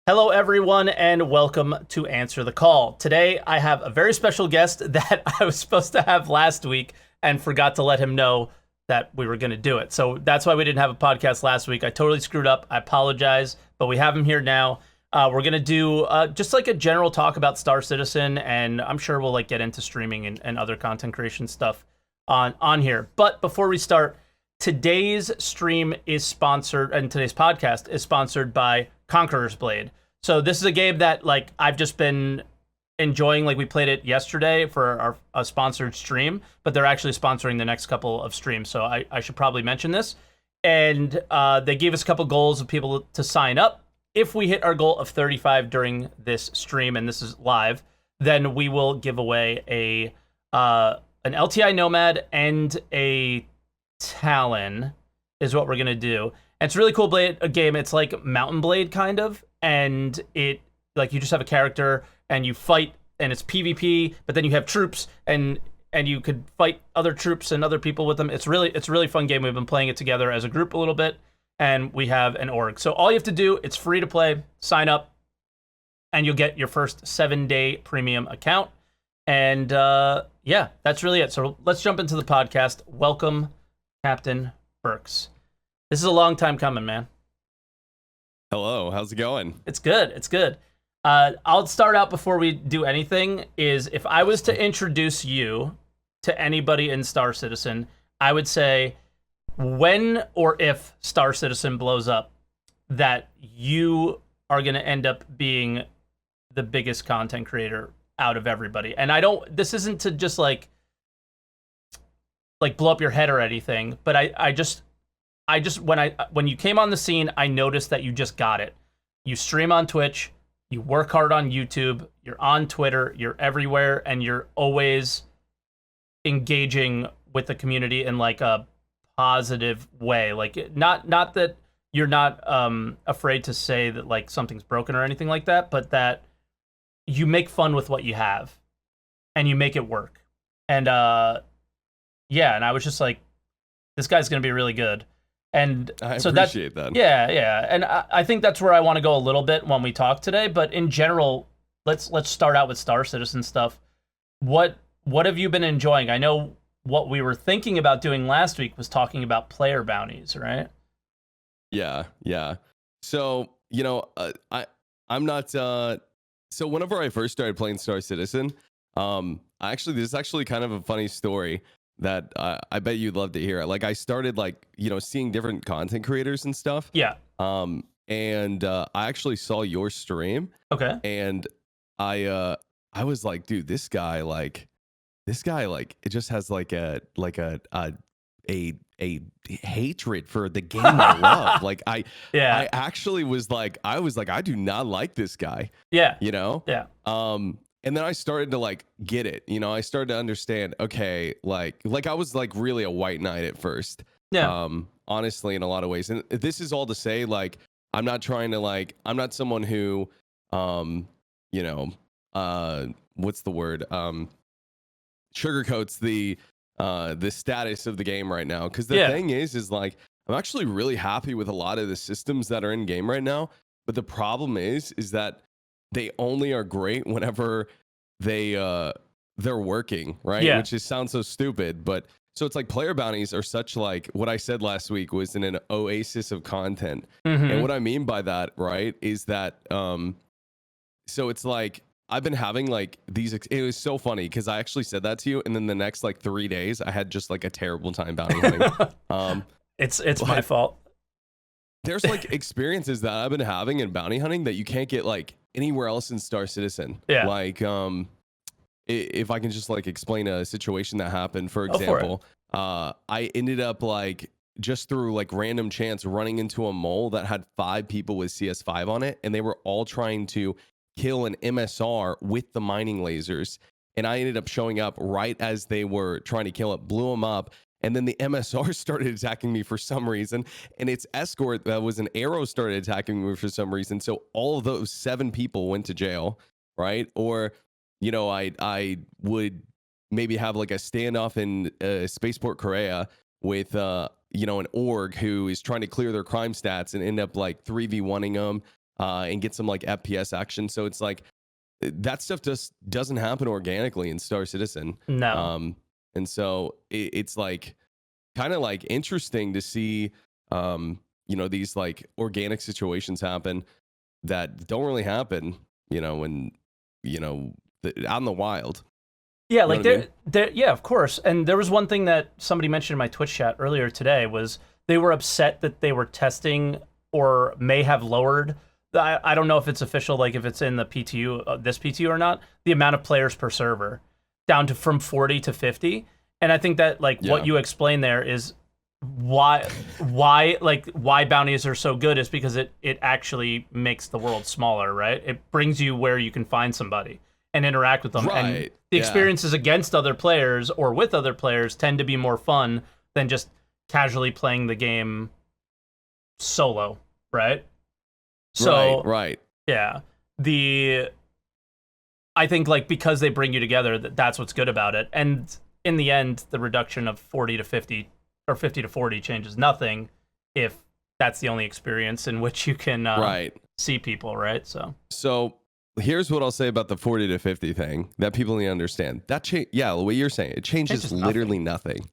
Hello, everyone, and welcome to Answer the Call. Today, I have a very special guest that I was supposed to have last week and forgot to let him know that we were going to do it. So that's why we didn't have a podcast last week. I totally screwed up. I apologize, but we have him here now. We're going to do just like a general talk about Star Citizen, and I'm sure we'll get into streaming and other content creation stuff on here. But before we start, today's stream is sponsored, and today's podcast is sponsored by Conqueror's Blade. So this is a game that I've just been enjoying. We played it yesterday for our sponsored stream, but they're actually sponsoring the next couple of streams. So I should probably mention this. And they gave us a couple goals of people to sign up. If we hit our goal of 35 during this stream, and this is live, then we will give away an LTI Nomad and a Talon is what we're gonna do. And it's a really cool a game. It's like Mountain Blade kind of, and it you just have a character and you fight, and it's PvP, but then you have troops and you could fight other troops and other people with them. It's a really fun game. We've been playing it together as a group a little bit, and we have an org. So all you have to do, it's free to play, sign up, and you'll get your first 7-day premium account. And yeah, that's really it. So let's jump into the podcast. Welcome, Captain Berks. This is a long time coming, man. Hello, how's it going? It's good. It's good. I'll start out before we do anything. Is if I was to introduce you to anybody in Star Citizen, I would say when or if Star Citizen blows up, that you are going to end up being the biggest content creator out of everybody. And this isn't to just like blow up your head or anything, but I just when you came on the scene, I noticed that you just got it. You stream on Twitch, you work hard on YouTube, you're on Twitter, you're everywhere, and you're always engaging with the community in a positive way. Not that you're not afraid to say that something's broken or anything like that, but that you make fun with what you have and you make it work. And yeah, and I was just like, this guy's gonna be really good. And I so appreciate that. Yeah. And I think that's where I want to go a little bit when we talk today. But in general, let's start out with Star Citizen stuff. What have you been enjoying? I know what we were thinking about doing last week was talking about player bounties, right? Yeah. So, I'm not so whenever I first started playing Star Citizen, this is actually kind of a funny story that I bet you'd love to hear. I started seeing different content creators and stuff. Yeah. And I actually saw your stream. Okay. And I was like, dude, this guy it just has a hatred for the game I love. I actually was like, I do not like this guy. Yeah. Yeah. And then I started to get it. I started to understand, okay, I was really a white knight at first. Yeah. Honestly, in a lot of ways. And this is all to say, I'm not trying to I'm not someone who what's the word? Sugarcoats the status of the game right now. Because the thing is I'm actually really happy with a lot of the systems that are in game right now. But the problem is that they only are great whenever they're working, right? Yeah. Which sounds so stupid, but so it's player bounties are such what I said last week was in an oasis of content. Mm-hmm. And what I mean by that, right, is that so it's I've been having these it was so funny because I actually said that to you, and then the next 3 days I had just a terrible time bounty hunting. It's my fault. There's experiences that I've been having in bounty hunting that you can't get anywhere else in Star Citizen. Yeah. If I can just explain a situation that happened, for example, I ended up just through random chance running into a mole that had 5 people with CS5 on it, and they were all trying to kill an MSR with the mining lasers, and I ended up showing up right as they were trying to kill it, blew them up. And then the MSR started attacking me for some reason, and its escort that was an arrow started attacking me for some reason. So all of those 7 people went to jail, right? Or, I would maybe have a standoff in Spaceport Korea with, an org who is trying to clear their crime stats and end up 3v1ing them. and get some like FPS action. So it's like that stuff just doesn't happen organically in Star Citizen. No. And so it's like kind of like interesting to see, these like organic situations happen that don't really happen, when, out in the wild. Yeah, You know like what I mean? yeah, of course. And there was one thing that somebody mentioned in my Twitch chat earlier today was they were upset that they were testing or may have lowered. I don't know if it's official, like if it's in the PTU, this PTU or not, the amount of players per server down to from 40 to 50. And I think that like what you explained there is why bounties are so good is because it actually makes the world smaller, right? It brings you where you can find somebody and interact with them. Right. And the experiences against other players or with other players tend to be more fun than just casually playing the game solo, right? So right. yeah, I think like because they bring you together, that's what's good about it. And in the end, the reduction of 40 to 50 or 50 to 40 changes nothing if that's the only experience in which you can see people, right? So here's what I'll say about the 40 to 50 thing that people need to understand. That the way you're saying it changes literally nothing.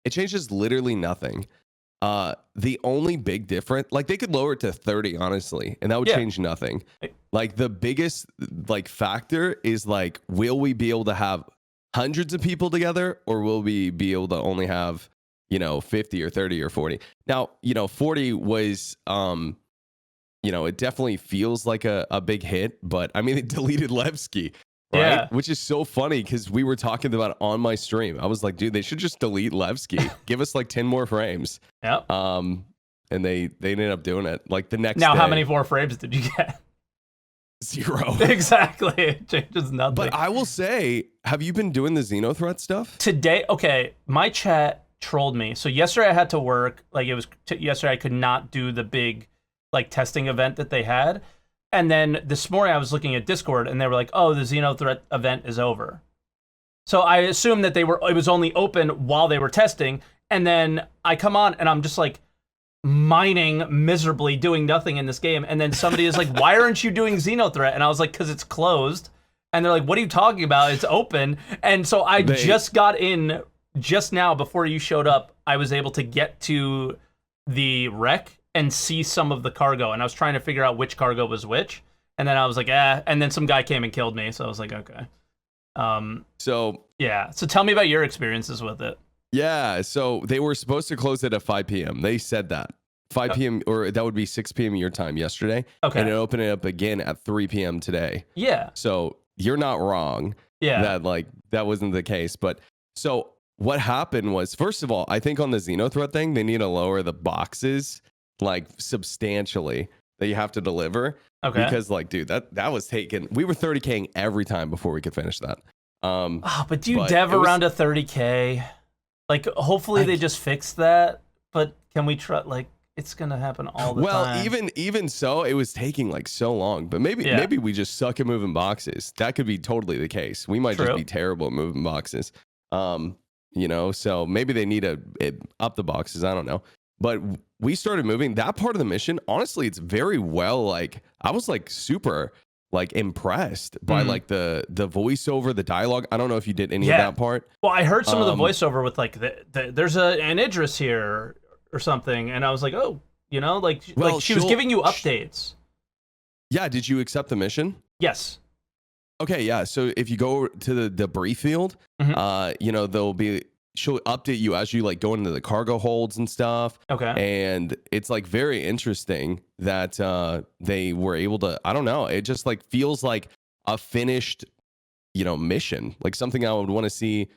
It changes literally nothing. The only big difference, like they could lower it to 30, honestly, and that would change nothing. Like the biggest like factor is like, will we be able to have hundreds of people together, or will we be able to only have 50 or 30 or 40? Now 40 was it definitely feels like a big hit, but I mean it deleted Levski. Right? Yeah. Which is so funny because we were talking about it on my stream. I was like, dude, they should just delete Levski. Give us like 10 more frames. Yep. And they ended up doing it like the next now day. How many more frames did you get? 0. Exactly. It changes nothing. But I will say, have you been doing the Xenothreat stuff? Today, okay, my chat trolled me. So yesterday I had to work. Like it was yesterday I could not do the big like testing event that they had. And then this morning I was looking at Discord and they were like, oh, the Xenothreat event is over. So I assumed that it was only open while they were testing. And then I come on and I'm just like mining miserably, doing nothing in this game. And then somebody is like, why aren't you doing Xenothreat? And I was like, because it's closed. And they're like, what are you talking about? It's open. And so I just got in just now before you showed up. I was able to get to the wreck and see some of the cargo, and I was trying to figure out which cargo was which, and then I was like, and then some guy came and killed me, so I was like, okay. So tell me about your experiences with it. Yeah, so they were supposed to close it at 5 p.m. They said that. 5 p.m., or that would be 6 p.m. your time yesterday. Okay. And it opened it up again at 3 p.m. today. Yeah. So you're not wrong. Yeah. That wasn't the case. But so what happened was, first of all, I think on the Xenothreat thing, they need to lower the boxes like substantially that you have to deliver. Okay. Because like, dude, that was taken. We were 30K every time before we could finish that. But do you dev around a 30K? Like, hopefully they just fixed that. But can we try? Like, it's gonna happen all the time. Well, even so, it was taking like so long. But maybe we just suck at moving boxes. That could be totally the case. We might just be terrible at moving boxes. So maybe they need to up the boxes. I don't know. But we started moving that part of the mission. Honestly, it's very well. Like I was like super like impressed by like the voiceover, the dialogue. I don't know if you did any of that part. Well, I heard some of the voiceover with like there's an Idris here or something, and I was like, oh, like she was giving you updates. Yeah, did you accept the mission? Yes. Okay, yeah. So if you go to the debris field, she'll update you as you like go into the cargo holds and stuff. Okay. And it's like very interesting that they were able to, I don't know, it just like feels like a finished, mission, like something I would want to see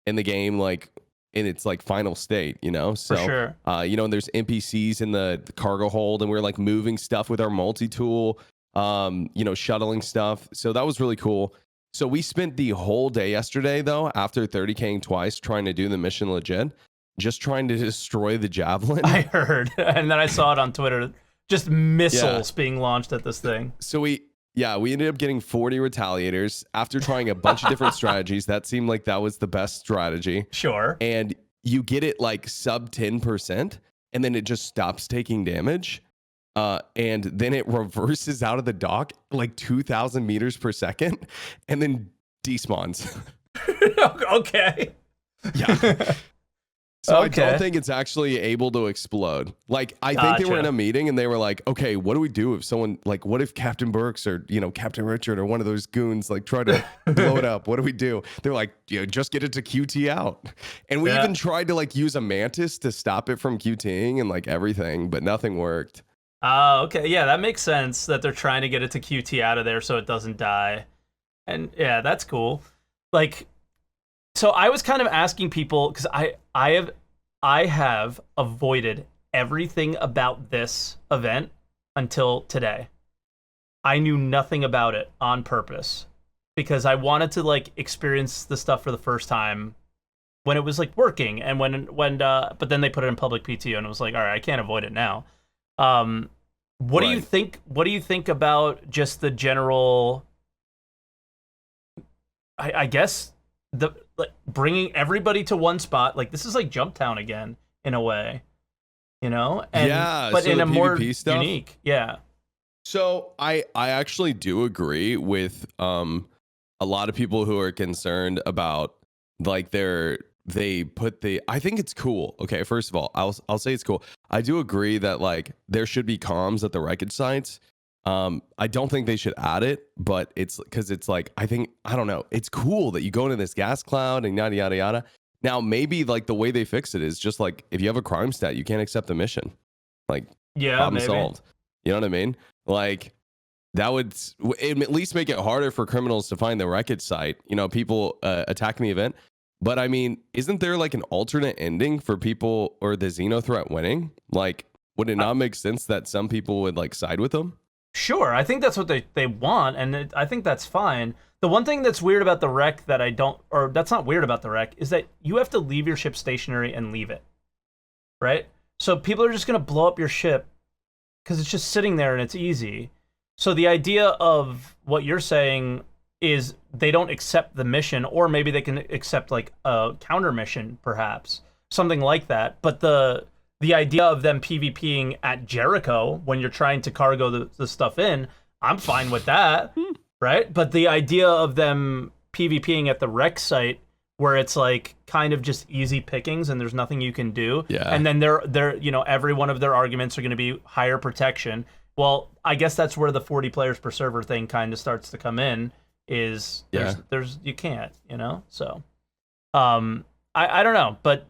in the game, like in its like final state, So, for sure. There's NPCs in the cargo hold and we're like moving stuff with our multi-tool, shuttling stuff. So that was really cool. So we spent the whole day yesterday, though, after 30K'ing twice, trying to do the mission legit, just trying to destroy the javelin. I heard, and then I saw it on Twitter, just missiles being launched at this thing. So we ended up getting 40 retaliators after trying a bunch of different strategies. That seemed like that was the best strategy. Sure. And you get it like sub 10%, and then it just stops taking damage. and then it reverses out of the dock like 2,000 meters per second and then despawns. Okay. Yeah. So I Okay. don't think it's actually able to explode. Like, I think they were in a meeting and they were like, okay, what do we do if someone, like, what if Captain Berks or, you know, Captain Richard or one of those goons, like, try to blow it up? What do we do? They're like, yeah, just get it to QT out. And we even tried to, like, use a mantis to stop it from QTing and, like, everything, but nothing worked. Oh, okay. Yeah, that makes sense that they're trying to get it to QT out of there so it doesn't die. And yeah, that's cool. Like, so I was kind of asking people, because I have avoided everything about this event until today. I knew nothing about it on purpose because I wanted to like experience the stuff for the first time when it was like working, and but then they put it in public PTO and it was like, all right, I can't avoid it now. What do you think? What do you think about just the general? I guess the like bringing everybody to one spot. Like this is like Jump Town again in a way, you know? And, yeah, but so in a PvP more stuff? unique, yeah. So I actually do agree with a lot of people who are concerned about like they put the, I think it's cool. Okay, first of all, I'll say it's cool. I do agree that like there should be comms at the wreckage sites. I don't think they should add it, but it's because it's like I don't know. It's cool that you go into this gas cloud and yada yada yada. Now maybe like the way they fix it is just like if you have a crime stat, you can't accept the mission. Like problem solved. You know what I mean? Like that would at least make it harder for criminals to find the wreckage site. You know, people attacking the event. But I mean, isn't there like an alternate ending for people or the Xeno threat winning? Like, would it not make sense that some people would like side with them? Sure, I think that's what they want, and I think that's fine. The one thing that's weird about the wreck that that's not weird about the wreck, is that you have to leave your ship stationary and leave it, right? So people are just going to blow up your ship because it's just sitting there and it's easy. So the idea of what you're saying is they don't accept the mission, or maybe they can accept like a counter mission, perhaps, something like that. But the idea of them PvPing at Jericho when you're trying to cargo the stuff in, I'm fine with that, right? But the idea of them PvPing at the wreck site where it's like kind of just easy pickings and there's nothing you can do, and then they're you know, every one of their arguments are going to be higher protection. Well, I guess that's where the 40 players per server thing kind of starts to come in. Is there's you can't, you know? So, I don't know, but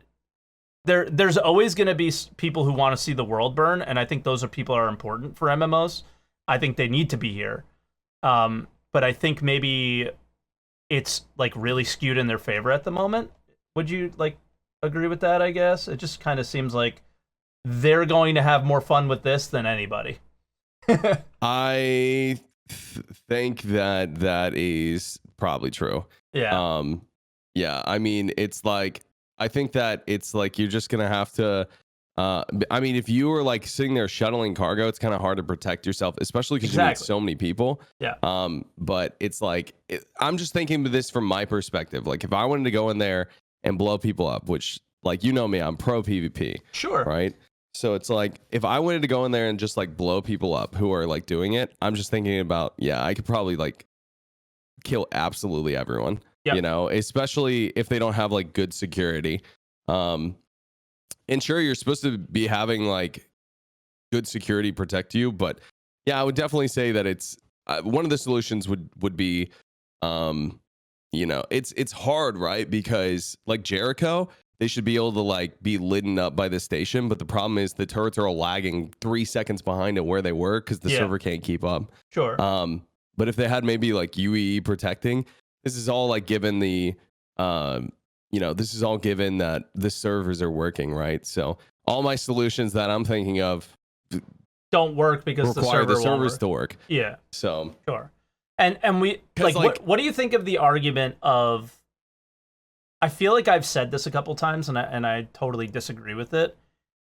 there's always going to be people who want to see the world burn, and I think those are people are important for MMOs. I think they need to be here, but I think maybe it's like really skewed in their favor at the moment. Would you like agree with that? I guess it just kind of seems like they're going to have more fun with this than anybody. I think that is probably true. Yeah. Yeah. I mean, it's like I think that it's like you're just gonna have to. I mean, if you were like sitting there shuttling cargo, it's kind of hard to protect yourself, especially because you meet so many people. Yeah. But it's like I'm just thinking of this from my perspective. Like, if I wanted to go in there and blow people up, which, like, you know me, I'm pro PvP. Sure. Right. So it's like if I wanted to go in there and just like blow people up who are like doing it, I'm just thinking about, I could probably like kill absolutely everyone. Yep. You know, especially if they don't have like good security. And sure, you're supposed to be having like good security protect you, but yeah, I would definitely say that it's one of the solutions would be, you know, it's hard, right? Because like Jericho, they should be able to like be lit up by the station, but the problem is the turrets are all lagging 3 seconds behind at where they were because the server can't keep up. Sure. But if they had maybe like UEE protecting, this is all like given the, you know, this is all given that the servers are working, right? So all my solutions that I'm thinking of don't work because require the servers to work. Yeah. So sure. And we like what do you think of the argument of? I feel like I've said this a couple times, and I totally disagree with it.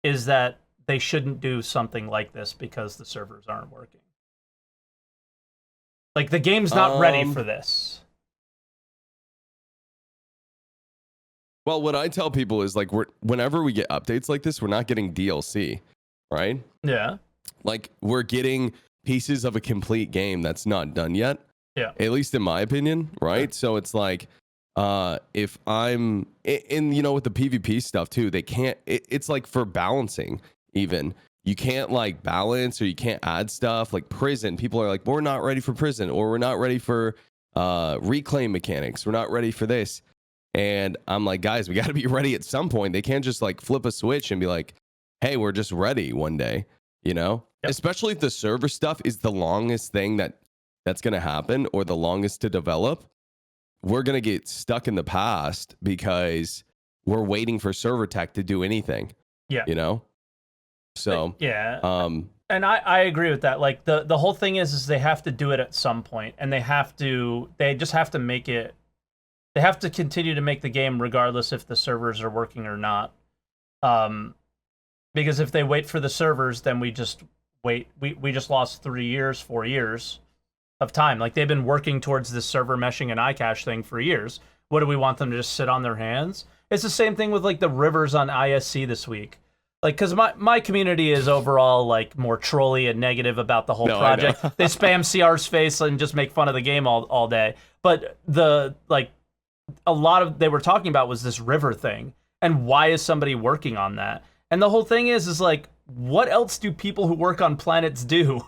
Is that they shouldn't do something like this because the servers aren't working? Like the game's not ready for this. Well, what I tell people is like whenever we get updates like this, we're not getting DLC, right? Yeah. Like we're getting pieces of a complete game that's not done yet. Yeah. At least in my opinion, right? Yeah. So it's like if I'm in, you know, with the PvP stuff too, they can't, it's like for balancing even, you can't like balance or you can't add stuff like prison. People are like, we're not ready for prison, or we're not ready for reclaim mechanics. We're not ready for this. And I'm like, guys, we got to be ready at some point. They can't just like flip a switch and be like, hey, we're just ready one day, you know? Yep. Especially if the server stuff is the longest thing that's going to happen, or the longest to develop. We're going to get stuck in the past because we're waiting for server tech to do anything. Yeah. You know? So, yeah. And I agree with that. Like the whole thing is they have to do it at some point, and they just have to make it, they have to continue to make the game regardless if the servers are working or not. Because if they wait for the servers, then we just wait. We just lost 3 years, 4 years of time. Like they've been working towards this server meshing and iCache thing for years. What do we want them to just sit on their hands? It's the same thing with like the rivers on ISC this week. Like, because my community is overall like more trolly and negative about the whole project. They spam CR's face and just make fun of the game all day. But a lot of they were talking about was this river thing, and why is somebody working on that? And the whole thing is like, what else do people who work on planets do?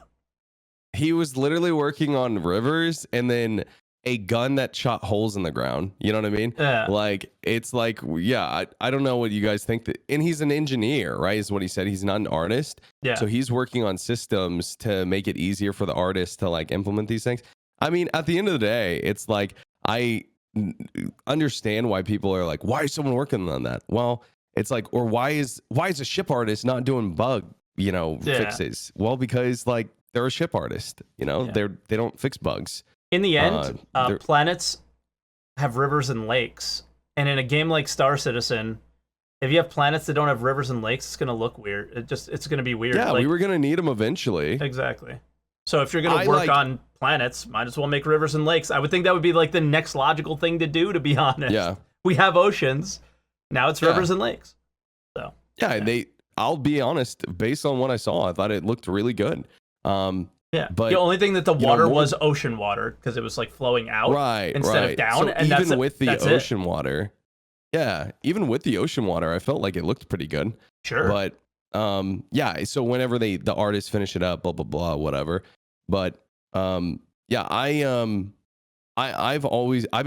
He was literally working on rivers and then a gun that shot holes in the ground. You know what I mean? Yeah. Like, it's like, yeah, I don't know what you guys think. And he's an engineer, right? Is what he said. He's not an artist. Yeah. So he's working on systems to make it easier for the artist to like implement these things. I mean, at the end of the day, it's like, I understand why people are like, why is someone working on that? Well, it's like, or why is a ship artist not doing bug, fixes? Well, because like they're a ship artist, they don't fix bugs. In the end, planets have rivers and lakes, and in a game like Star Citizen, if you have planets that don't have rivers and lakes, it's gonna look weird. It's gonna be weird. Yeah, like, we were gonna need them eventually. Exactly. So if you're gonna work on planets, might as well make rivers and lakes. I would think that would be like the next logical thing to do, to be honest. Yeah. We have oceans. Now it's rivers and lakes. So yeah, I'll be honest, based on what I saw, I thought it looked really good. Yeah, but the only thing that the water was ocean water, because it was like flowing out instead of down. So and even with the ocean water, even with the ocean water, I felt like it looked pretty good. Sure. But so whenever the artists finish it up, blah blah blah, whatever. But I've been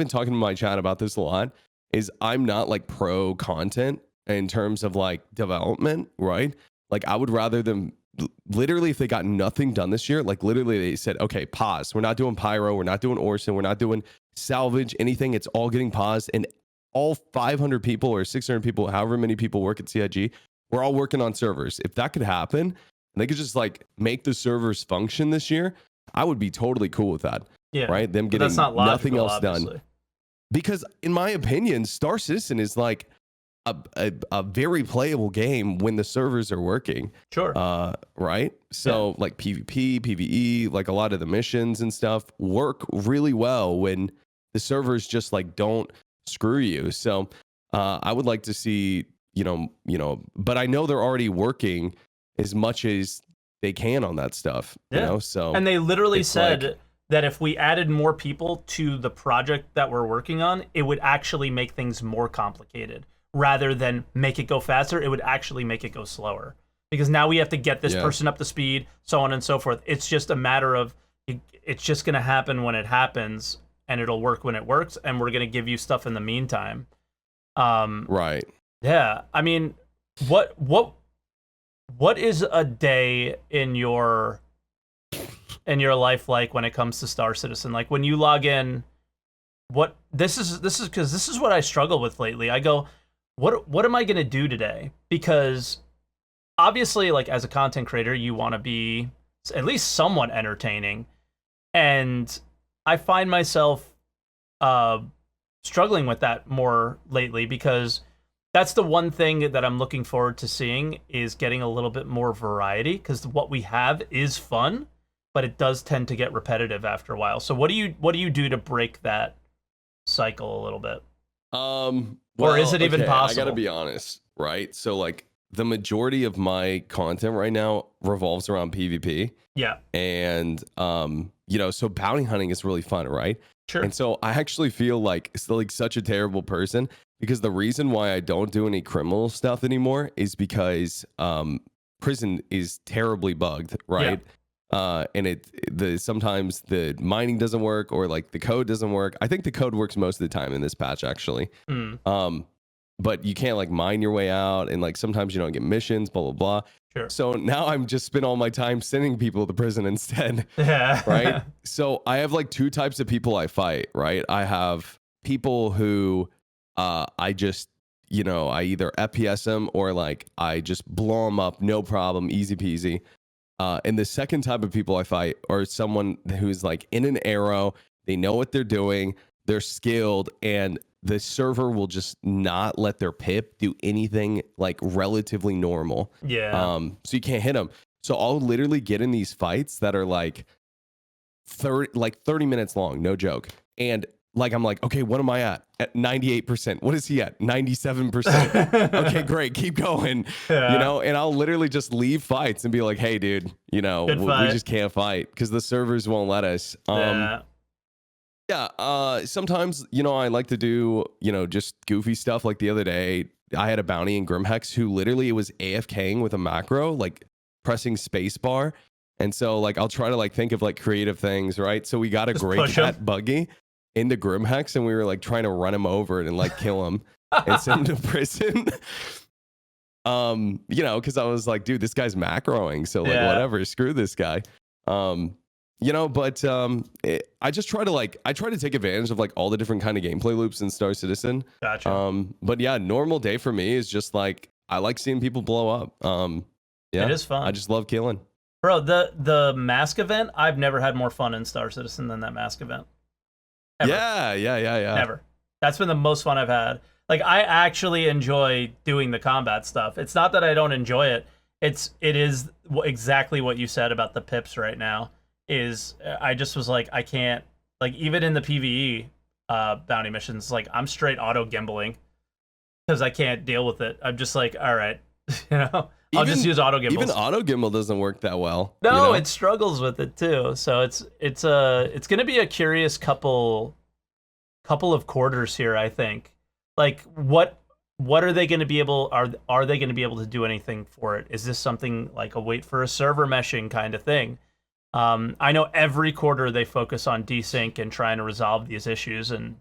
talking to my chat about this a lot. Is I'm not like pro content in terms of like development, right? Like I would rather them literally, if they got nothing done this year, like literally they said, okay, pause. We're not doing pyro. We're not doing Orson. We're not doing salvage, anything. It's all getting paused. And all 500 people or 600 people, however many people work at CIG, we're all working on servers. If that could happen, and they could just like make the servers function this year, I would be totally cool with that. Yeah. Right. Them getting nothing else done. Because in my opinion, Star Citizen is like a very playable game when the servers are working. Sure. Right. So like PvP, PvE, like a lot of the missions and stuff work really well when the servers just like don't screw you. So I would like to see, but I know they're already working as much as they can on that stuff. So and they literally said that if we added more people to the project that we're working on, it would actually make things more complicated. Rather than make it go faster, it would actually make it go slower. Because now we have to get this person up to speed, so on and so forth. It's just a matter of, it's just going to happen when it happens, and it'll work when it works, and we're going to give you stuff in the meantime. Right. Yeah. I mean, what is a day in your life like when it comes to Star Citizen? Like when you log in, this is because this is what I struggle with lately. I go, what am I going to do today? Because obviously, like as a content creator, you want to be at least somewhat entertaining. And I find myself struggling with that more lately, because that's the one thing that I'm looking forward to seeing, is getting a little bit more variety, because what we have is fun, but it does tend to get repetitive after a while. So what do you do to break that cycle a little bit? Or is it even possible? I gotta be honest, right? So like the majority of my content right now revolves around PvP. Yeah. And so bounty hunting is really fun, right? Sure. And so I actually feel like such a terrible person, because the reason why I don't do any criminal stuff anymore is because prison is terribly bugged, right? And sometimes the mining doesn't work, or like the code doesn't work. I think the code works most of the time in this patch, actually. But you can't like mine your way out, and like sometimes you don't get missions, blah blah blah. Sure. So now I'm just spend all my time sending people to prison instead. Yeah. Right. So I have like two types of people I fight, right? I have people who I just, I either FPS them, or like I just blow them up, no problem, easy peasy. And the second type of people I fight are someone who's like in an arrow, they know what they're doing, they're skilled, and the server will just not let their pip do anything like relatively normal. Yeah. So you can't hit them. So I'll literally get in these fights that are like 30 minutes long, no joke. And like, I'm like, okay, what am I at? At 98%. What is he at? 97%. Okay, great. Keep going. Yeah. And I'll literally just leave fights and be like, hey, dude, we just can't fight because the servers won't let us. Sometimes, I like to do, just goofy stuff. Like the other day, I had a bounty in Grimhex who literally was AFKing with a macro, like pressing spacebar. And so like, I'll try to like think of like creative things, right? So we got a Grey Cat buggy into Grimhex, and we were like trying to run him over and like kill him and send him to prison. Because I was like, dude, this guy's macroing. So like, whatever, screw this guy. I just try to take advantage of like all the different kind of gameplay loops in Star Citizen. Gotcha. But yeah, normal day for me is just like, I like seeing people blow up. It is fun. I just love killing. Bro, the mask event, I've never had more fun in Star Citizen than that mask event. Ever. Yeah. Never. That's been the most fun I've had. Like, I actually enjoy doing the combat stuff. It's not that I don't enjoy it. It is exactly what you said about the pips right now. I just was like, I can't, like, even in the PvE bounty missions, like, I'm straight auto gimbling because I can't deal with it. I'm just like, all right, I'll just use auto gimbals. Even auto gimbal doesn't work that well. No, it struggles with it too. So it's going to be a curious couple of quarters here, I think. Like, what are they going to be able? Are they going to be able to do anything for it? Is this something like a wait for a server meshing kind of thing? I know every quarter they focus on desync and trying to resolve these issues, and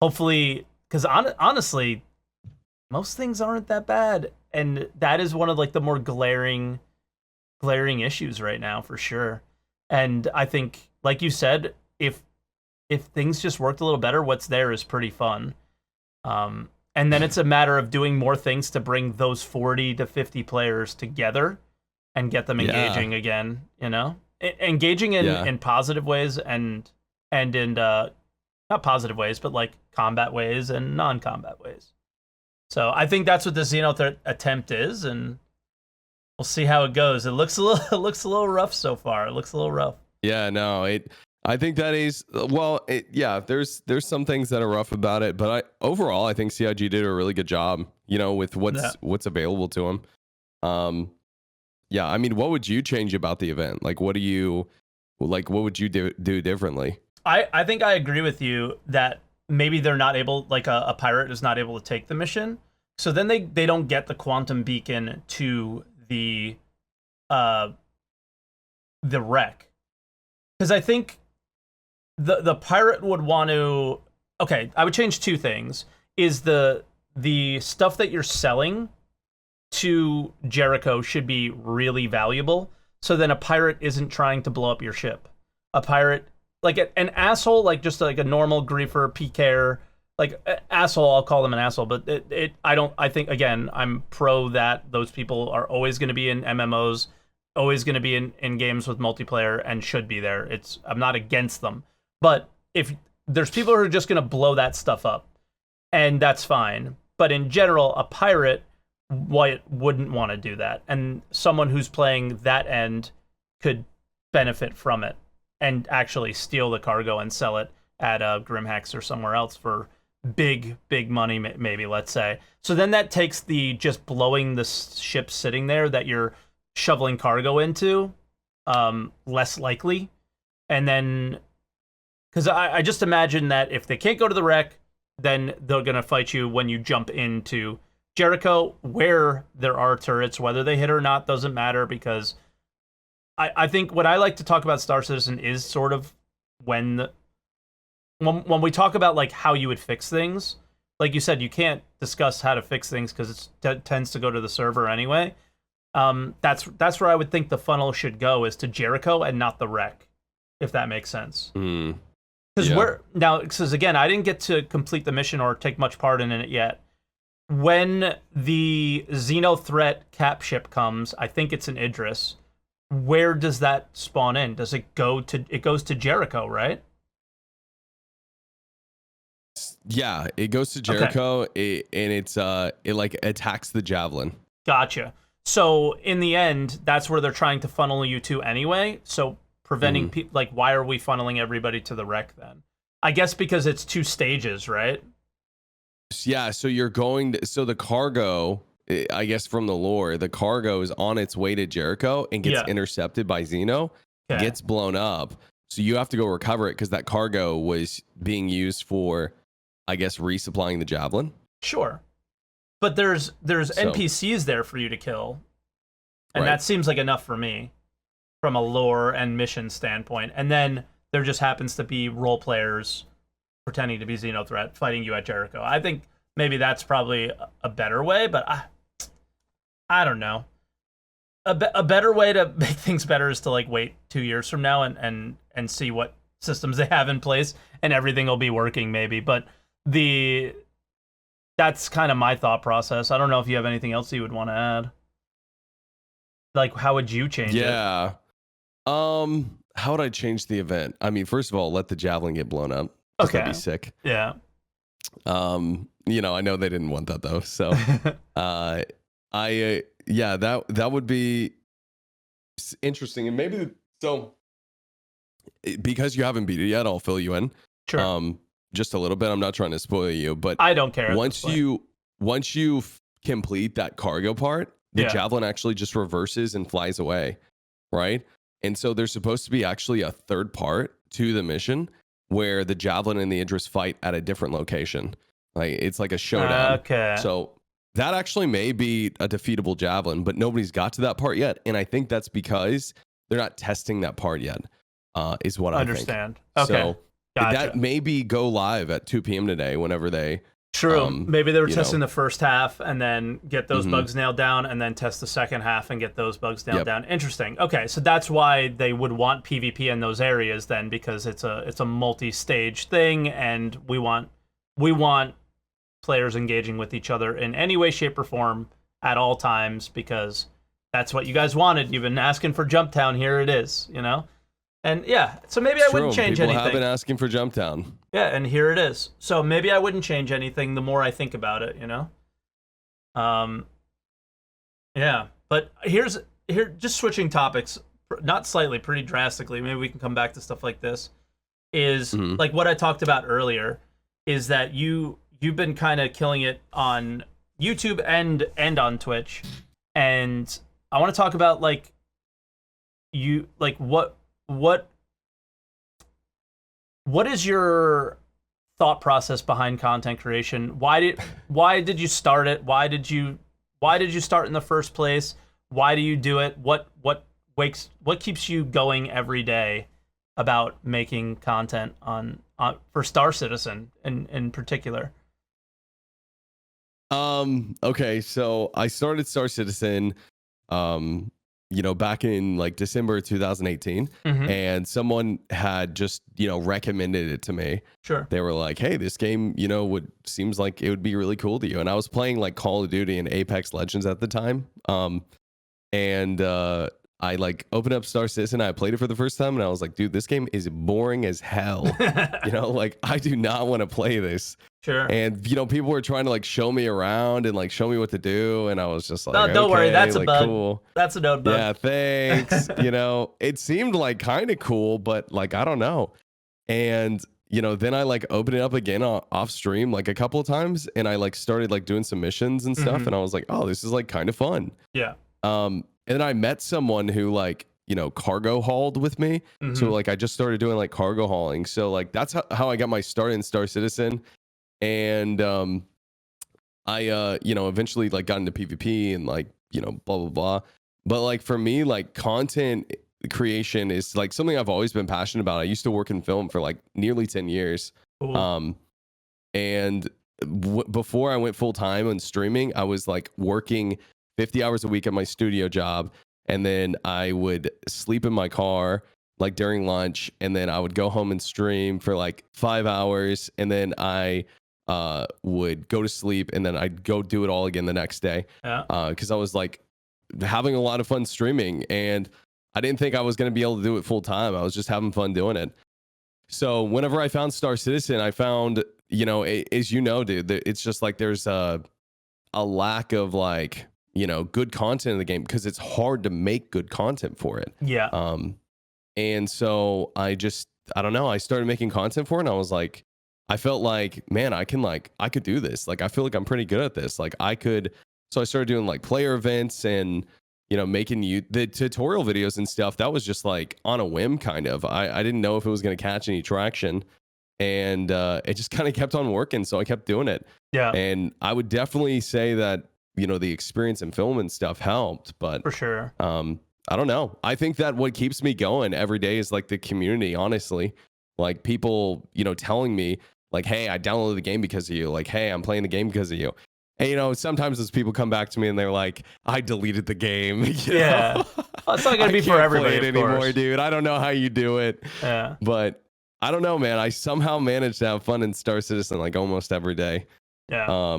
hopefully, because honestly, most things aren't that bad, and that is one of like the more glaring issues right now for sure. And I think, like you said, if things just worked a little better, what's there is pretty fun. And then it's a matter of doing more things to bring those 40 to 50 players together and get them engaging again, engaging in positive ways and in not positive ways, but like combat ways and non-combat ways. So I think that's what the Xeno attempt is, and we'll see how it goes. It looks a little rough so far. It looks a little rough. Yeah, no, I think that is, there's some things that are rough about it, but overall I think CIG did a really good job, with what's available to them. I mean, what would you change about the event? Like, what would you do differently? I think I agree with you that maybe they're not able, like a pirate is not able to take the mission. So then they don't get the quantum beacon to the wreck. Because I think the pirate would want to, I would change two things. Is the stuff that you're selling to Jericho should be really valuable, so then a pirate isn't trying to blow up your ship. A pirate, like an asshole, like just like a normal griefer, PKer, like asshole, I'll call them an asshole, but I think, again, I'm pro that those people are always going to be in MMOs, always going to be in games with multiplayer, and should be there. I'm not against them, but if there's people who are just going to blow that stuff up, and that's fine. But in general, a pirate wouldn't want to do that, and someone who's playing that end could benefit from it and actually steal the cargo and sell it at Grimhex or somewhere else for big money, maybe, let's say. So then that takes the just blowing the ship sitting there that you're shoveling cargo into less likely. And then, because I just imagine that if they can't go to the wreck, then they're going to fight you when you jump into Jericho, where there are turrets. Whether they hit or not doesn't matter, because I think what I like to talk about Star Citizen is sort of when we talk about like how you would fix things. Like you said, you can't discuss how to fix things because it tends to go to the server anyway. That's where I would think the funnel should go, is to Jericho and not the wreck, if that makes sense. Because again, I didn't get to complete the mission or take much part in it yet. When the Xeno threat cap ship comes, I think it's in Idris. Where does that spawn in? Does it go to? It goes to Jericho, right? Yeah, it goes to Jericho, and it like attacks the javelin. Gotcha. So in the end, that's where they're trying to funnel you to anyway. So preventing people, like, why are we funneling everybody to the wreck then? I guess because it's 2 stages, right? Yeah. So you're going to, so the cargo, I guess from the lore, the cargo is on its way to Jericho and gets intercepted by Xeno, gets blown up. So you have to go recover it because that cargo was being used for, I guess, resupplying the javelin. Sure. But there's NPCs there for you to kill. And that seems like enough for me from a lore and mission standpoint. And then there just happens to be role players pretending to be Xeno threat fighting you at Jericho. I think maybe that's probably a better way, but I don't know. A better way to make things better is to like wait 2 years from now and see what systems they have in place, and everything will be working maybe. But that's kind of my thought process. I don't know if you have anything else you would want to add. Like, how would you change it? Yeah. How would I change the event? I mean, first of all, let the javelin get blown up. Okay. That'd be sick. Yeah. You know, I know they didn't want that though. So, that would be interesting. And maybe because you haven't beat it yet, I'll fill you in. Sure. Just a little bit. I'm not trying to spoil you, but I don't care. Once you complete that cargo part, the javelin actually just reverses and flies away, right? And so there's supposed to be actually a third part to the mission where the javelin and the Idris fight at a different location. Like, it's like a showdown. Okay. So that actually may be a defeatable javelin, but nobody's got to that part yet. And I think that's because they're not testing that part yet, is what I understand. think. Okay. So gotcha. That maybe go live at 2 p.m. today whenever they... True. Maybe they were testing the first half and then get those bugs nailed down, and then test the second half and get those bugs nailed down. Interesting. Okay, so that's why they would want PvP in those areas then, because it's a multi-stage thing, and we want players engaging with each other in any way, shape, or form at all times, because that's what you guys wanted. You've been asking for Jump Town. Here it is, you know? And yeah, so maybe I wouldn't change anything. People have been asking for Jump Town. Yeah, and here it is. So maybe I wouldn't change anything the more I think about it, you know? Yeah, but here, just switching topics, not slightly, pretty drastically, maybe we can come back to stuff like this, is like what I talked about earlier, is that you've been kind of killing it on YouTube and on Twitch. And I want to talk about like what is your thought process behind content creation? Why did you start it? Why did you start in the first place? Why do you do it? What keeps you going every day about making content on for Star Citizen in particular? Okay, so I started Star Citizen back in like December 2018, and someone had just, recommended it to me. Sure. They were like, hey, this game, seems like it would be really cool to you. And I was playing like Call of Duty and Apex Legends at the time. And I like opened up Star Citizen. I played it for the first time and I was like, dude, this game is boring as hell. Like I do not want to play this. Sure. And people were trying to like show me around and like show me what to do, and I was just like, no, don't worry, that's like, a bug. Cool. That's a node bug. Yeah, thanks. It seemed like kind of cool, but like I don't know. And then I like opened it up again off stream like a couple of times, and I like started like doing some missions and stuff, and I was like, oh, this is like kind of fun. Yeah. And then I met someone who like, cargo hauled with me. So like I just started doing like cargo hauling. So like that's how I got my start in Star Citizen. And I eventually like got into PvP and like, blah blah blah. But like for me, like content creation is like something I've always been passionate about. I used to work in film for like nearly 10 years. Cool. And before I went full time on streaming, I was like working 50 hours a week at my studio job. And then I would sleep in my car like during lunch. And then I would go home and stream for like 5 hours. And then I would go to sleep, and then I'd go do it all again the next day. Yeah. Because I was like having a lot of fun streaming, and I didn't think I was going to be able to do it full time. I was just having fun doing it. So whenever I found Star Citizen, I found, as dude, it's just like there's a lack of like, good content in the game because it's hard to make good content for it. Yeah. And so I don't know. I started making content for it, and I was like, I felt like, man, I could do this. Like, I feel like I'm pretty good at this. Like so I started doing like player events and, making the tutorial videos and stuff. That was just like on a whim kind of. I didn't know if it was going to catch any traction, and it just kind of kept on working. So I kept doing it. Yeah. And I would definitely say that, the experience in film and stuff helped, but for sure. I don't know. I think that what keeps me going every day is like the community, honestly. Like people, telling me like, hey, I downloaded the game because of you. Like, hey, I'm playing the game because of you. And, sometimes those people come back to me and they're like, I deleted the game. Yeah. Well, it's not going to be for everybody play it anymore, dude. I don't know how you do it. Yeah. But I don't know, man. I somehow managed to have fun in Star Citizen like almost every day. Yeah.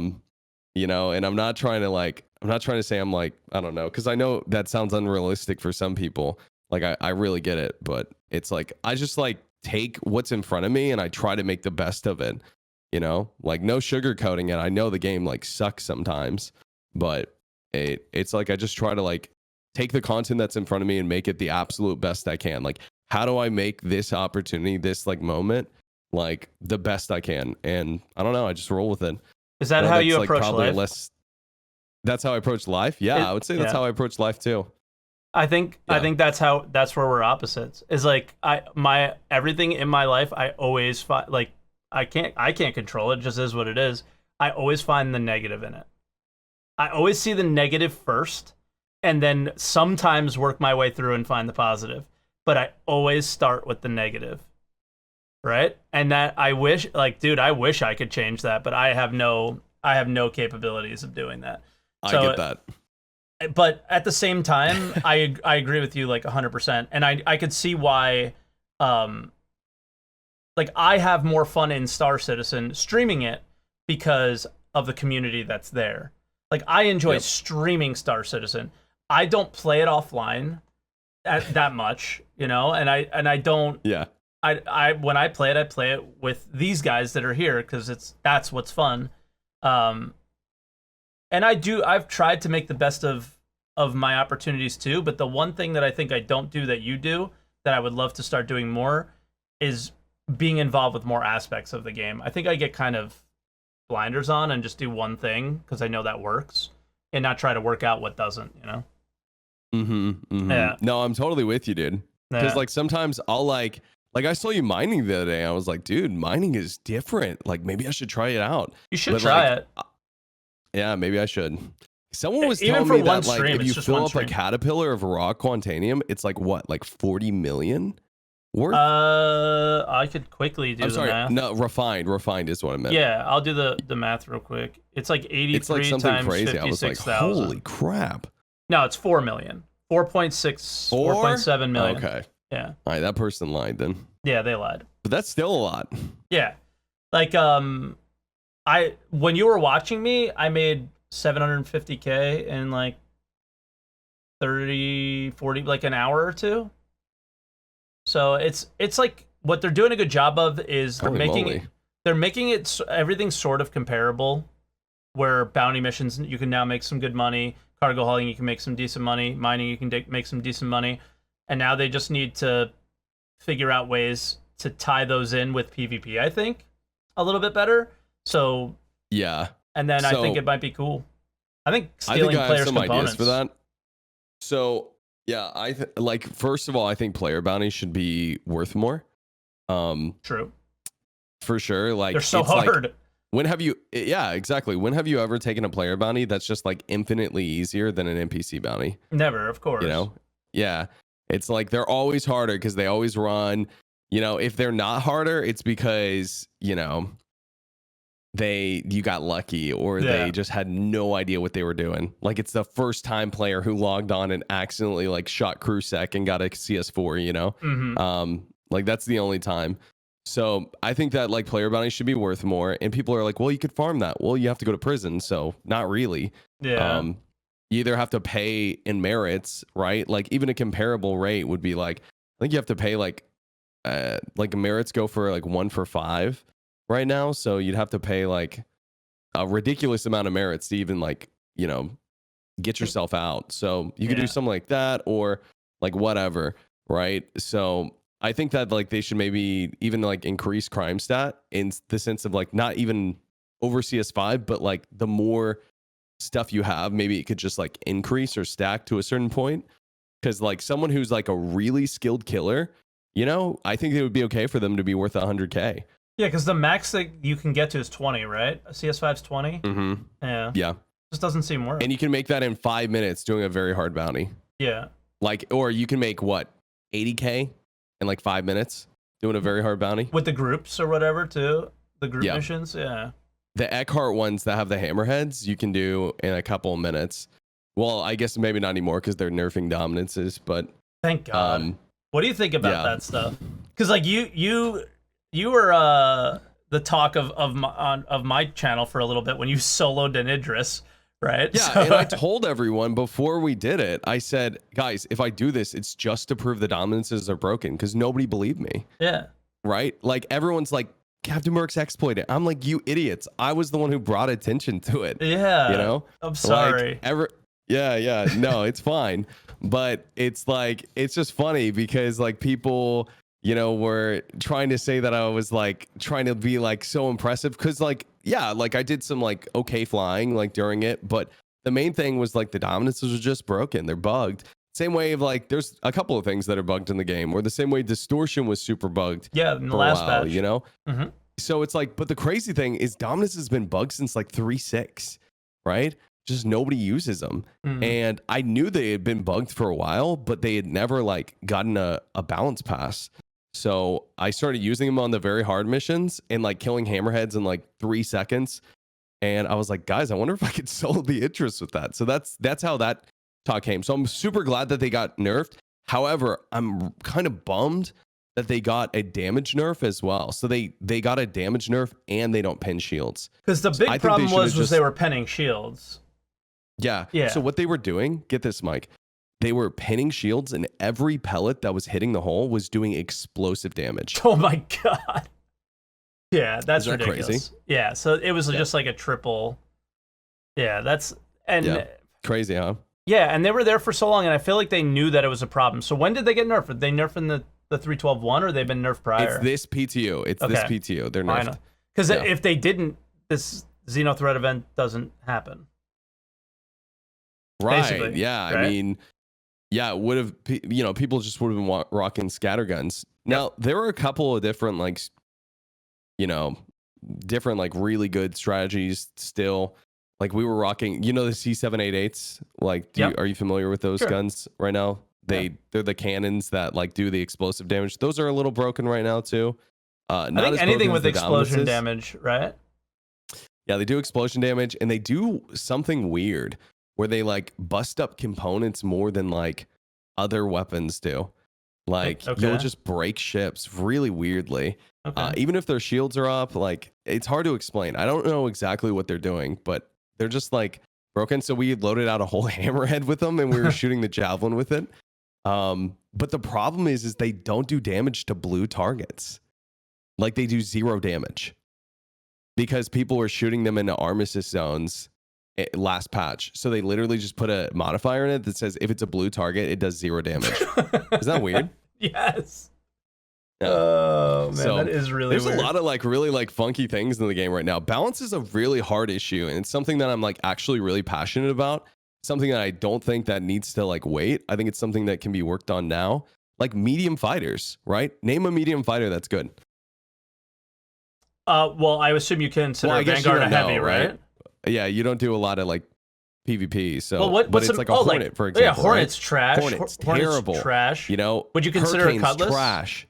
And I'm not trying to say I'm like, I don't know, because I know that sounds unrealistic for some people. Like I really get it, but it's like I just like take what's in front of me and I try to make the best of it. Like no sugarcoating it. I know the game like sucks sometimes, but it's like I just try to like take the content that's in front of me and make it the absolute best I can. Like, how do I make this opportunity, this like moment, like the best I can? And I don't know, I just roll with it. Is that how you approach life? That's how I approach life. Yeah, I would say that's how I approach life too. I think that's where we're opposites. Is like everything in my life, I always find like I can't control it. It just is what it is. I always find the negative in it. I always see the negative first, and then sometimes work my way through and find the positive. But I always start with the negative, right? And that I wish I could change that, but I have no capabilities of doing that. I get that. But at the same time, I agree with you like 100%, and I could see why. Like I have more fun in Star Citizen streaming it because of the community that's there. Like I enjoy streaming Star Citizen. I don't play it offline that much, and I don't. Yeah. I when I play it with these guys that are here because that's what's fun. And I've tried to make the best of my opportunities too, but the one thing that I think I don't do that you do that I would love to start doing more is being involved with more aspects of the game. I think I get kind of blinders on and just do one thing because I know that works and not try to work out what doesn't, Yeah. No, I'm totally with you, dude. Because like sometimes I'll like I saw you mining the other day. I was like, dude, mining is different. Like maybe I should try it out. You should try it. Yeah, maybe I should. Someone was telling me that like if you fill up a caterpillar of raw quantanium, it's like what, like 40 million worth? I could quickly do the math. No, refined is what I meant. Yeah, I'll do the math real quick. It's like 83 it's like something times crazy. I was like, 56,000. holy crap. No, it's 4 million. 4.6, 4.7 million. Okay. Yeah. All right, that person lied then. Yeah, they lied. But that's still a lot. Yeah. Like when you were watching me, I made 750K in like 30, 40, like an hour or two. So it's like what they're doing a good job of is they're making it everything sort of comparable, where bounty missions you can now make some good money, cargo hauling you can make some decent money, mining you can make some decent money, and now they just need to figure out ways to tie those in with PvP, I think, a little bit better. So yeah. And then I think it might be cool. I think stealing I players' have some components ideas for that. So yeah, first of all, I think player bounties should be worth more. True. For sure. Like they're so hard. Like, when have you? Yeah, exactly. When have you ever taken a player bounty that's just like infinitely easier than an NPC bounty? Never, of course. You know? Yeah. It's like they're always harder because they always run. You know, if they're not harder, it's because, you know, you got lucky or they just had no idea what they were doing. Like it's the first time player who logged on and accidentally like shot crew sec and got a CS4, you know? Like that's the only time. So I think that like player bounties should be worth more. And people are like, well, you could farm that. Well, you have to go to prison. So not really. Yeah. You either have to pay in merits, right? Like even a comparable rate would be like, I think you have to pay like merits go for like 1 for 5 right now. So you'd have to pay like a ridiculous amount of merits to even like, you know, get yourself out. So you could do something like that or like whatever. Right. So I think that like they should maybe even like increase crime stat in the sense of like not even over CS5, but like the more stuff you have, maybe it could just like increase or stack to a certain point. Cause like someone who's like a really skilled killer, you know, I think it would be okay for them to be worth 100K. Yeah, because the max that you can get to is 20, right? CS5's 20. Mm-hmm. Yeah. Yeah. Just doesn't seem worth. And you can make that in 5 minutes doing a very hard bounty. Yeah. Like, or you can make what, 80K in like 5 minutes doing a very hard bounty with the groups or whatever too. The group missions. Yeah. The Eckhart ones that have the hammerheads, you can do in a couple of minutes. Well, I guess maybe not anymore because they're nerfing dominances, but thank God. What do you think about that stuff? Because like you were the talk of my channel for a little bit when you soloed an Idris, right? Yeah, so. And I told everyone before we did it, I said, guys, if I do this, it's just to prove the dominances are broken because nobody believed me. Yeah. Right? Like everyone's like, CaptainBerks exploited. I'm like, you idiots. I was the one who brought attention to it. Yeah. You know? I'm sorry. Like, yeah. No, it's fine. But it's like, it's just funny because like people, you know, were trying to say that I was like trying to be like so impressive. Cause like, yeah, like I did some like okay flying like during it. But the main thing was like the dominances are just broken. They're bugged. Same way of like, there's a couple of things that are bugged in the game, or the same way distortion was super bugged. Yeah, in the last patch, you know. So it's like, but the crazy thing is, dominance has been bugged since like 3.6, right? Just nobody uses them, and I knew they had been bugged for a while, but they had never like gotten a balance pass. So I started using them on the very hard missions and like killing hammerheads in like 3 seconds. And I was like, guys, I wonder if I could sell the interest with that. So that's how that talk came. So I'm super glad that they got nerfed. However, I'm kind of bummed that they got a damage nerf as well. So they got a damage nerf and they don't pin shields. Because the big problem was they were pinning shields. Yeah. So what they were doing, get this, Mike, they were pinning shields and every pellet that was hitting the hole was doing explosive damage. Oh my God. Yeah, that's ridiculous. Crazy? Yeah, so it was just like a triple. Yeah, crazy, huh? Yeah, and they were there for so long, and I feel like they knew that it was a problem. So when did they get nerfed? Did they nerf in the 3.12.1, or they've been nerfed prior? It's this PTO. This PTO. They're nerfed. Because if they didn't, this Xeno threat event doesn't happen. Right. Basically, yeah. Right? I mean, yeah, it would have, you know, people just would have been rocking scatterguns. Now, there were a couple of different, like, you know, like really good strategies still. Like we were rocking, you know, the C788s. Like, are you familiar with those guns right now? They're the cannons that like do the explosive damage. Those are a little broken right now too. I think anything with explosion damage, right? Yeah, they do explosion damage, and they do something weird where they like bust up components more than like other weapons do. Like you'll just break ships really weirdly. Even if their shields are up, like it's hard to explain. I don't know exactly what they're doing, but they're just like broken. So we loaded out a whole hammerhead with them and we were shooting the javelin with it. But the problem is they don't do damage to blue targets. Like they do 0 damage because people were shooting them into armistice zones last patch. So they literally just put a modifier in it that says if it's a blue target, it does 0 damage. Isn't that weird? Yes. Yeah. Oh man, So, that is really there's weird. a lot of like really like funky things in the game right now. Balance is a really hard issue, and it's something that I'm like actually really passionate about. Something that I don't think that needs to like wait. I think it's something that can be worked on now. Like medium fighters, right? Name a medium fighter that's good. Well, I assume you consider I guess Vanguard you a don't heavy, know, right? Yeah, you don't do a lot of like PvP. So, Well, but what's it's like a Hornet, for example. Yeah, Hornet's right? trash. Hornet's Hornet's terrible. trash. You know, Would you consider Hurricane's a Cutlass trash.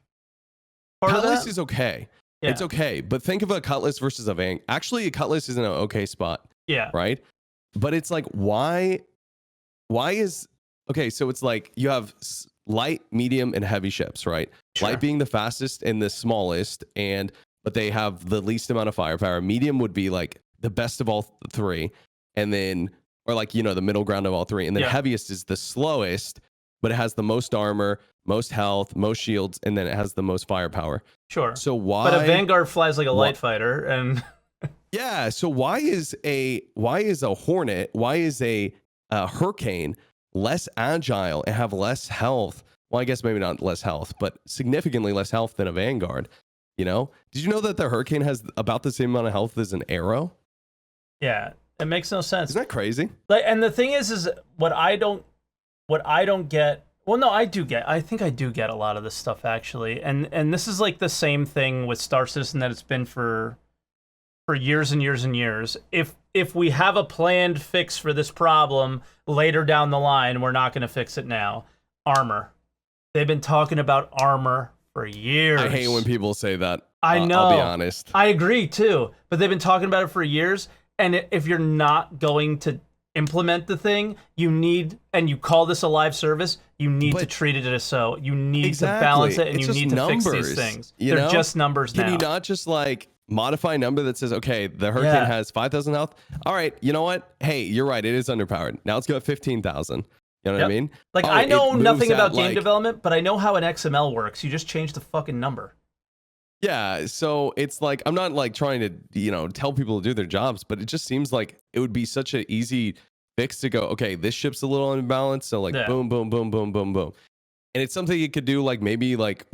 part of Cutlass that? is okay. Yeah. It's okay, but think of a Cutlass versus a Van. Actually, a Cutlass is in an okay spot. Yeah. Right. But it's like, why is okay? So it's like you have light, medium, and heavy ships, right? Sure. Light being the fastest and the smallest, but they have the least amount of firepower. Medium would be like the best of all three, and then or like the middle ground of all three, and then heaviest is the slowest, but it has the most armor, most health, most shields, and then it has the most firepower. Sure. So why? But a Vanguard flies like a light fighter, and yeah. So why is a Hornet? Why is a Hurricane less agile and have less health? Well, I guess maybe not less health, but significantly less health than a Vanguard. Did you know that the Hurricane has about the same amount of health as an arrow? Yeah, it makes no sense. Isn't that crazy? Like, and the thing is what I don't get. Well, no, I do get. I think I do get a lot of this stuff actually, and this is like the same thing with Star Citizen that it's been for years and years and years. If we have a planned fix for this problem later down the line, we're not going to fix it now. Armor. They've been talking about armor for years. I hate when people say that. I know. I'll be honest. I agree too, but they've been talking about it for years. And if you're not going to implement the thing, and you call this a live service, you need to treat it as so. You need to balance it, and you need to fix these things. They're just numbers now. Can you not just like modify a number that says, okay, the Hurricane has 5,000 health. All right, you know what? Hey, you're right. It is underpowered. Now let's go at 15,000. You know what I mean? Like, I know nothing about game development, but I know how an XML works. You just change the fucking number. Yeah, so it's like, I'm not like trying to, tell people to do their jobs, but it just seems like it would be such an easy fix to go, okay, this ship's a little unbalanced, so like boom, boom, boom, boom, boom, boom. And it's something you could do like maybe like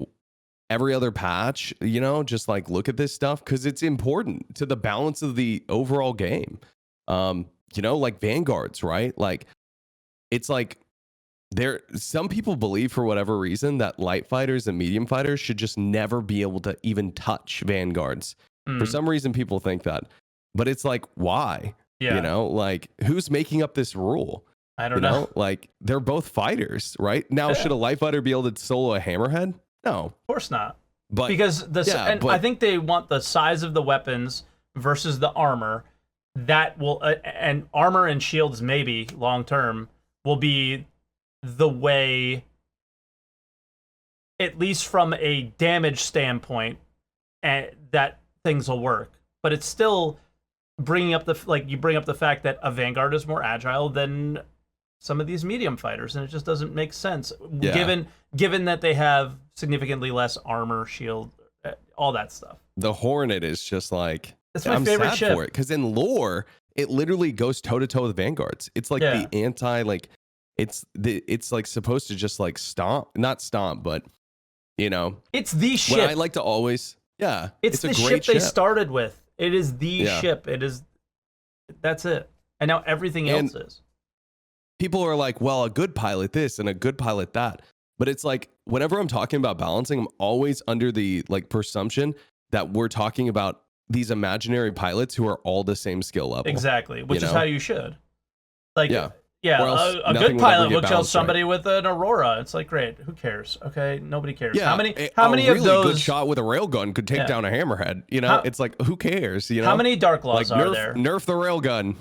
every other patch, just like look at this stuff because it's important to the balance of the overall game. Like Vanguards, right? Like it's like some people believe for whatever reason that light fighters and medium fighters should just never be able to even touch Vanguards. For some reason, people think that, but it's like, why? Yeah. Like who's making up this rule? I don't know. Like they're both fighters, right? Now, should a light fighter be able to solo a hammerhead? No, of course not. But because I think they want the size of the weapons versus the armor. That will and armor and shields maybe long term will be the way, at least from a damage standpoint, and that things will work. But it's still bringing up you bring up the fact that a Vanguard is more agile than some of these medium fighters, and it just doesn't make sense given that they have significantly less armor, shield, all that stuff. The Hornet is just like, it's my favorite sad ship for it because in lore it literally goes toe to toe with Vanguards. It's like the anti like. It's like supposed to just like not stomp, but it's the ship. I like to always, it's the a great ship they started with. It is the ship. That's it. And now everything else is. People are like, well, a good pilot this and a good pilot that, but it's like whenever I'm talking about balancing, I'm always under the like presumption that we're talking about these imaginary pilots who are all the same skill level. Exactly, which is how you should. Like, Yeah, a good pilot will kill somebody with an Aurora. It's like, great, who cares? Okay, nobody cares. Yeah, how many really of those good shot with a railgun could take down a hammerhead? It's like, who cares? How many Dark Laws like, are there? Nerf the railgun.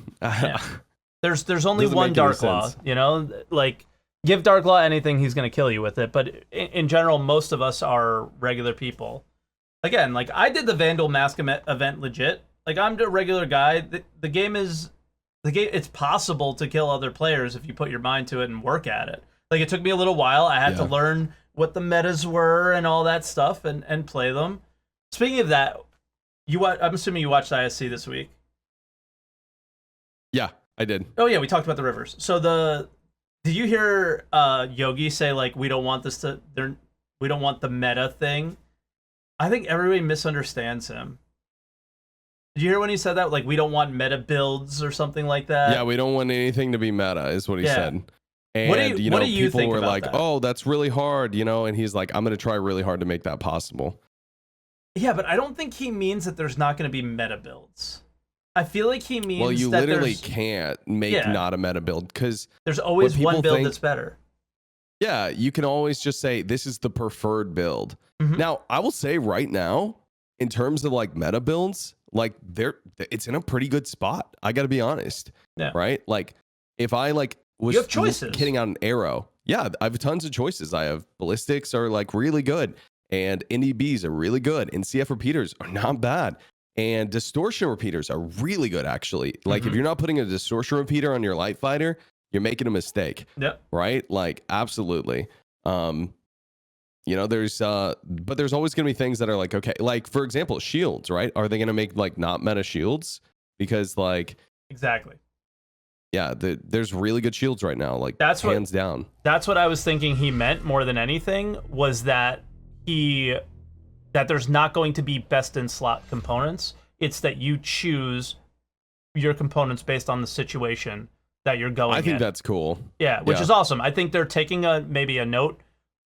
There's only one Dark Law. Like give Dark Law anything, he's gonna kill you with it. But in general, most of us are regular people. Again, like I did the Vandal Mask event legit. Like I'm a regular guy. The game is. It's possible to kill other players if you put your mind to it and work at it. Like it took me a little while. I had to learn what the metas were and all that stuff and play them. Speaking of that, I'm assuming you watched ISC this week. Yeah, I did. Oh yeah, we talked about the rivers. So did you hear Yogi say like we don't want the meta thing I think everybody misunderstands him. Did you hear when he said that? Like, we don't want meta builds or something like that? Yeah, we don't want anything to be meta, is what he said. And, what do you people think were about like, that? oh, that's really hard, and he's like, I'm going to try really hard to make that possible. Yeah, but I don't think he means that there's not going to be meta builds. I feel like he means well, you that literally can't make not a meta build because there's always one build that's better. Yeah, you can always just say this is the preferred build. Mm-hmm. Now, I will say right now, in terms of like meta builds, like it's in a pretty good spot. I got to be honest. Yeah. Right? Like if I like was you have choices. Hitting out an arrow. Yeah, I have tons of choices. I have ballistics are like really good, and NDBs are really good, and CF repeaters are not bad, and distortion repeaters are really good actually. Like if you're not putting a distortion repeater on your light fighter, you're making a mistake. Yep. Right? Like absolutely. There's but there's always going to be things that are like, okay, like for example, shields, right? Are they going to make like not meta shields? Because like exactly. Yeah, there's really good shields right now, like that's hands down. That's what I was thinking he meant more than anything was that there's not going to be best in slot components. It's that you choose your components based on the situation that you're going in. I think that's cool. Yeah, which is awesome. I think they're taking maybe a note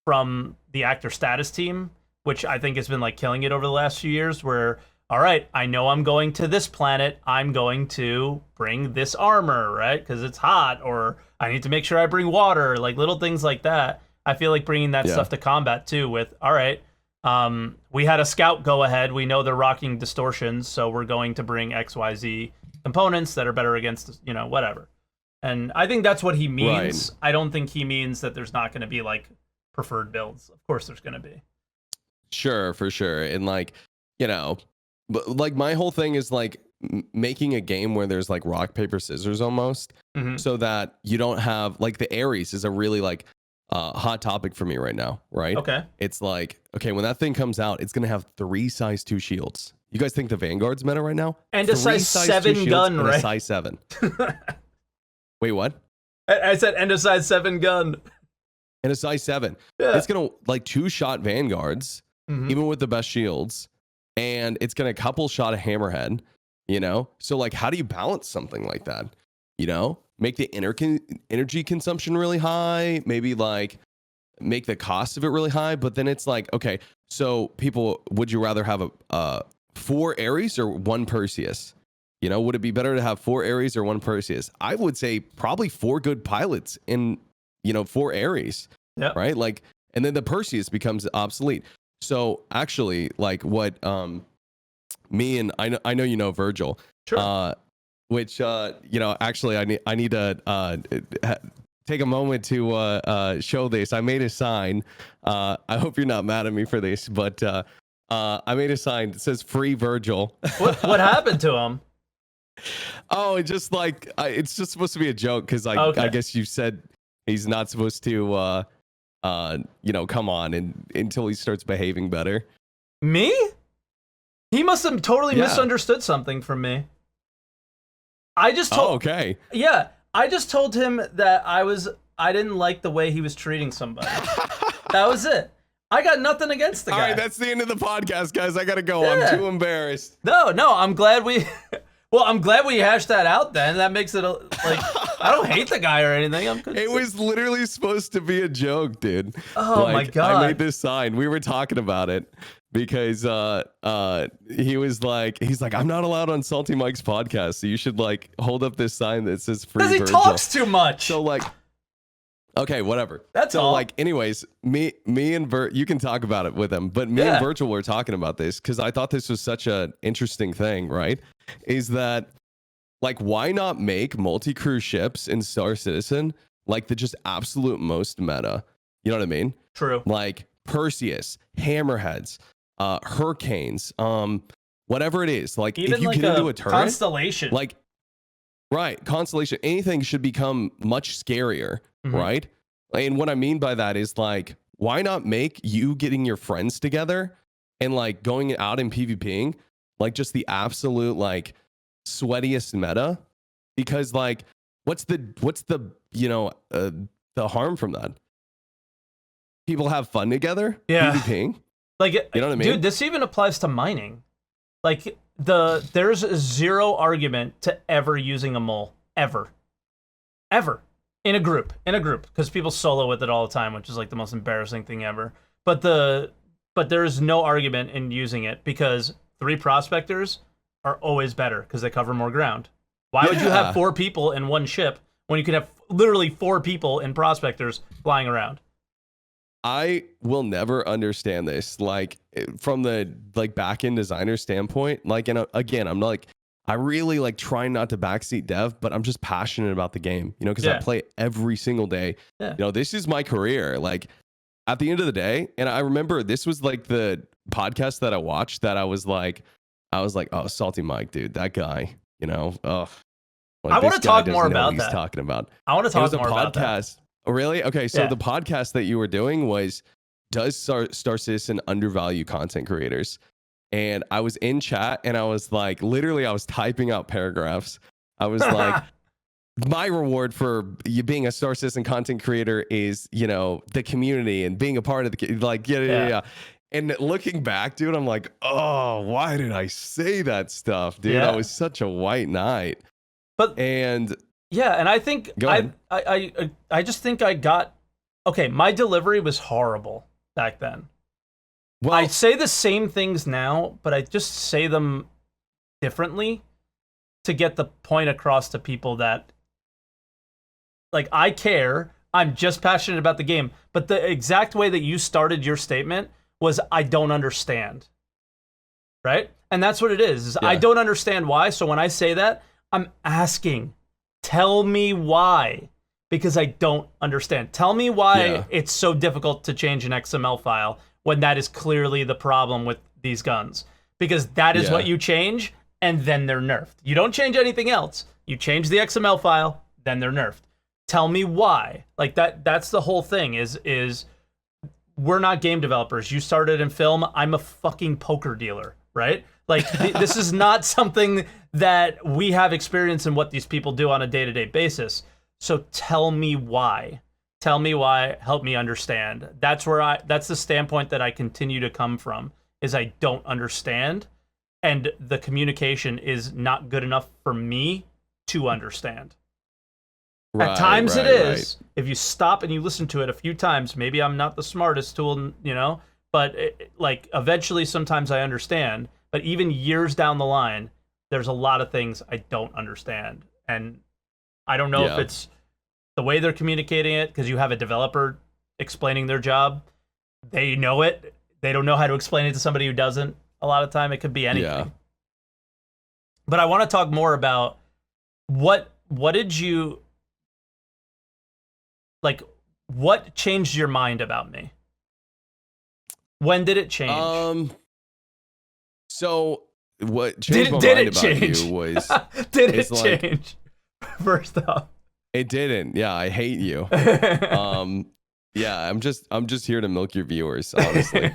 from the actor status team, which I think has been like killing it over the last few years, where, all right, I know I'm going to this planet, I'm going to bring this armor, right? Because it's hot, or I need to make sure I bring water, like little things like that. I feel like bringing that stuff to combat too with, all right, we had a scout go ahead, we know they're rocking distortions, so we're going to bring XYZ components that are better against, whatever. And I think that's what he means. Right. I don't think he means that there's not going to be like preferred builds. Of course there's going to be. Sure, for sure. And like, but like my whole thing is like making a game where there's like rock, paper, scissors almost, so that you don't have like the Ares is a really like hot topic for me right now, right? Okay. It's like, okay, when that thing comes out, it's going to have 3 size 2 shields. You guys think the Vanguard's meta right now? And a size 7 gun, right? And a size 7. Wait, what? I said and a size 7 gun. And a size 7. Yeah. It's going to like 2-shot Vanguards, even with the best shields. And it's going to couple shot a Hammerhead, So like, how do you balance something like that? Make the energy consumption really high, maybe like make the cost of it really high. But then it's like, okay, so people, would you rather have a 4 Ares or 1 Perseus? Would it be better to have 4 Ares or 1 Perseus? I would say probably 4 good pilots in, 4 Ares. Yeah. Right. Like, and then the Perseus becomes obsolete. So actually, like what me and I know Virgil. Sure. Which actually I need to take a moment to show this. I made a sign. I hope you're not mad at me for this, but I made a sign that says "Free Virgil." What happened to him? Oh, it's just like it's just supposed to be a joke because I guess you said he's not supposed to come on until he starts behaving better. Me? He must have totally misunderstood something from me. I just told okay. Yeah, I just told him that I didn't like the way he was treating somebody. That was it. I got nothing against the guy. All right, that's the end of the podcast, guys. I gotta go. Yeah. I'm too embarrassed. No, I'm glad we hashed that out then. That makes it like I don't hate the guy or anything. It was literally supposed to be a joke, dude. Oh my God. I made this sign. We were talking about it because he's like, I'm not allowed on SaltEMike's podcast, so you should like hold up this sign that says "Free Virgil." Because he talks too much. So like, okay, whatever. That's so all. Like, anyways, me and you can talk about it with him, but me and Virgil were talking about this because I thought this was such an interesting thing, right? Is that like, why not make multi-crew ships in Star Citizen like the just absolute most meta? You know what I mean? True. Like Perseus, Hammerheads, Hurricanes, whatever it is. Like even if you like get into a turret, Constellation, like Constellation, anything should become much scarier, right? And what I mean by that is like, why not make you getting your friends together and like going out and PvPing like just the absolute like sweatiest meta? Because like, what's the the harm from that? People have fun together, PvPing. Like, You know what I mean? dude, this even applies to mining. Like, there's zero argument to ever using a mole. Ever. In a group. Because people solo with it all the time, which is like the most embarrassing thing ever. But there is no argument in using it because 3 prospectors are always better because they cover more ground. Why would you have 4 people in one ship when you could have literally 4 people in prospectors flying around? I will never understand this, like from the like back end designer standpoint. Like, and again, I'm like, I really like trying not to backseat dev, but I'm just passionate about the game, you know, because I play every single day. You know, this is my career. Like at the end of the day, and I remember this was like the podcast that I watched that I was like, oh, SaltEMike, dude, that guy, you know, like, I want to talk more about that. He's talking about. I want to talk more about that. Oh, really? Okay, so the podcast that you were doing was, does Star Citizen undervalue content creators? And I was in chat and I was like, literally, I was typing out paragraphs. I was like, my reward for you being a Star Citizen content creator is, you know, the community and being a part of the, like, yeah. And looking back, dude, I'm like, oh, why did I say that stuff, dude? That was such a white knight. And I think I just think I got my delivery was horrible back then. Well, I say the same things now, but I just say them differently to get the point across to people that, like, I care. I'm just passionate about the game. But the exact way that you started your statement was, I don't understand. Right? And that's what it is I don't understand why. So when I say that, I'm asking, tell me why. Because I don't understand. Tell me why it's so difficult to change an XML file when that is clearly the problem with these guns. Because that is what you change, and then they're nerfed. You don't change anything else. You change the XML file, then they're nerfed. Tell me why. Like, that's the whole thing, is we're not game developers. You started in film. I'm a fucking poker dealer, right? Like, this is not something that we have experience in what these people do on a day-to-day basis. So tell me why. Tell me why. Help me understand. That's the standpoint that I continue to come from, is I don't understand, and the communication is not good enough for me to understand. At times it is. If you stop and you listen to it a few times, maybe I'm not the smartest tool, you know, but like eventually sometimes I understand, but even years down the line, there's a lot of things I don't understand. And I don't know if it's the way they're communicating it, because you have a developer explaining their job. They know it. They don't know how to explain it to somebody who doesn't. A lot of time it could be anything. Yeah. But I want to talk more about what did you, like, what changed your mind about me? When did it change? So what changed my mind about you was did it change? First off, it didn't. Yeah, I hate you. Yeah, I'm just here to milk your viewers, honestly.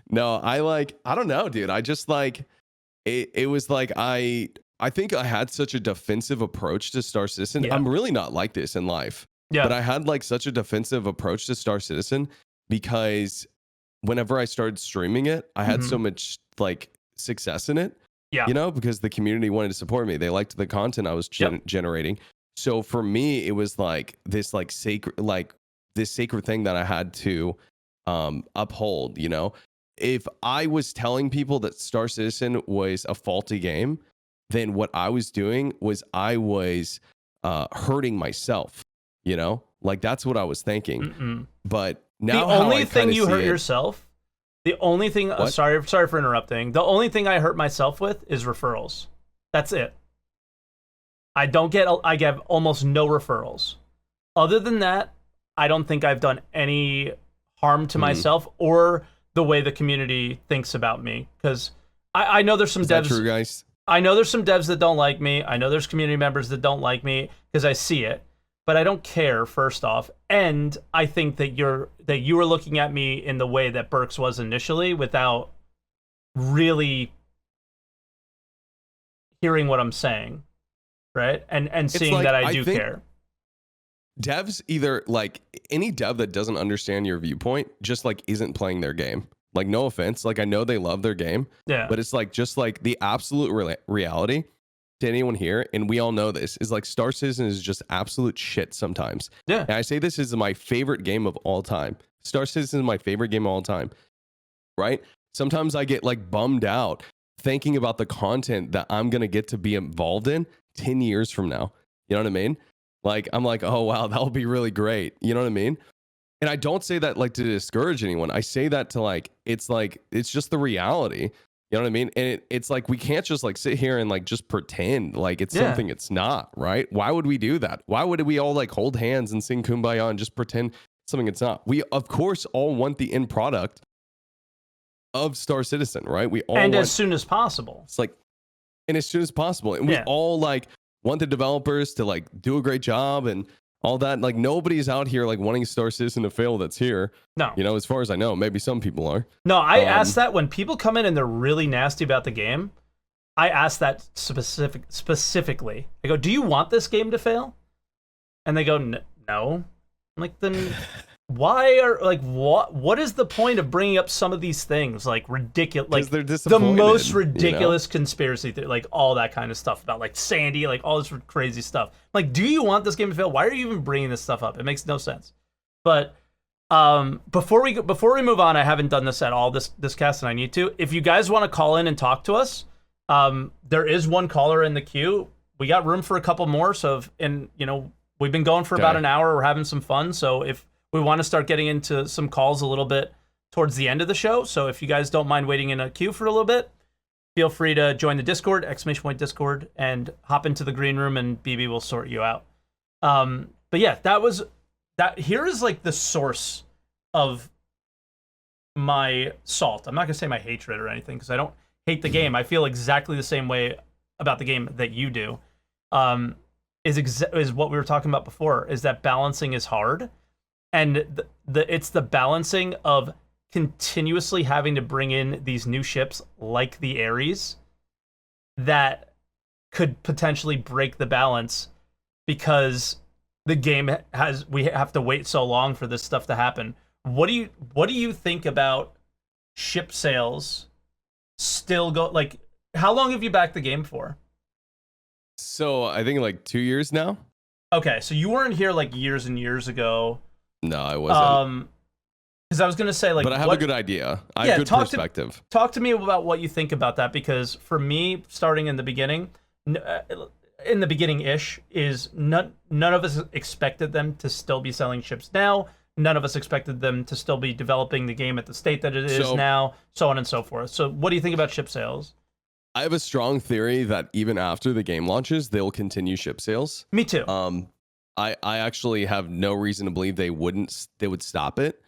No, I don't know, dude. I just like it was like I think I had such a defensive approach to Star Citizen. Yeah. I'm really not like this in life. Yeah. But I had like such a defensive approach to Star Citizen because whenever I started streaming it, I had so much like success in it. Yeah. You know, because the community wanted to support me. They liked the content I was generating. So for me, it was like this like sacred thing that I had to uphold, you know. If I was telling people that Star Citizen was a faulty game, then what I was doing was I was hurting myself, you know? Like that's what I was thinking. Mm-mm. But now the only thing you hurt yourself, the only thing sorry for interrupting. The only thing I hurt myself with is referrals. That's it. I get almost no referrals. Other than that, I don't think I've done any harm to myself or the way the community thinks about me. Because I know there's some devs. Is that true, guys? I know there's some devs that don't like me. I know there's community members that don't like me because I see it. But I don't care, first off. And I think that you were looking at me in the way that Berks was initially without really hearing what I'm saying. Right? And seeing like, that I do care. devs either like any dev that doesn't understand your viewpoint just like isn't playing their game. Like, no offense, like I know they love their game, but it's like just like the absolute reality to anyone here, and we all know this, is like Star Citizen is just absolute shit sometimes. And I say this is my favorite game of all time. Star Citizen is my favorite game of all time, right? Sometimes I get like bummed out thinking about the content that I'm gonna get to be involved in 10 years from now. You know what I mean? Like, I'm like, oh wow, that'll be really great. You know what I mean? And I don't say that like to discourage anyone. I say that to like it's just the reality. You know what I mean? And it's like, we can't just like sit here and like just pretend like it's something it's not, right? Why would we do that? Why would we all like hold hands and sing Kumbaya and just pretend something it's not? We, of course, all want the end product of Star Citizen, right? We all as soon as possible. It's like, and as soon as possible. And we all like want the developers to like do a great job and all that. Like, nobody's out here like wanting Star Citizen to fail that's here. No. You know, as far as I know, maybe some people are. No, I ask that when people come in and they're really nasty about the game. I ask that specifically. I go, do you want this game to fail? And they go, no. I'm like, then why are, like, what is the point of bringing up some of these things? Like, ridiculous, like the most ridiculous conspiracy theory, like all that kind of stuff about like Sandy, like all this crazy stuff. Like, do you want this game to fail? Why are you even bringing this stuff up? It makes no sense. But before we move on, I haven't done this at all this cast, and I need to. If you guys want to call in and talk to us, there is one caller in the queue. We got room for a couple more. So we've been going for about an hour. We're having some fun. So if we want to start getting into some calls a little bit towards the end of the show. So if you guys don't mind waiting in a queue for a little bit, feel free to join the Discord, !Discord, and hop into the green room, and BB will sort you out. But yeah, that here is like the source of my salt. I'm not gonna say my hatred or anything, because I don't hate the game. I feel exactly the same way about the game that you do. Is what we were talking about before, is that balancing is hard. And it's the balancing of continuously having to bring in these new ships like the Ares that could potentially break the balance, because the game we have to wait so long for this stuff to happen. What do you think about ship sales still go, like, how long have you backed the game for? So I think like 2 years now. Okay, so you weren't here like years and years ago. No, I wasn't. Because I was gonna say, like, but I have a good idea. I have good perspective. Talk to me about what you think about that, because for me, starting in the beginning, ish, is none of us expected them to still be selling ships now. None of us expected them to still be developing the game at the state that it is now, so on and so forth. So what do you think about ship sales? I have a strong theory that even after the game launches, they'll continue ship sales. Me too. I actually have no reason to believe they would stop it.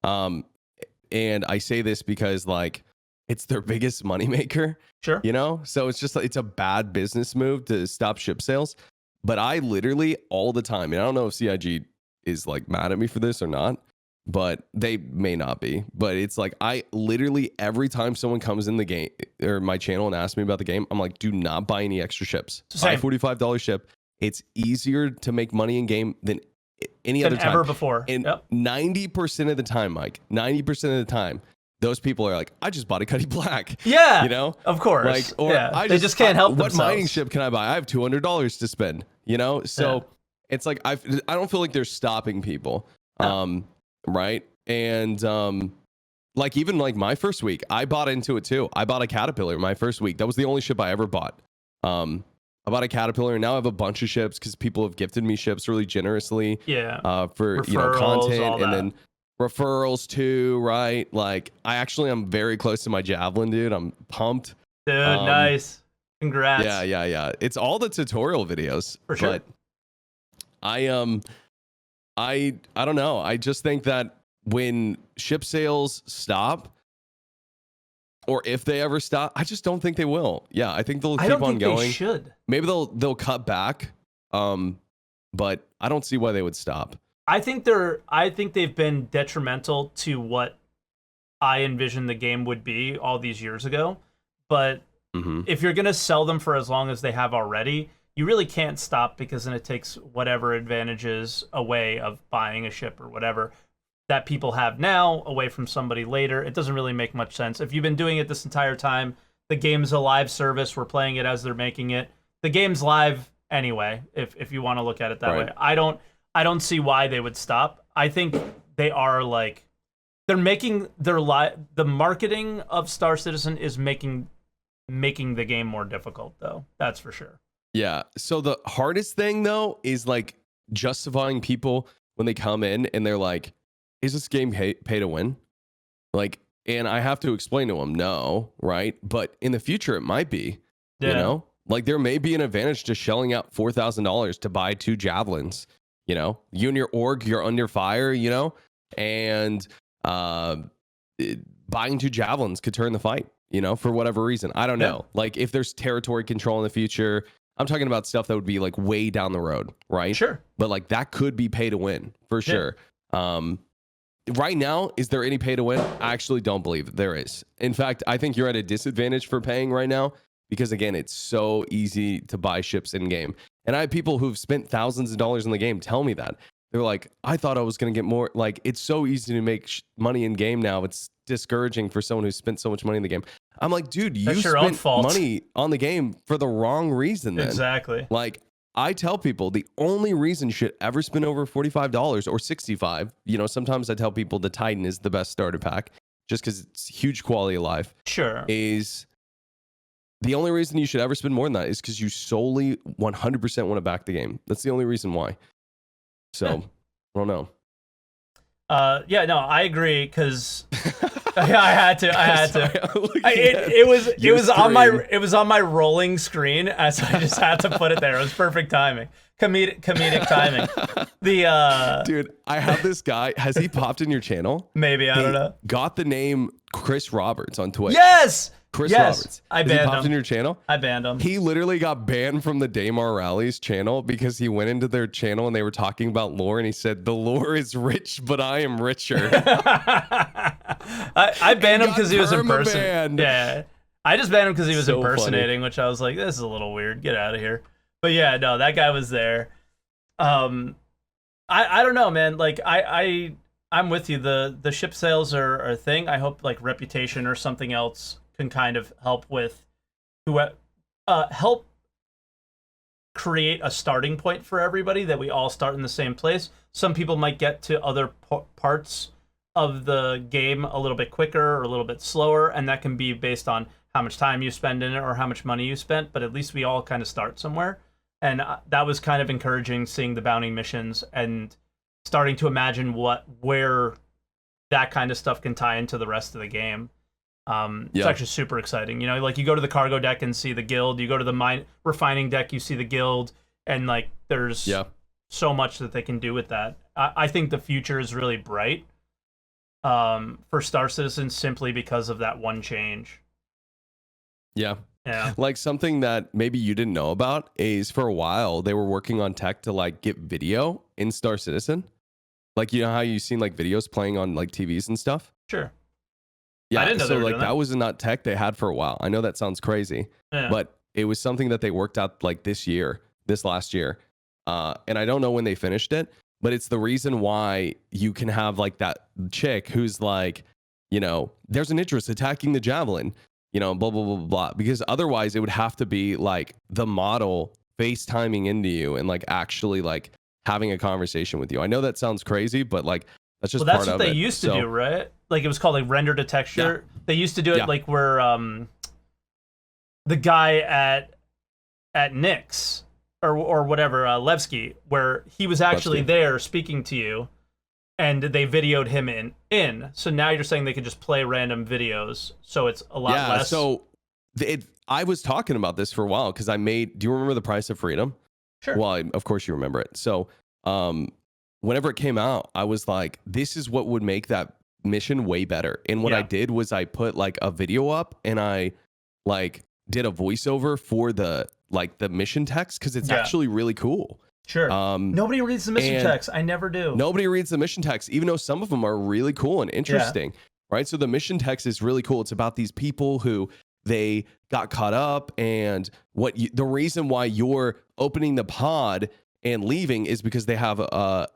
And I say this because like it's their biggest moneymaker. Sure. You know? So it's a bad business move to stop ship sales. But I literally all the time, and I don't know if CIG is like mad at me for this or not, but they may not be. But it's like, I literally, every time someone comes in the game or my channel and asks me about the game, I'm like, do not buy any extra ships. Buy a $45 ship. It's easier to make money in game than any other time ever before. And 90% of the time, Mike, 90% of the time, those people are like, I just bought a Cuddy Black. Yeah. You know? Of course. Like, or they just can't help themselves. What mining ship can I buy? I have $200 to spend, you know? So it's like, I don't feel like they're stopping people. Right. And like, even like my first week, I bought into it too. I bought a Caterpillar my first week. That was the only ship I ever bought. I bought a Caterpillar, and now I have a bunch of ships because people have gifted me ships really generously. Yeah. For referrals, content, and then referrals too, right? Like, I actually am very close to my Javelin, dude. I'm pumped. Dude, nice. Congrats. Yeah. It's all the tutorial videos. For sure. But I don't know. I just think that when ship sales stop, or if they ever stop, I just don't think they will. Yeah, I think they'll keep on going. They should. Maybe they'll cut back. But I don't see why they would stop. I think they've been detrimental to what I envisioned the game would be all these years ago. But if you're gonna sell them for as long as they have already, you really can't stop, because then it takes whatever advantages away of buying a ship or whatever that people have now away from somebody later. It doesn't really make much sense. If you've been doing it this entire time, the game's a live service. We're playing it as they're making it. The game's live anyway, if you want to look at it that way. I don't see why they would stop. I think they are like, they're making the marketing of Star Citizen is making the game more difficult, though. That's for sure. Yeah. So the hardest thing though is like justifying people when they come in and they're like, is this game pay to win? Like, and I have to explain to them, no, right? But in the future, it might be, you know, like there may be an advantage to shelling out $4,000 to buy 2 javelins, you know, you and your org, you're under fire, you know, and buying 2 javelins could turn the fight, you know, for whatever reason. I don't know. Like if there's territory control in the future, I'm talking about stuff that would be like way down the road, right? Sure. But like that could be pay to win for sure. Right now, is there any pay to win? I actually don't believe there is. In fact, I think you're at a disadvantage for paying right now because, again, it's so easy to buy ships in game. And I have people who've spent thousands of dollars in the game tell me that. They're like, I thought I was going to get more. Like, it's so easy to make money in game now. It's discouraging for someone who's spent so much money in the game. I'm like, dude, you spent money on the game for the wrong reason then. Exactly. Like, I tell people the only reason you should ever spend over $45 or $65, you know, sometimes I tell people the Titan is the best starter pack just because it's huge quality of life. Sure. Is the only reason you should ever spend more than that is because you solely 100% want to back the game. That's the only reason why. So, I don't know. Yeah, no, I agree because I had to. It was on my rolling screen, as I just had to put it there. It was perfect timing, comedic timing. Dude, I have this guy. Has he popped in your channel? Maybe, I don't know. Got the name Chris Roberts on Twitch. Yes. Chris Roberts. I banned him. He popped in your channel? I banned him. He literally got banned from the Daymar Rallies channel because he went into their channel and they were talking about lore and he said, the lore is rich, but I am richer. I banned him because he was impersonating. Yeah. I just banned him because he was impersonating, funny. Which I was like, this is a little weird. Get out of here. But yeah, no, that guy was there. I don't know, man. Like I'm with you. The ship sales are a thing. I hope like Reputation or something else can kind of help with help create a starting point for everybody, that we all start in the same place. Some people might get to other parts of the game a little bit quicker or a little bit slower, and that can be based on how much time you spend in it or how much money you spent, but at least we all kind of start somewhere. And that was kind of encouraging, seeing the bounty missions and starting to imagine where that kind of stuff can tie into the rest of the game. It's actually super exciting. You know, like you go to the cargo deck and see the guild, you go to the mine refining deck, you see the guild, and like there's so much that they can do with that. I think the future is really bright for Star Citizen simply because of that one change. Yeah. Yeah. Like something that maybe you didn't know about is for a while they were working on tech to like get video in Star Citizen. Like, you know how you've seen like videos playing on like TVs and stuff? Sure. Yeah, I didn't know so like that was not tech they had for a while. I know that sounds crazy, but it was something that they worked out like this last year. And I don't know when they finished it, but it's the reason why you can have like that chick who's like, you know, there's an interest attacking the javelin, you know, blah, blah, blah, blah, blah. Because otherwise it would have to be like the model FaceTiming into you and like actually like having a conversation with you. I know that sounds crazy, but like that's just part of it. That's what they used to do, right? Like it was called like render to texture. Yeah. They used to do it like where the guy at Nyx or whatever, Levski, where he was actually there speaking to you, and they videoed him in. So now you're saying they could just play random videos, so it's a lot less. So I was talking about this for a while because do you remember The Price of Freedom? Sure. Well, of course you remember it. So whenever it came out, I was like, this is what would make that mission way better. And what I did was I put like a video up and I like did a voiceover for the mission text because it's actually really cool. Sure. Nobody reads the mission text. I never do. Nobody reads the mission text, even though some of them are really cool and interesting. Right. So the mission text is really cool. It's about these people who they got caught up, and the reason why you're opening the pod and leaving is because they have a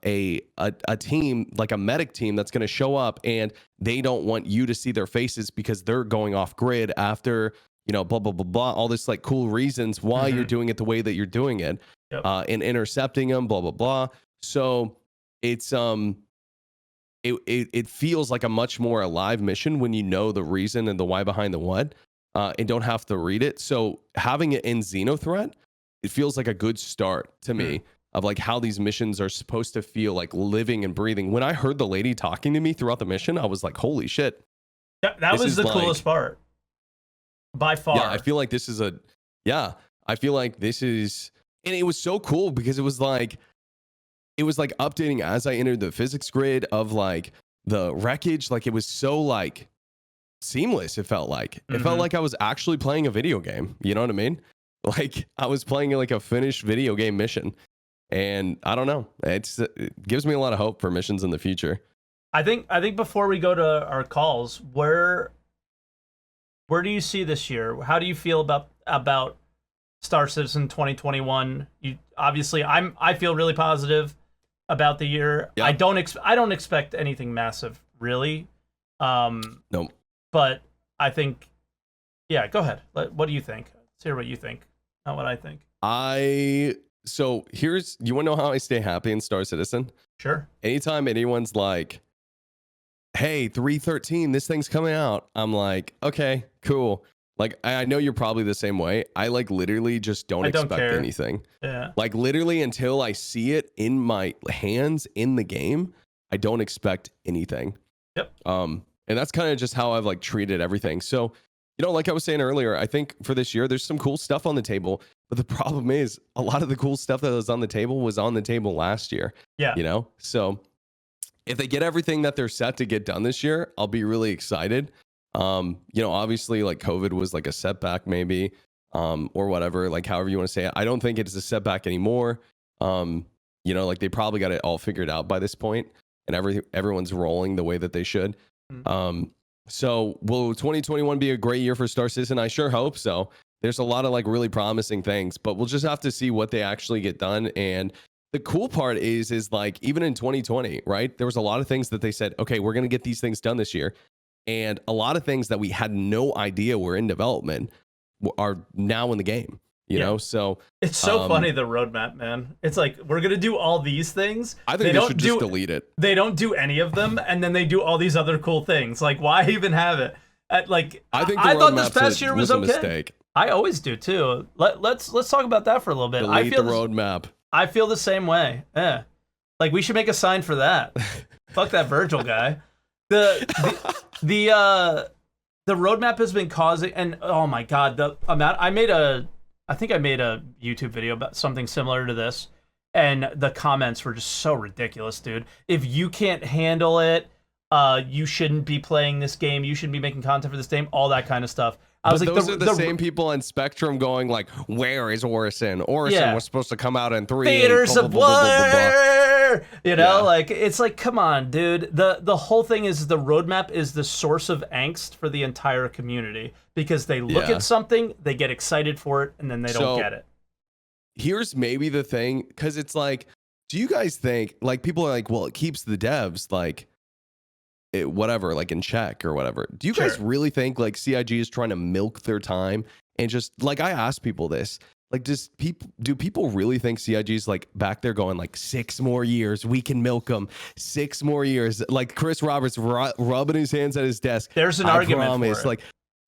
team, like a medic team, that's going to show up, and they don't want you to see their faces because they're going off grid after, blah, blah, blah, blah, all this like cool reasons why you're doing it the way that you're doing it, and intercepting them, blah, blah, blah. So it's, it feels like a much more alive mission when you know the reason and the why behind the what, and don't have to read it. So having it in Xenothreat, it feels like a good start to me of like how these missions are supposed to feel like living and breathing. When I heard the lady talking to me throughout the mission, I was like, holy shit. That was the coolest part. By far. Yeah, I feel like this is and it was so cool because it was like updating as I entered the physics grid of like the wreckage. Like it was so like seamless. It felt like I was actually playing a video game. You know what I mean? Like I was playing like a finished video game mission. And I don't know. It gives me a lot of hope for missions in the future. I think before we go to our calls, where do you see this year? How do you feel about Star Citizen 2021? Obviously, I feel really positive about the year. Yep. I don't expect anything massive, really. No. But I think, yeah. Go ahead. What do you think? Let's hear what you think, not what I think. So you want to know how I stay happy in Star Citizen? Sure. Anytime anyone's like, hey, 313, this thing's coming out, I'm like, okay, cool. Like, I know you're probably the same way. I like literally just don't expect anything. Yeah. Like literally until I see it in my hands in the game, I don't expect anything. Yep. And that's kind of just how I've like treated everything. So, like I was saying earlier, I think for this year, there's some cool stuff on the table. But the problem is a lot of the cool stuff that was on the table last year. Yeah. So if they get everything that they're set to get done this year, I'll be really excited. Obviously like COVID was like a setback maybe, or whatever, like however you want to say it. I don't think it's a setback anymore. Like they probably got it all figured out by this point and everyone's rolling the way that they should. So will 2021 be a great year for Star Citizen? I sure hope so. There's a lot of like really promising things, but we'll just have to see what they actually get done. And the cool part is like, even in 2020, right? There was a lot of things that they said, okay, we're going to get these things done this year. And a lot of things that we had no idea were in development are now in the game, you know? So it's so funny, the roadmap, man. It's like, we're going to do all these things. I think they should just delete it. They don't do any of them. And then they do all these other cool things. Like, why even have it? I thought this past year was okay. Mistake. I always do too. Let's talk about that for a little bit. Delete the roadmap. I feel the same way. Yeah, like we should make a sign for that. Fuck that Virgil guy. The roadmap has been causing, and oh my god, the amount I think I made a YouTube video about something similar to this, and the comments were just so ridiculous, dude. If you can't handle it, you shouldn't be playing this game. You shouldn't be making content for this game. All that kind of stuff. Those are the same people on Spectrum going like, where is Orison? Orison was supposed to come out in 3. Theaters of War! Like, it's like, come on, dude. The whole thing is the roadmap is the source of angst for the entire community because they look at something, they get excited for it, and then they don't get it. Here's maybe the thing, because it's like, do you guys think, like, people are like, well, it keeps the devs, like, whatever, like in check or whatever. Do you guys really think like CIG is trying to milk their time and just like, I ask people this, like, do people really think CIG is like back there going like 6 more years, we can milk them 6 more years, like Chris Roberts rubbing his hands at his desk? There's an argument for it. Like,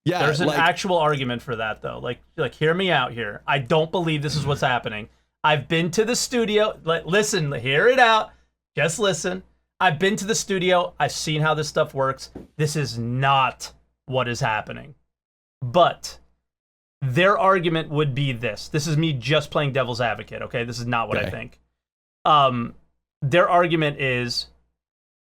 yeah, there's an actual argument for that though. Like hear me out here. I don't believe this is what's happening. I've been to the studio. Listen, hear it out. Just listen. I've been to the studio. I've seen how this stuff works. This is not what is happening. But their argument would be this. This is me just playing devil's advocate, okay? This is not what I think. Their argument is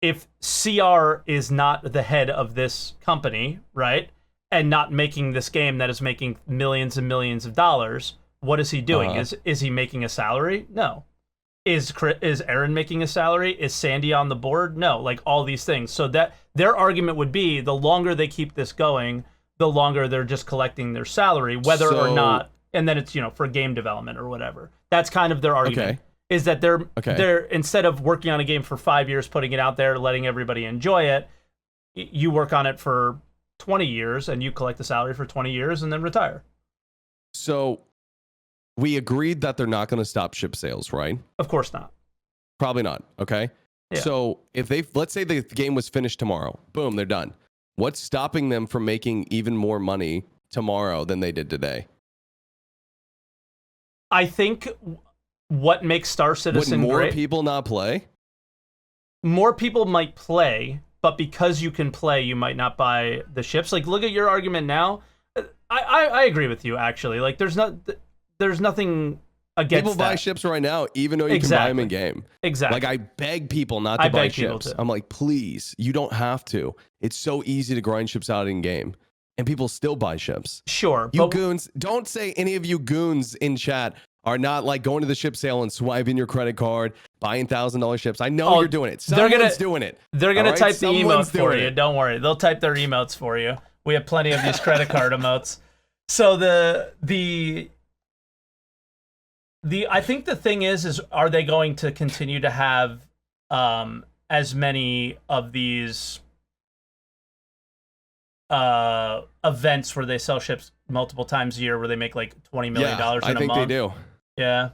if CR is not the head of this company, right, and not making this game that is making millions and millions of dollars, what is he doing? Is he making a salary? No. Is Aaron making a salary? Is Sandy on the board? No, like all these things. So that their argument would be the longer they keep this going, the longer they're just collecting their salary, whether or not, and then it's, for game development or whatever. That's kind of their argument. Is that they're instead of working on a game for 5 years, putting it out there, letting everybody enjoy it, you work on it for 20 years and you collect the salary for 20 years and then retire. So we agreed that they're not going to stop ship sales, right? Of course not. Probably not. Okay. Yeah. So if let's say the game was finished tomorrow, boom, they're done. What's stopping them from making even more money tomorrow than they did today? I think what makes Star Citizen great... Would more great, people not play? More people might play, but because you can play, you might not buy the ships. Like, look at your argument now. I agree with you, actually. Like, there's nothing against people buy that. Ships right now, even though you can buy them in game. Exactly. Like, I beg people not to buy ships. I'm like, please, you don't have to. It's so easy to grind ships out in game, and people still buy ships. Sure, you goons, don't say any of you goons in chat are not like going to the ship sale and swiping your credit card, buying $1,000 ships. I know you're doing it. Someone's doing it. They're gonna type the emotes for you. Don't worry, they'll type their emotes for you. We have plenty of these credit card emotes. So I think the thing is are they going to continue to have as many of these events where they sell ships multiple times a year where they make like $20 million in a month? I think they do. Yeah.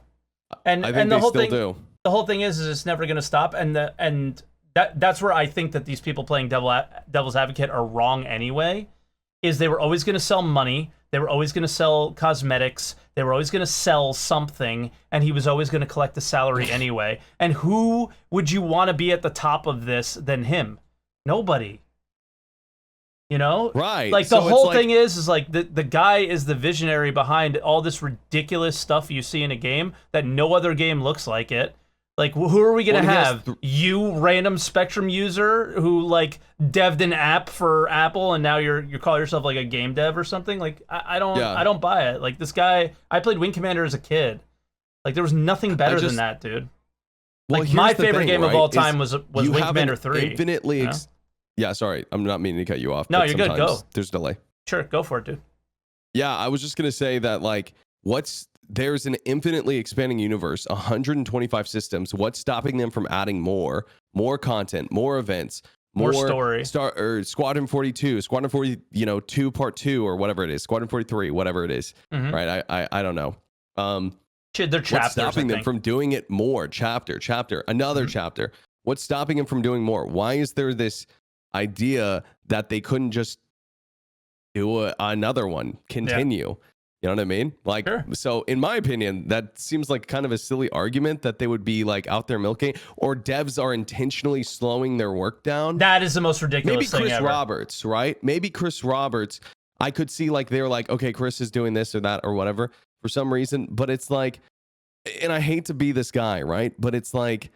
And I think the they whole still thing do. The whole thing is it's never going to stop, and that's where I think that these people playing devil's advocate are wrong anyway. Is they were always going to sell money, they were always going to sell cosmetics, they were always going to sell something, and he was always going to collect the salary anyway. And who would you want to be at the top of this than him? Nobody. Right? Like the whole thing is like the guy is the visionary behind all this ridiculous stuff you see in a game that no other game looks like it. Like, who are we gonna have? You, random Spectrum user who like devved an app for Apple, and now you call yourself like a game dev or something? Like, I don't buy it. Like, this guy, I played Wing Commander as a kid. Like, there was nothing better than that, dude. Well, like, my favorite game of all time was Wing Commander 3. Infinitely. Yeah, sorry, I'm not meaning to cut you off. No, you're good. Go. There's a delay. Sure, go for it, dude. Yeah, I was just gonna say that like, there's an infinitely expanding universe, 125 systems. What's stopping them from adding more content, more events, more story? Squadron 42, Squadron 40, 2 part 2 or whatever it is, Squadron 43, whatever it is. Mm-hmm. Right? I don't know. They're chapters. What's stopping them from doing it more? Chapter, another chapter. What's stopping them from doing more? Why is there this idea that they couldn't just do another one, continue? Yeah. You know what I mean? Like, sure. So in my opinion, that seems like kind of a silly argument that they would be like out there milking, or devs are intentionally slowing their work down. That is the most ridiculous thing ever. Maybe Chris Roberts, right? Maybe Chris Roberts, I could see like they're like, okay, Chris is doing this or that or whatever for some reason, but it's like, and I hate to be this guy, right? But it's like,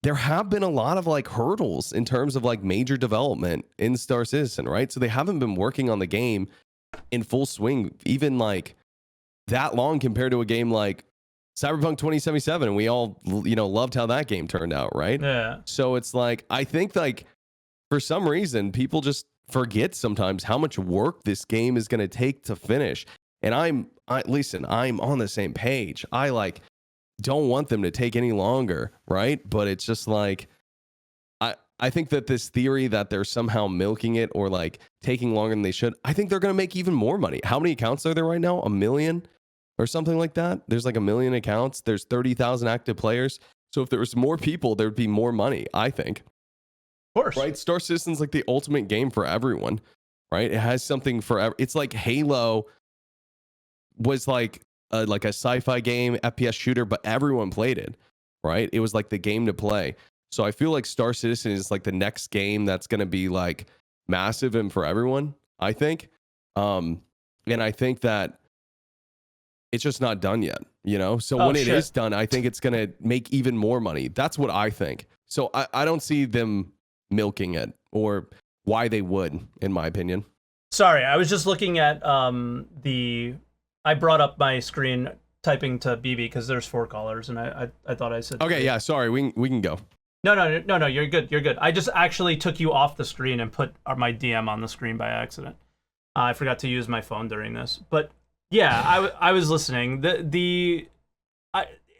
there have been a lot of like hurdles in terms of like major development in Star Citizen, right? So they haven't been working on the game in full swing, even like that long compared to a game like Cyberpunk 2077. And we all, loved how that game turned out, right? Yeah. So it's like, I think like for some reason, people just forget sometimes how much work this game is going to take to finish. And I'm on the same page. I like don't want them to take any longer, right? But it's just like, I think that this theory that they're somehow milking it or like taking longer than they should, I think they're going to make even more money. How many accounts are there right now? 1 million or something like that? There's like 1 million accounts. There's 30,000 active players. So if there was more people, there'd be more money, I think. Of course. Right? Star Citizen's like the ultimate game for everyone, right? It has something for it's like Halo was like a sci-fi game, FPS shooter, but everyone played it, right? It was like the game to play. So I feel like Star Citizen is like the next game that's going to be like massive and for everyone, I think. And I think that it's just not done yet, So when it is done, I think it's going to make even more money. That's what I think. So I don't see them milking it or why they would, in my opinion. Sorry, I was just looking at I brought up my screen typing to BB because there's 4 callers, and I thought I said... Okay, yeah, sorry, we can go. No, you're good. I just actually took you off the screen and put my DM on the screen by accident. I forgot to use my phone during this, but yeah, I was listening.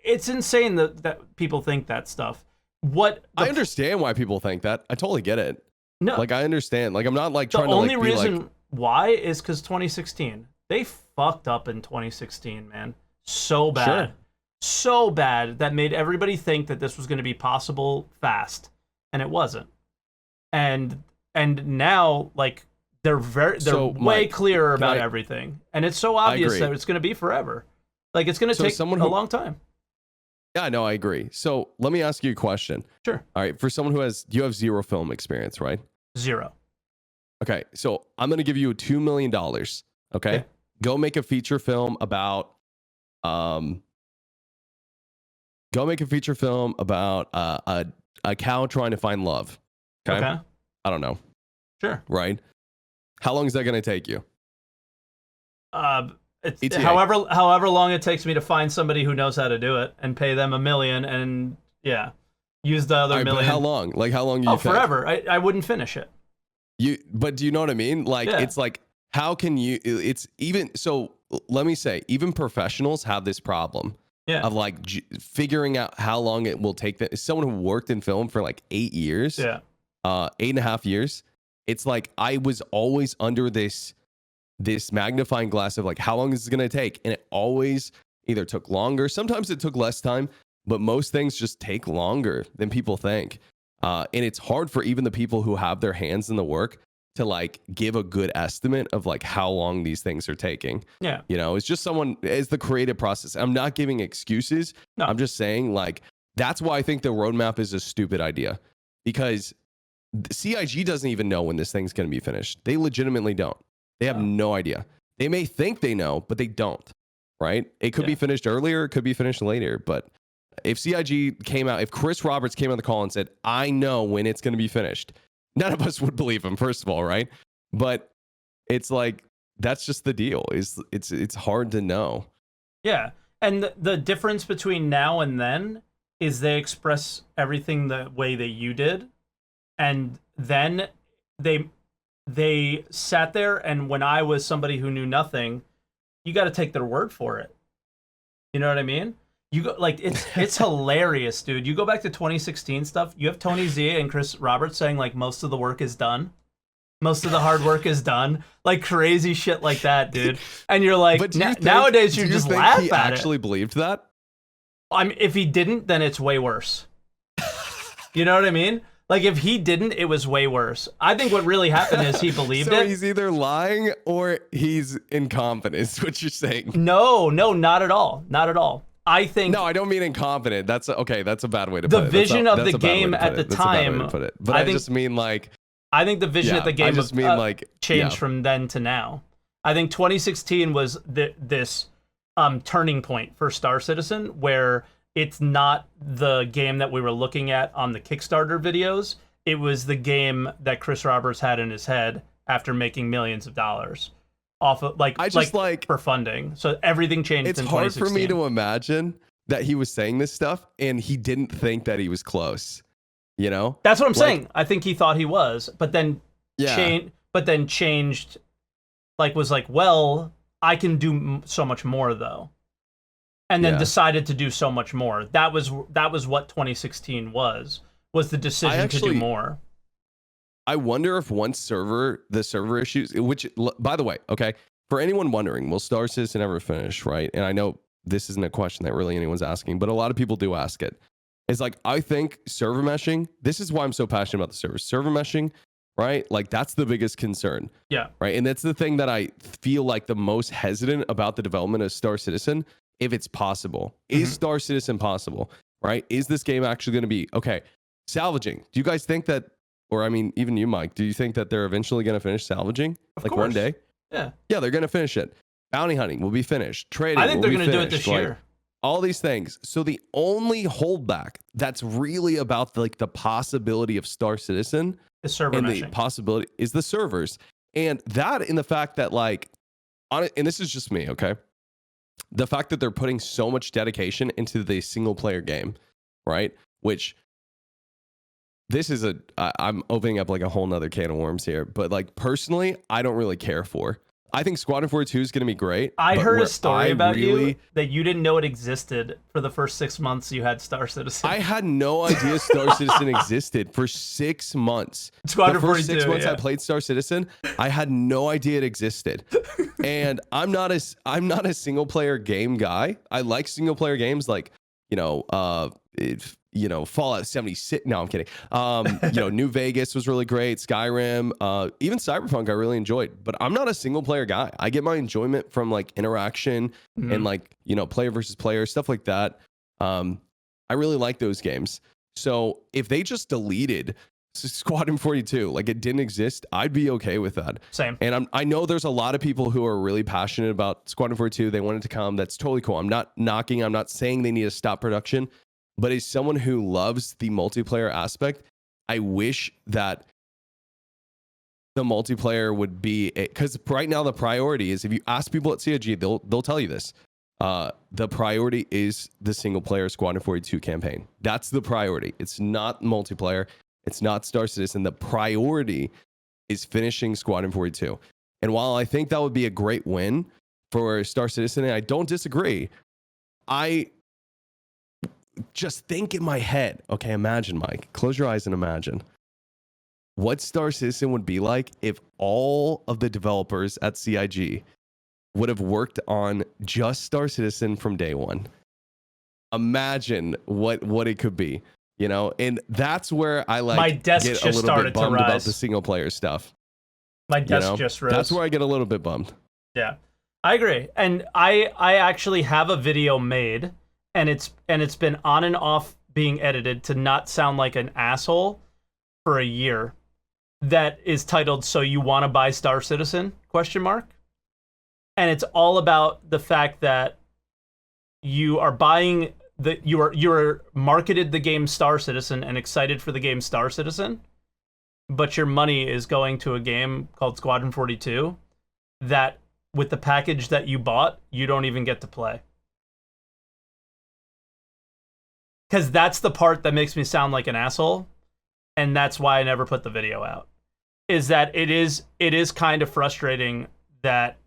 It's insane that people think that stuff. I understand why people think that. I totally get it. No, like I understand. Like I'm not like trying to. The only like, reason why is because 2016. They fucked up in 2016, man. So bad. Sure. So bad that made everybody think that this was going to be possible fast, and it wasn't. And now, like, they're way Mike, clearer about everything, and it's so obvious that it's going to be forever. Like, it's going to take a long time. Yeah, no, I agree. So let me ask you a question. Sure. All right, for someone you have zero film experience, right? Zero. Okay, so I'm going to give you $2 million. Okay, go make a feature film about a cow trying to find love. Okay. I don't know. Sure. Right. How long is that going to take you? It's however long it takes me to find somebody who knows how to do it and pay them $1 million and use the other $1 million. But how long? Like how long? Forever. I wouldn't finish it. But do you know what I mean? Like it's like, how can you? It's even so. Let me say, even professionals have this problem. Yeah. Of like figuring out how long it will take them. Someone who worked in film for like 8 years. Yeah. 8.5 years. It's like I was always under this magnifying glass of like, how long is this going to take? And it always either took longer. Sometimes it took less time, but most things just take longer than people think. And it's hard for even the people who have their hands in the work to like give a good estimate of like how long these things are taking. Yeah. You know, it's just it's the creative process. I'm not giving excuses. No. I'm just saying like, that's why I think the roadmap is a stupid idea, because CIG doesn't even know when this thing's going to be finished. They legitimately don't. They have no idea. They may think they know, but they don't, right? It could be finished earlier. It could be finished later. But if CIG came out, if Chris Roberts came on the call and said, I know when it's going to be finished, none of us would believe him, first of all, right? But it's like, that's just the deal. It's hard to know. Yeah. And the difference between now and then is they express everything the way that you did. And then they sat there, and when I was somebody who knew nothing, you got to take their word for it. You know what I mean? You go like it's hilarious, dude. You go back to 2016 stuff. You have Tony Z and Chris Roberts saying like most of the work is done, most of the hard work is done, like crazy shit like that, dude. And you're like, nowadays you just laugh at it. He actually believed that? If he didn't, then it's way worse. You know what I mean? Like, if he didn't, it was way worse. I think what really happened is he believed it. So he's either lying or he's incompetent, is what you're saying. No, not at all. Not at all. I think... No, I don't mean incompetent. That's a bad way to put it. The vision of the game at the time... But I just mean like... I think the vision of the game changed from then to now. I think 2016 was this turning point for Star Citizen, where... It's not the game that we were looking at on the Kickstarter videos. It was the game that Chris Roberts had in his head after making millions of dollars off of for funding. So everything changed. It's in hard 2016. for me to imagine that he was saying this stuff and he didn't think that he was close. You know, that's what I'm saying. I think he thought he was, but then changed. Like was like, well, I can do so much more though. And then decided to do so much more. That was what 2016 was the decision to do more. I wonder if the server issues, which, by the way, okay, for anyone wondering, will Star Citizen ever finish, right? And I know this isn't a question that really anyone's asking, but a lot of people do ask it. It's like, I think server meshing, this is why I'm so passionate about the servers. Server meshing, right? Like, that's the biggest concern. Yeah. Right? And that's the thing that I feel like the most hesitant about the development of Star Citizen. If it's possible, is Star Citizen possible, right? Is this game actually going to be okay? Salvaging. Do you guys think that, or I mean, even you, Mike, do you think that they're eventually going to finish salvaging? Of course. One day? Yeah. Yeah, they're going to finish it. Bounty hunting will be finished. Trading. I think they're going to do it this year. All these things. So the only holdback that's really about the possibility of Star Citizen is server meshing. The possibility is the servers, and that in the fact that and this is just me, okay. The fact that they're putting so much dedication into the single player game, right? Which this is I'm opening up like a whole nother can of worms here, but like personally, I don't really care for. I think Squadron 42 is going to be great. I heard a story about you that you didn't know it existed for the first 6 months you had Star Citizen. I had no idea Star Citizen existed for 6 months. Squadron the first 42, 6 months yeah. I played Star Citizen, I had no idea it existed. And I'm not a single player game guy. I like single player games like, Fallout 76. No, I'm kidding. New Vegas was really great. Skyrim, even Cyberpunk I really enjoyed. But I'm not a single player guy. I get my enjoyment from like interaction and like, player versus player, stuff like that. I really like those games. So if they just deleted Squadron 42, like it didn't exist, I'd be okay with that. Same. And I know there's a lot of people who are really passionate about Squadron 42. They want it to come. That's totally cool. I'm not knocking. I'm not saying they need to stop production. But as someone who loves the multiplayer aspect, I wish that the multiplayer would be, because right now the priority is, if you ask people at CIG, they'll tell you this. The priority is the single player Squadron 42 campaign. That's the priority. It's not multiplayer. It's not Star Citizen. The priority is finishing Squadron 42. And while I think that would be a great win for Star Citizen, and I don't disagree, I just think in my head, okay, imagine, Mike, close your eyes and imagine what Star Citizen would be like if all of the developers at CIG would have worked on just Star Citizen from day one. Imagine what it could be, and that's where I My desk get a just little bit started to bummed about rise. the single player stuff. My desk just rose. That's where I get a little bit bummed. Yeah, I agree. And I actually have a video made, and it's been on and off being edited to not sound like an asshole for a year, that is titled "So You Want to Buy Star Citizen?" ? And it's all about the fact that you are buying you're marketed the game Star Citizen and excited for the game Star Citizen, but your money is going to a game called Squadron 42 that, with the package that you bought, you don't even get to play. Because that's the part that makes me sound like an asshole, and that's why I never put the video out. Is that it is kind of frustrating that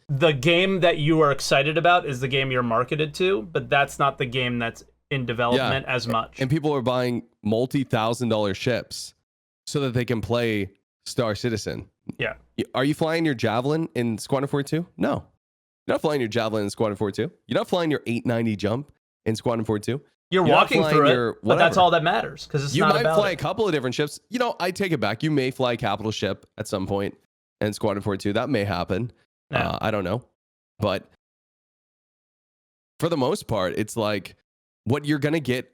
the game that you are excited about is the game you're marketed to, but that's not the game that's in development as much. And people are buying multi-$1,000 ships so that they can play Star Citizen. Yeah. Are you flying your Javelin in Squadron 42? No. You're not flying your Javelin in Squadron 42. You're not flying your 890 jump in Squadron 42. You're walking through it, but that's all that matters, because it's not about it. You might fly a couple of different ships. I take it back. You may fly a capital ship at some point in Squadron 42. That may happen. Yeah. I don't know. But for the most part, it's like what you're going to get.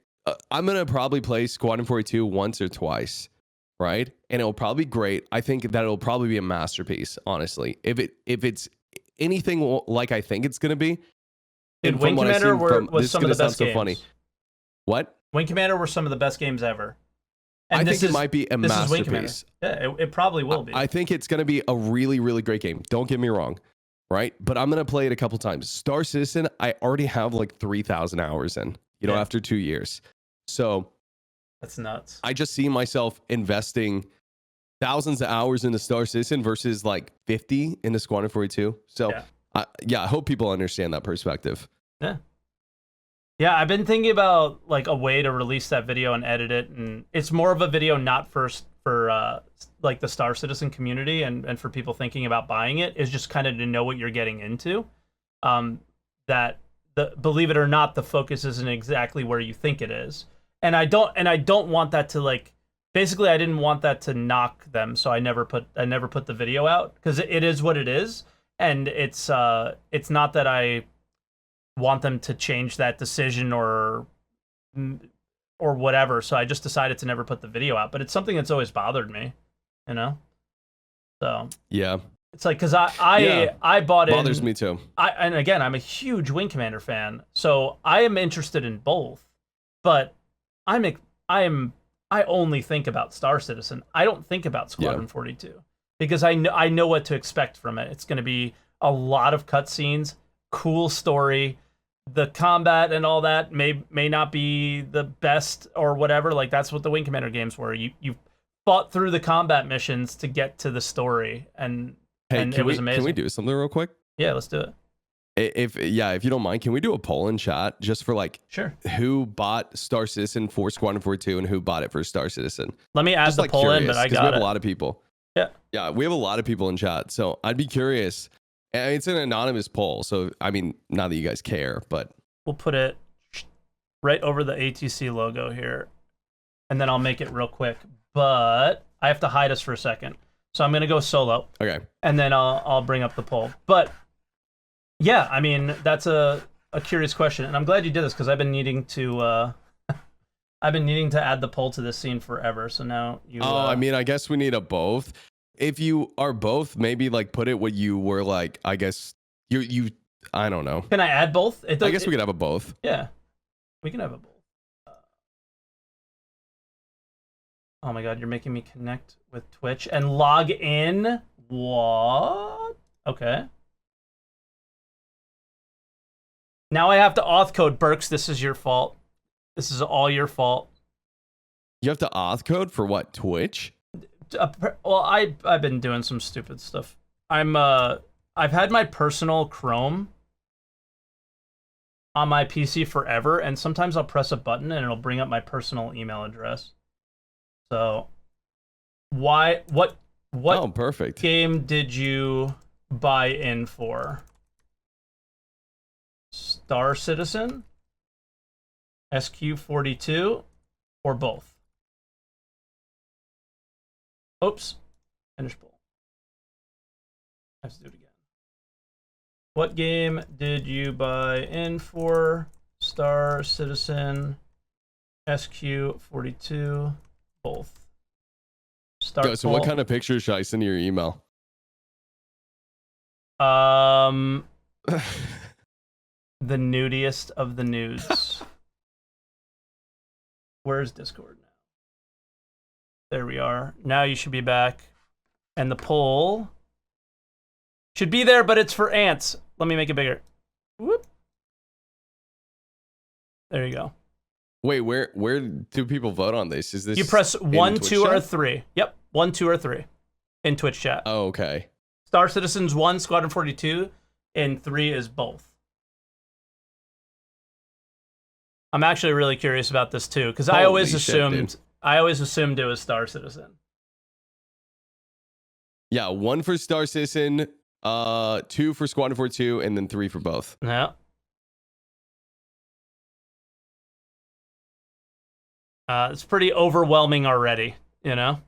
I'm going to probably play Squadron 42 once or twice, right? And it'll probably be great. I think that it'll probably be a masterpiece, honestly. If it's anything like I think it's going to be. Did Wing Commander was some of the best games. Funny. What? Wing Commander were some of the best games ever. And I think it might be a masterpiece. Yeah, it probably will be. I think it's going to be a really, really great game. Don't get me wrong, right? But I'm going to play it a couple times. Star Citizen, I already have like 3,000 hours in, after 2 years. So that's nuts. I just see myself investing thousands of hours into Star Citizen versus like 50 into Squadron 42. So I hope people understand that perspective. Yeah. Yeah, I've been thinking about like a way to release that video and edit it, and it's more of a video not for like the Star Citizen community and for people thinking about buying it, is just kind of to know what you're getting into. Believe it or not, the focus isn't exactly where you think it is, and I don't want that to like. Basically, I didn't want that to knock them, so I never put the video out, because it is what it is, and it's not that I want them to change that decision or whatever. So I just decided to never put the video out, but it's something that's always bothered me, So yeah, it's like, because I bought it. Bothers me too. And again, I'm a huge Wing Commander fan, so I am interested in both, but I only think about Star Citizen. I don't think about Squadron 42, because I know what to expect from it. It's going to be a lot of cutscenes, cool story. The combat and all that may not be the best or whatever. Like, that's what the Wing Commander games were. You fought through the combat missions to get to the story, and Hey, and it was amazing. Can we do something real quick? Yeah, let's do it. If you don't mind, can we do a poll in chat just for like Sure. who bought Star Citizen for Squadron 42 and who bought it for Star Citizen? Let me add just the like poll curious, in, but I got we have it. a lot of people. Yeah. Yeah, we have a lot of people in chat, so I'd be curious. And it's an anonymous poll, so I mean, not that you guys care, but we'll put it right over the ATC logo here, and then I'll make it real quick. But I have to hide us for a second, so I'm gonna go solo. Okay. And then I'll bring up the poll. But yeah, I mean, that's a curious question, and I'm glad you did this because I've been needing to add the poll to this scene forever. So now you. I mean, I guess we need a both. If you are both, maybe like put it what you were like. I guess you. I don't know. Can I add both? I guess we could have a both. Yeah, we can have a both. Oh my God, you're making me connect with Twitch and log in. What? Okay. Now I have to auth code. Berks, this is your fault. This is all your fault. You have to auth code for what? Twitch? Well, I've been doing some stupid stuff. I've had my personal Chrome on my PC forever, and sometimes I'll press a button and it'll bring up my personal email address. So, what Oh, perfect. game did you buy in for? Star Citizen, SQ42, or both? Oops. Finish poll. I have to do it again. What game did you buy in for? Star Citizen, SQ42, both. Start So what kind of pictures should I send to your email? The nudiest of the nudes. Where's Discord now? There we are. Now you should be back. And the poll should be there, but it's for ants. Let me make it bigger. Whoop. There you go. Wait, where do people vote on this? Is this you press 1, 2, chat? or 3? Yep, 1, 2, or 3 in Twitch chat. Oh, okay. Star Citizens 1, Squadron 42, and 3 is both. I'm actually really curious about this too, because I always assumed it was Star Citizen. Yeah, 1 for Star Citizen, 2 for Squadron 42, and then 3 for both. Yeah. It's pretty overwhelming already, you know?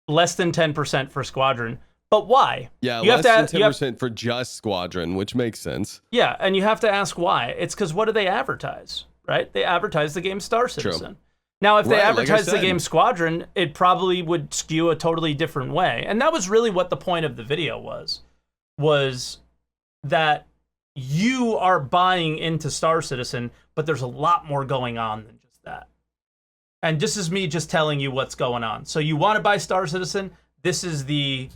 Less than 10% for Squadron. But why? Yeah, less than 10% for just Squadron, which makes sense. Yeah, and you have to ask why. It's because what do they advertise, right? They advertise the game Star Citizen. True. Now, if they advertise the game Squadron, it probably would skew a totally different way. And that was really what the point of the video was that you are buying into Star Citizen, but there's a lot more going on than just that. And this is me just telling you what's going on. So you want to buy Star Citizen? This is the...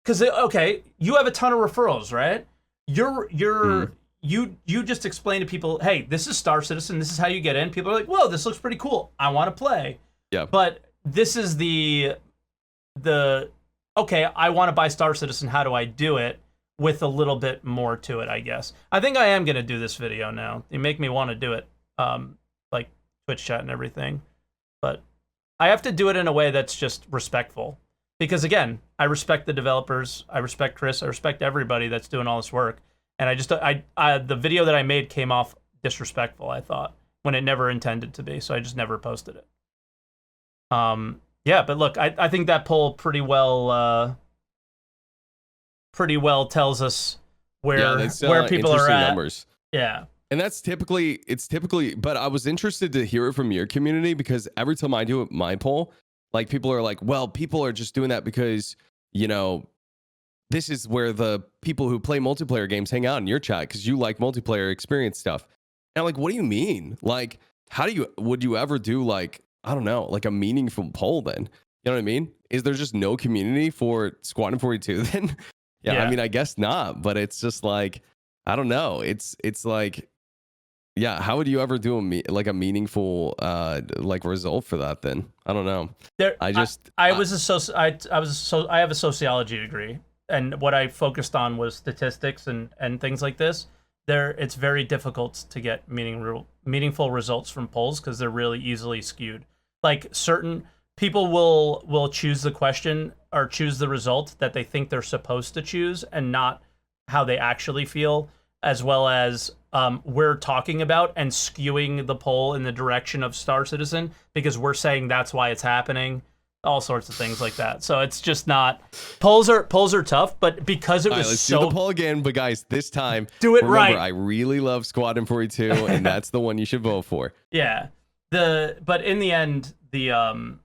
Because, okay, you have a ton of referrals, right? You just explain to people, hey, this is Star Citizen. This is how you get in. People are like, whoa, this looks pretty cool. I want to play. Yeah. But this is the okay, I want to buy Star Citizen. How do I do it? With a little bit more to it, I guess. I think I am going to do this video now. You make me want to do it, like Twitch chat and everything. But I have to do it in a way that's just respectful. Because, again, I respect the developers. I respect Chris. I respect everybody that's doing all this work. And the video that I made came off disrespectful, I thought, when it never intended to be. So I just never posted it. Yeah, but look, I think that poll pretty well tells us where people are at. Numbers. Yeah. And it's typically, but I was interested to hear it from your community because every time I do my poll, like people are like, well, people are just doing that because, you know, this is where the people who play multiplayer games hang out in your chat because you like multiplayer experience stuff. And I'm like, what do you mean? Like, would you ever do like, I don't know, like a meaningful poll then? You know what I mean? Is there just no community for Squadron 42 then? Yeah, I mean, I guess not, but it's just like, I don't know. It's like, yeah, how would you ever do a meaningful like result for that then? I don't know. I have a sociology degree, and what I focused on was statistics and things like this. It's very difficult to get meaningful results from polls because they're really easily skewed. Like, certain people will choose the question or choose the result that they think they're supposed to choose and not how they actually feel, as well as we're talking about and skewing the poll in the direction of Star Citizen because we're saying that's why it's happening. All sorts of things like that. So it's just not, polls are tough, but because it was let's do the poll again. But guys, this time do it remember, right. I really love Squadron 42, and that's the one you should vote for. Yeah. But in the end, it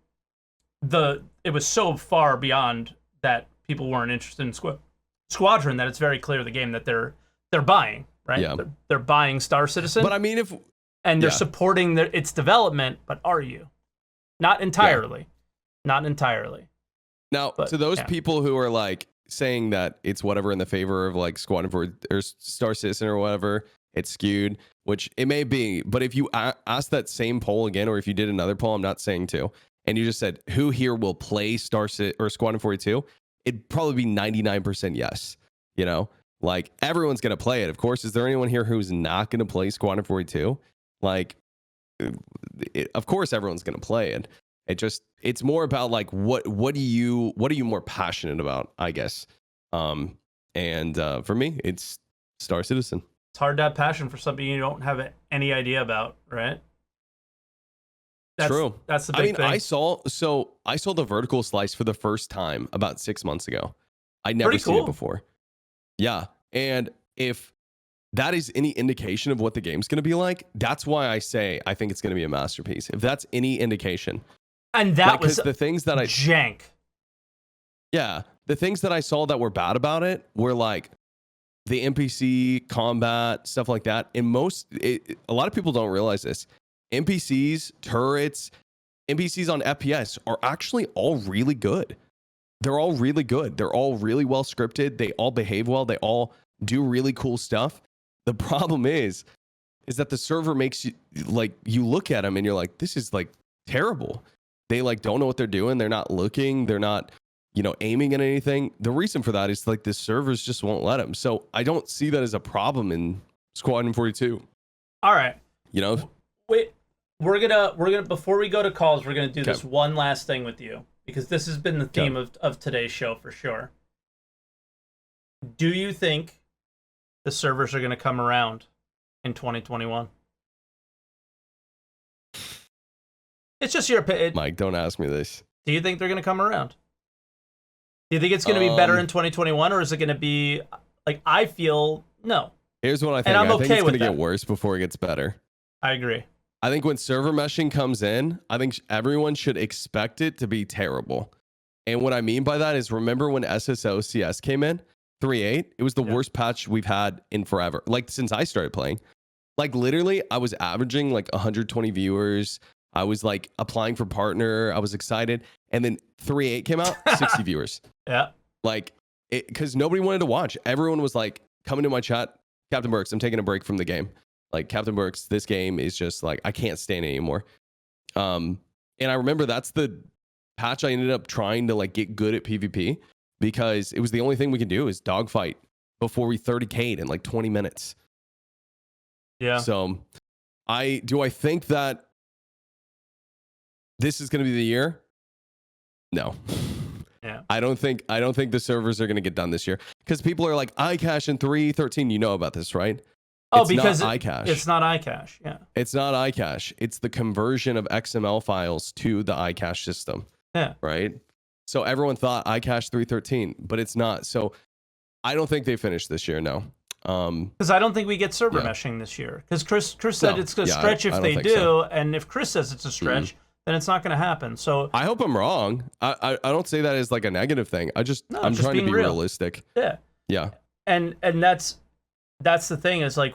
was so far beyond that people weren't interested in Squadron that it's very clear the game that they're buying, right? Yeah. They're buying Star Citizen. But I mean, they're supporting its development, but are you? Not entirely. Yeah. Not entirely. Now, to those people who are like saying that it's whatever in the favor of like Squadron 4 or Star Citizen or whatever, it's skewed, which it may be. But if you ask that same poll again, or if you did another poll, I'm not saying to, and you just said, who here will play Star Citizen or Squadron 42, it'd probably be 99% yes. You know, like everyone's going to play it. Of course, is there anyone here who's not going to play Squadron 42? Like, of course, everyone's going to play it. It's more about like what are you more passionate about, I guess. For me, it's Star Citizen. It's hard to have passion for something you don't have any idea about, right? True. That's the big thing. I saw the vertical slice for the first time about 6 months ago. I'd never seen it before. Yeah, and if that is any indication of what the game's going to be like, that's why I say I think it's going to be a masterpiece. If that's any indication. And that was the things that jank. Yeah, the things that I saw that were bad about it were like the NPC combat, stuff like that. And a lot of people don't realize this. NPCs, turrets, NPCs on FPS are actually all really good. They're all really good. They're all really well scripted. They all behave well. They all do really cool stuff. The problem is that the server makes you like, you look at them and you're like, this is like terrible. They like don't know what they're doing. They're not looking. They're not, aiming at anything. The reason for that is like the servers just won't let them. So I don't see that as a problem in Squadron 42. All right. Wait, we're gonna before we go to calls, we're gonna do this one last thing with you because this has been the theme of today's show for sure. Do you think the servers are gonna come around in 2021? It's just your opinion. Mike, don't ask me this. Do you think they're going to come around? Do you think it's going to be better in 2021, or is it going to be like, I feel no. Here's what I think. And I'm I think okay it's with going to get worse before it gets better. I agree. I think when server meshing comes in, I think everyone should expect it to be terrible. And what I mean by that is, remember when SSOCS came in? 3.8? It was the worst patch we've had in forever. Like, since I started playing. Like, literally, I was averaging like 120 viewers. I was like applying for partner. I was excited. And then 3.8 came out, 60 viewers. Yeah. Like, because nobody wanted to watch. Everyone was like coming to my chat, CaptainBerks, I'm taking a break from the game. Like, CaptainBerks, this game is just like, I can't stand it anymore. And I remember that's the patch I ended up trying to like get good at PvP because it was the only thing we could do is dogfight before we 30K'd in like 20 minutes. Yeah. So I think that this is going to be the year? No. Yeah. I don't think the servers are going to get done this year because people are like iCache in 3.13. You know about this, right? Oh, because not iCache. It's not iCache. Yeah. It's not iCache. It's the conversion of XML files to the iCache system. Yeah. Right. So everyone thought iCache 3.13, but it's not. So I don't think they finished this year. No. Because I don't think we get server meshing this year. Because Chris said it's a stretch if they do, and if Chris says it's a stretch, then it's not going to happen. So I hope I'm wrong. I don't say that as like a negative thing. I'm trying to be realistic. Yeah. Yeah. And that's the thing is like,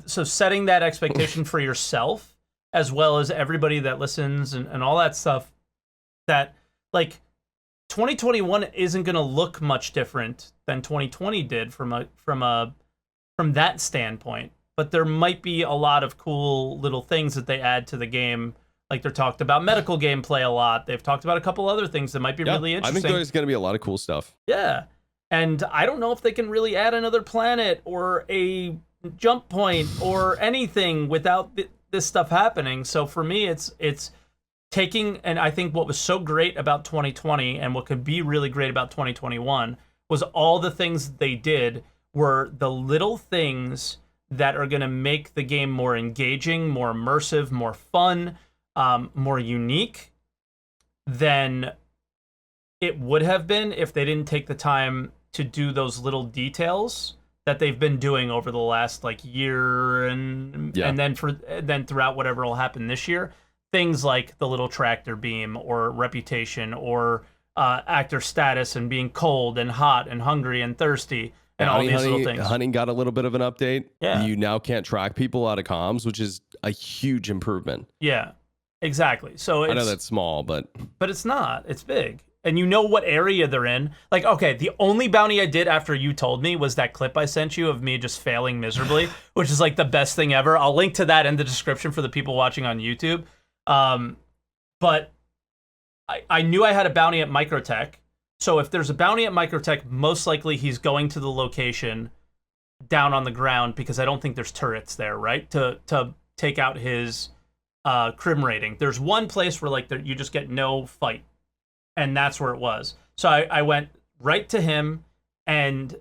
so setting that expectation for yourself as well as everybody that listens and all that stuff, that like 2021 isn't going to look much different than 2020 did from that standpoint. but there might be a lot of cool little things that they add to the game. Like they're talked about medical gameplay a lot. They've talked about a couple other things that might be really interesting. I think there's going to be a lot of cool stuff. Yeah. And I don't know if they can really add another planet or a jump point or anything without this stuff happening. So for me, it's taking, and I think what was so great about 2020 and what could be really great about 2021 was all the things they did were the little things that are going to make the game more engaging, more immersive, more fun, more unique than it would have been if they didn't take the time to do those little details that they've been doing over the last like year and then throughout whatever will happen this year. Things like the little tractor beam or reputation or actor status and being cold and hot and hungry and thirsty and all these little things. Hunting got a little bit of an update. Yeah. You now can't track people out of comms, which is a huge improvement. Yeah, exactly. So I know that's small, but it's not. It's big. And you know what area they're in. Like, okay, the only bounty I did after you told me was that clip I sent you of me just failing miserably, which is like the best thing ever. I'll link to that in the description for the people watching on YouTube. But I knew I had a bounty at Microtech. So if there's a bounty at Microtech, most likely he's going to the location down on the ground because I don't think there's turrets there, right? To take out his crim rating. There's one place where like you just get no fight. And that's where it was. So I went right to him, and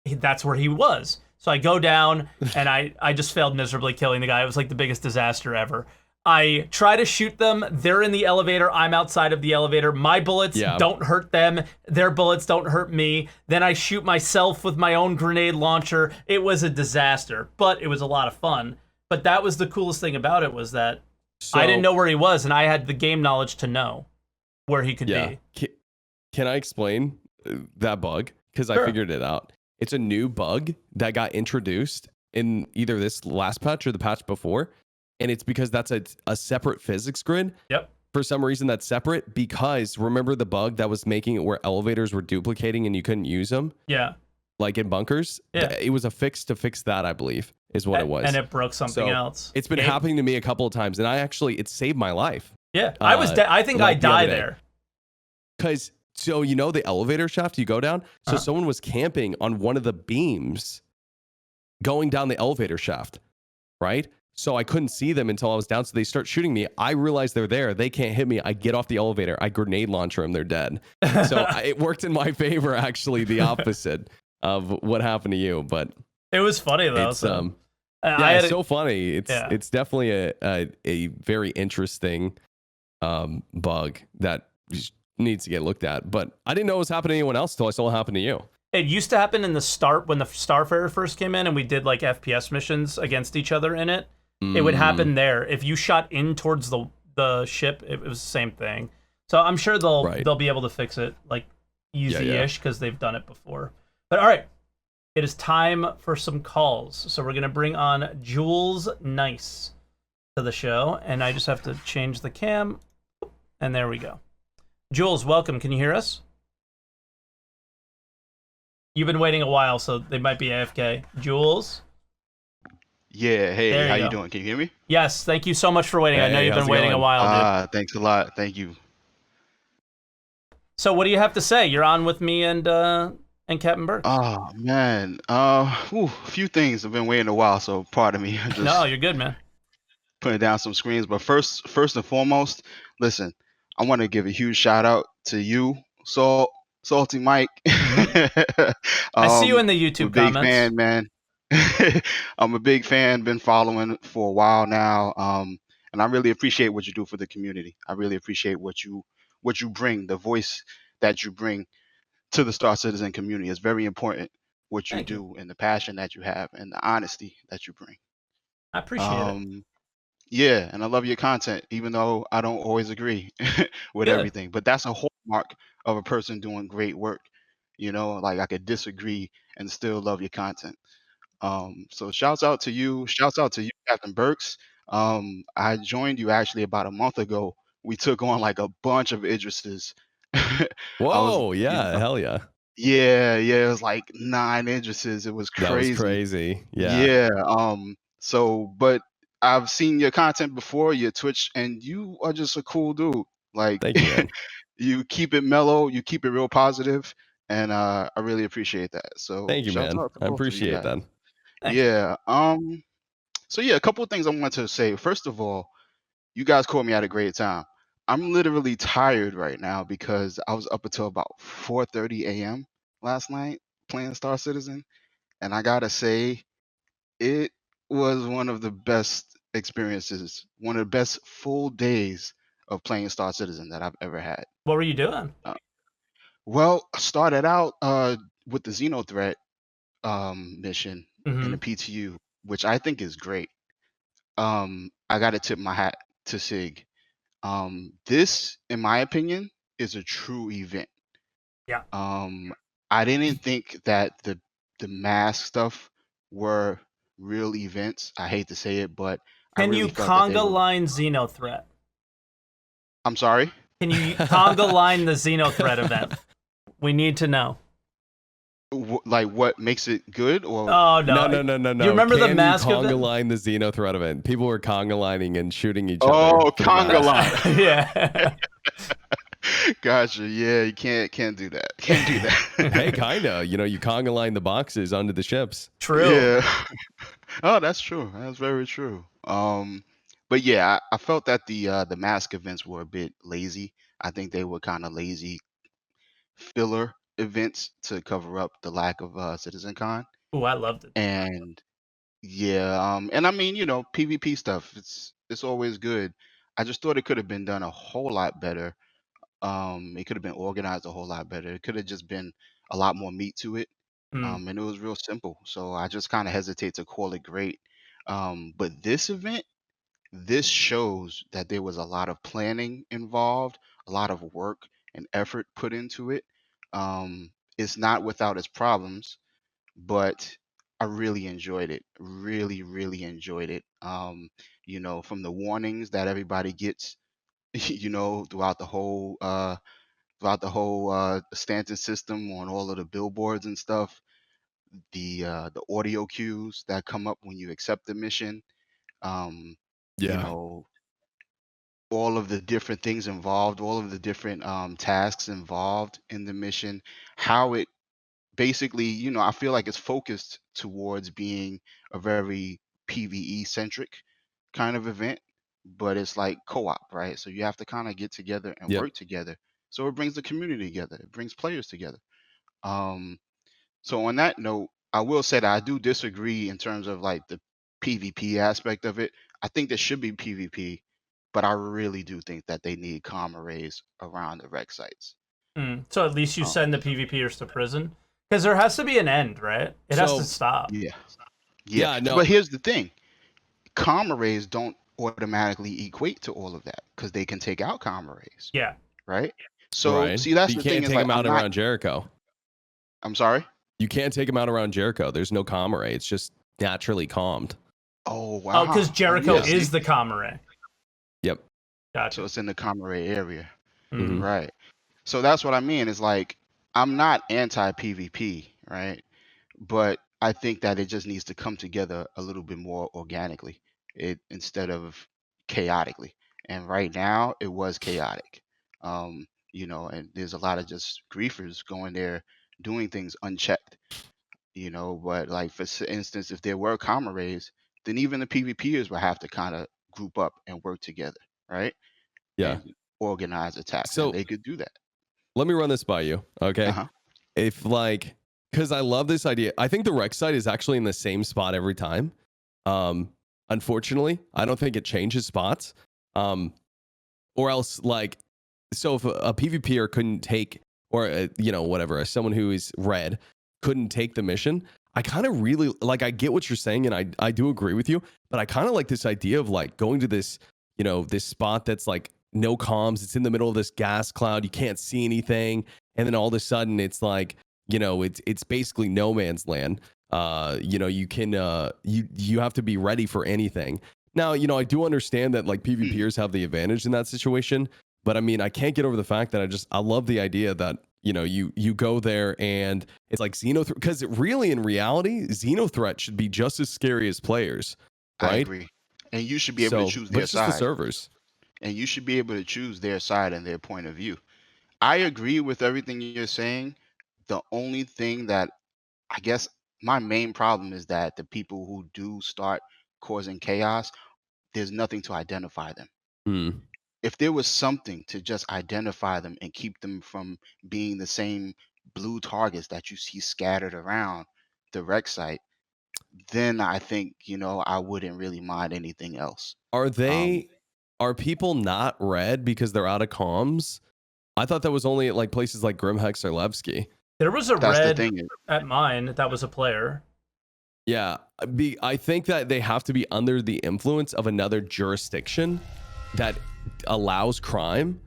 that's where he was. So I go down, and I just failed miserably killing the guy. It was like the biggest disaster ever. I try to shoot them. They're in the elevator. I'm outside of the elevator. My bullets don't hurt them. Their bullets don't hurt me. Then I shoot myself with my own grenade launcher. It was a disaster, but it was a lot of fun. But that was the coolest thing about it was that I didn't know where he was, and I had the game knowledge to know where he could be. Can I explain that bug? Because I figured it out. It's a new bug that got introduced in either this last patch or the patch before. And it's because that's a separate physics grid. Yep. For some reason that's separate because remember the bug that was making it where elevators were duplicating and you couldn't use them? Yeah. Like in bunkers? Yeah. It was a fix to fix that, I believe, is what it was. And it broke something else. It's been happening to me a couple of times, and it saved my life. Yeah, I was I think I died there. Because, so you know the elevator shaft you go down? So someone was camping on one of the beams going down the elevator shaft, right? So I couldn't see them until I was down. So they start shooting me. I realize they're there. They can't hit me. I get off the elevator. I grenade launcher them. They're dead. So it worked in my favor, actually, the opposite of what happened to you. But it was funny, though. It's, it's so funny. It's definitely a very interesting bug that needs to get looked at. But I didn't know it was happening to anyone else until I saw it happen to you. It used to happen in the start when the Starfarer first came in and we did like FPS missions against each other in it. It would happen there. If you shot in towards the ship, it was the same thing. So I'm sure they'll be able to fix it like easy-ish because they've done it before. But all right, it is time for some calls. So we're gonna bring on Jules Nice to the show, and I just have to change the cam, and there we go. Jules, welcome. Can you hear us? You've been waiting a while, so they might be AFK. Jules? Yeah, hey, how you doing? Can you hear me? Yes, thank you so much for waiting. I know you've been waiting a while, dude. Thanks a lot. Thank you. So what do you have to say? You're on with me and CaptainBerks. Oh, man. A few things. I've been waiting a while, so pardon me. No, you're good, man. Putting down some screens. But first and foremost, listen, I want to give a huge shout out to you, SaltEMike. I see you in the YouTube comments. Big fan, man. I'm a big fan, been following for a while now. And I really appreciate what you do for the community. I really appreciate what you bring, the voice that you bring to the Star Citizen community. It's very important what you do and the passion that you have and the honesty that you bring. I appreciate it. Yeah, and I love your content, even though I don't always agree with everything. But that's a hallmark of a person doing great work. You know, like I could disagree and still love your content. So shouts out to you, CaptainBerks. I joined you actually about a month ago. We took on like a bunch of Idrises. Whoa, hell yeah. Yeah, it was like 9 Idrises. It was crazy. That was crazy. Yeah. Yeah. So, but I've seen your content before, your Twitch, and you are just a cool dude. Like Thank you, man. you keep it mellow, you keep it real positive, and I really appreciate that. So Thank you, shout man. out to I both of you appreciate guys. that. Thanks. Yeah. So yeah, a couple of things I want to say. First of all, you guys caught me at a great time. I'm literally tired right now because I was up until about 4:30 a.m. last night playing Star Citizen, and I gotta say, it was one of the best experiences, one of the best full days of playing Star Citizen that I've ever had. What were you doing? Uh, well, I started out with the Xeno threat mission in the Hmm. PTU, which I think is great. I got to tip my hat to Sig. This, in my opinion, is a true event. Yeah. Um, I didn't think that the mask stuff were real events. I hate to say it, but I Can you really felt that they conga were. line Xeno threat? I'm sorry. Can you conga line the Xeno threat event? We need to know. Like what makes it good, or Oh No, no. no, no, no, Do you no. remember the Can you mask conga event? line the Xeno threat event? People were conga lining and shooting each other oh, for the conga mask. line. Yeah. Gotcha. Yeah, you can't do that. Can't do Hey, that. kinda. You know, you conga line the boxes onto the ships. True. Yeah. Oh, that's true. That's very true. But yeah, I felt that the mask events were a bit lazy. I think they were kind of lazy filler events to cover up the lack of CitizenCon. Ooh, I loved it. And yeah, and I mean, PvP stuff, it's always good. I just thought it could have been done a whole lot better. It could have been organized a whole lot better. It could have just been a lot more meat to it. Mm. And it was real simple. So I just kind of hesitate to call it great. But this event, this shows that there was a lot of planning involved, a lot of work and effort put into it. It's not without its problems, but I really enjoyed it. Really, really enjoyed it. From the warnings that everybody gets, throughout the whole Stanton system on all of the billboards and stuff, the audio cues that come up when you accept the mission, um, you Yeah. know, all of the different things involved, all of the different tasks involved in the mission, how it basically, I feel like it's focused towards being a very PvE centric kind of event, but it's like co-op, right? So you have to kind of get together and Yep. work together. So it brings the community together. It brings players together. Um, so on that note, I will say that I do disagree in terms of like the PvP aspect of it. I think there should be PvP, but I really do think that they need comm arrays around the rec sites. Mm. So at least you Um, send the PvPers to prison? Because there has to be an end, right? It has to So, stop. yeah, yeah. yeah, no. But here's the thing: comm arrays don't automatically equate to all of that because they can take out comm arrays, Yeah. right? So Right. see, that's You the thing can't is take like them I'm out not. around Jericho. I'm sorry. You can't take them out around Jericho. There's no comm array. It's just naturally calmed. Oh Oh, because wow. Oh Jericho yeah. Yeah. See, is the comm array. Yep. so Gotcha. it's in the comm array area, Hmm. Mm. right? So that's what I mean. Is like I'm not anti PvP, right? But I think that it just needs to come together a little bit more organically, it instead of chaotically. And right now, it was chaotic. And there's a lot of just griefers going there doing things unchecked. But like for instance, if there were comma rays, then even the PvPers would have to kind of group up and work together, right? Yeah. And organize attacks, and So they could do that. let me run this by you. Uh Okay. huh. If like, because I love this idea. I think the rec site is actually in the same spot every time. Um, Unfortunately, I don't think it changes spots. Um, or else like, so if a PvPer couldn't take, or whatever, someone who is red couldn't take the mission, I kind of really like, I get what you're saying, and I do agree with you, but I kind of like this idea of like going to this, this spot that's like no comms, it's in the middle of this gas cloud, you can't see anything, and then all of a sudden it's like, it's basically no man's land. You can you have to be ready for anything. Now, I do understand that like PvPers have the advantage in that situation, but I mean, I can't get over the fact that I love the idea that you go there and it's like Xeno, because really in reality, Xeno threat should be just as scary as players. I right? agree. And you should be able to So, choose but their it's just the side. servers. And you should be able to choose their side and their point of view. I agree with everything you're saying. The only thing that I guess my main problem is that the people who do start causing chaos, there's nothing to identify them. Hmm. If there was something to just identify them and keep them from being the same blue targets that you see scattered around the rec site, then I think, I wouldn't really mind anything else. Are Um, they? Are people not red because they're out of comms? I thought that was only at like places like Grimhex or Levski. There was a that's the red thing. at mine that was a player. Yeah, I think that they have to be under the influence of another jurisdiction that allows crime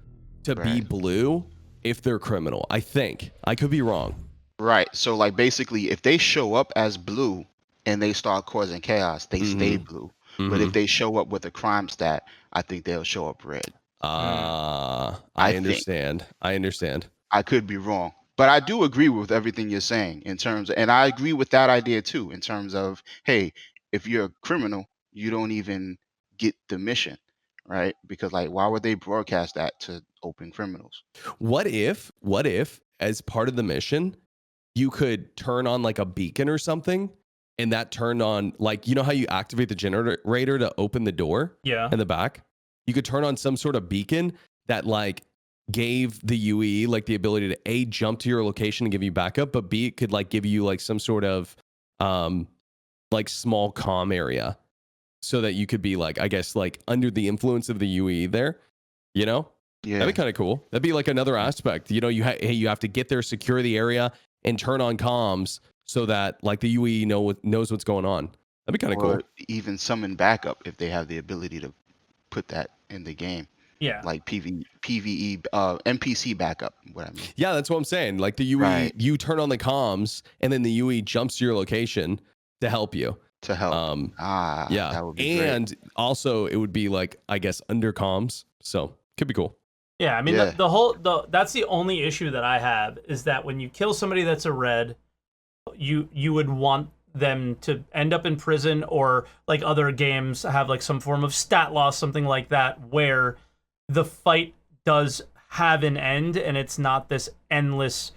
to be Right. blue if they're criminal. I think. I could be wrong. Right. So like basically if they show up as blue and they start causing chaos, they stay Mm-hmm. blue. But if Mm-hmm. they show up with a crime stat, I think they'll show up red. I I think. understand. I understand. I could be wrong. But I do agree with everything you're saying in terms of, and I agree with that idea too, in terms of, hey, if you're a criminal, you don't even get the mission, right? Because like why would they broadcast that to open criminals? What if, as part of the mission, you could turn on like a beacon or something, and that turned on, like, you know how you activate the generator to open the door Yeah. in the back? You could turn on some sort of beacon that like gave the UE like the ability to A, jump to your location and give you backup, but B, it could like give you like some sort of like small comm area so that you could be like, I guess, like under the influence of the UE there, you know? Yeah. That'd be kind of cool. That'd be like another aspect. You know, you have to get there, secure the area, and turn on comms so that like the UE knows what's going on. That'd be kind of cool. Or even summon backup if they have the ability to put that in the game. Yeah. Like PVE, NPC backup, what I mean. Yeah, that's what I'm saying. Like the UE, Right. you turn on the comms, and then the UE jumps to your location to help you. To help. Yeah, That would be and great. also it would be like, I guess, under comms, so could be cool. Yeah, I mean Yeah. that's the only issue that I have is that when you kill somebody that's a red, you would want them to end up in prison or like other games have like some form of stat loss, something like that, where the fight does have an end and it's not this endless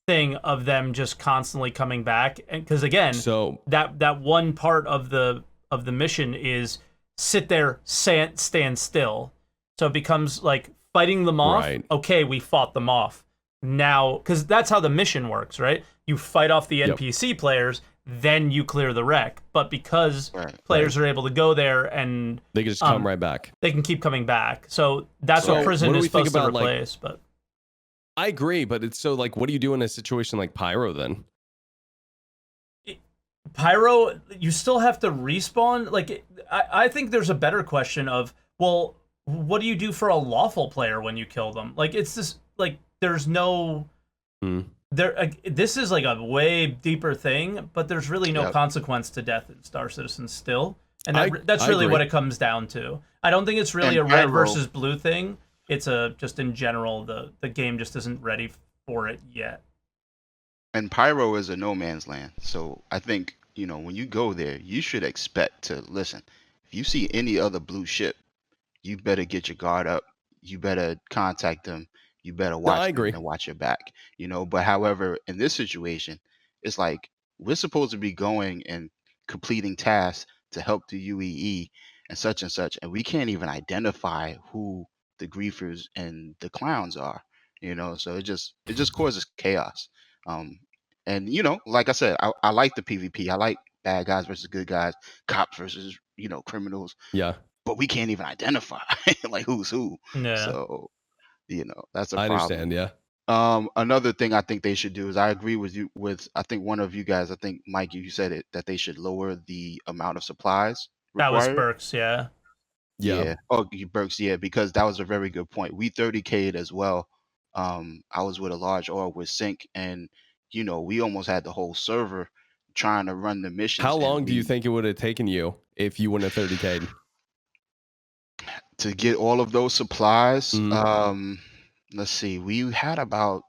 thing of them just constantly coming back. And because again, So that one part of the mission is sit there, stand still. So it becomes like fighting them off. Right. Okay, we fought them off. Now, because that's how the mission works, right? You fight off the NPC players, then you clear the wreck. But because players are able to go there and they can just come right back. They can keep coming back. So that's what prison is supposed to replace. But I agree, but it's so like, what do you do in a situation like Pyro then? Pyro, you still have to respawn. Like, I think there's a better question of, well, what do you do for a lawful player when you kill them? Like, it's this, like, there's no, this is like a way deeper thing, but there's really no consequence to death in Star Citizen still. And that's really what it comes down to. I don't think it's really a red versus blue thing. It's just in general, the game just isn't ready for it yet. And Pyro is a no man's land. So I think, when you go there, you should expect to listen. If you see any other blue ship, you better get your guard up. You better contact them. You better watch them and watch your back. But however, in this situation, it's like we're supposed to be going and completing tasks to help the UEE and such, and we can't even identify who the griefers and the clowns are. So it just causes chaos. And like I said, I like the PvP. I like bad guys versus good guys, cops versus criminals. Yeah. But we can't even identify like who's who. Yeah. So that's a I problem. understand. Yeah. Another thing I think they should do is I agree with you with I think one of you guys, I think Mike, you said it, that they should lower the amount of supplies required. That was Berks, yeah. Yeah. Oh, Berks, yeah, because that was a very good point. We 30K'd as well. I was with a large org with Sync, and we almost had the whole server trying to run the missions. How long do you think it would have taken you if you wouldn't have 30K'd? To get all of those supplies? Let's see. We had about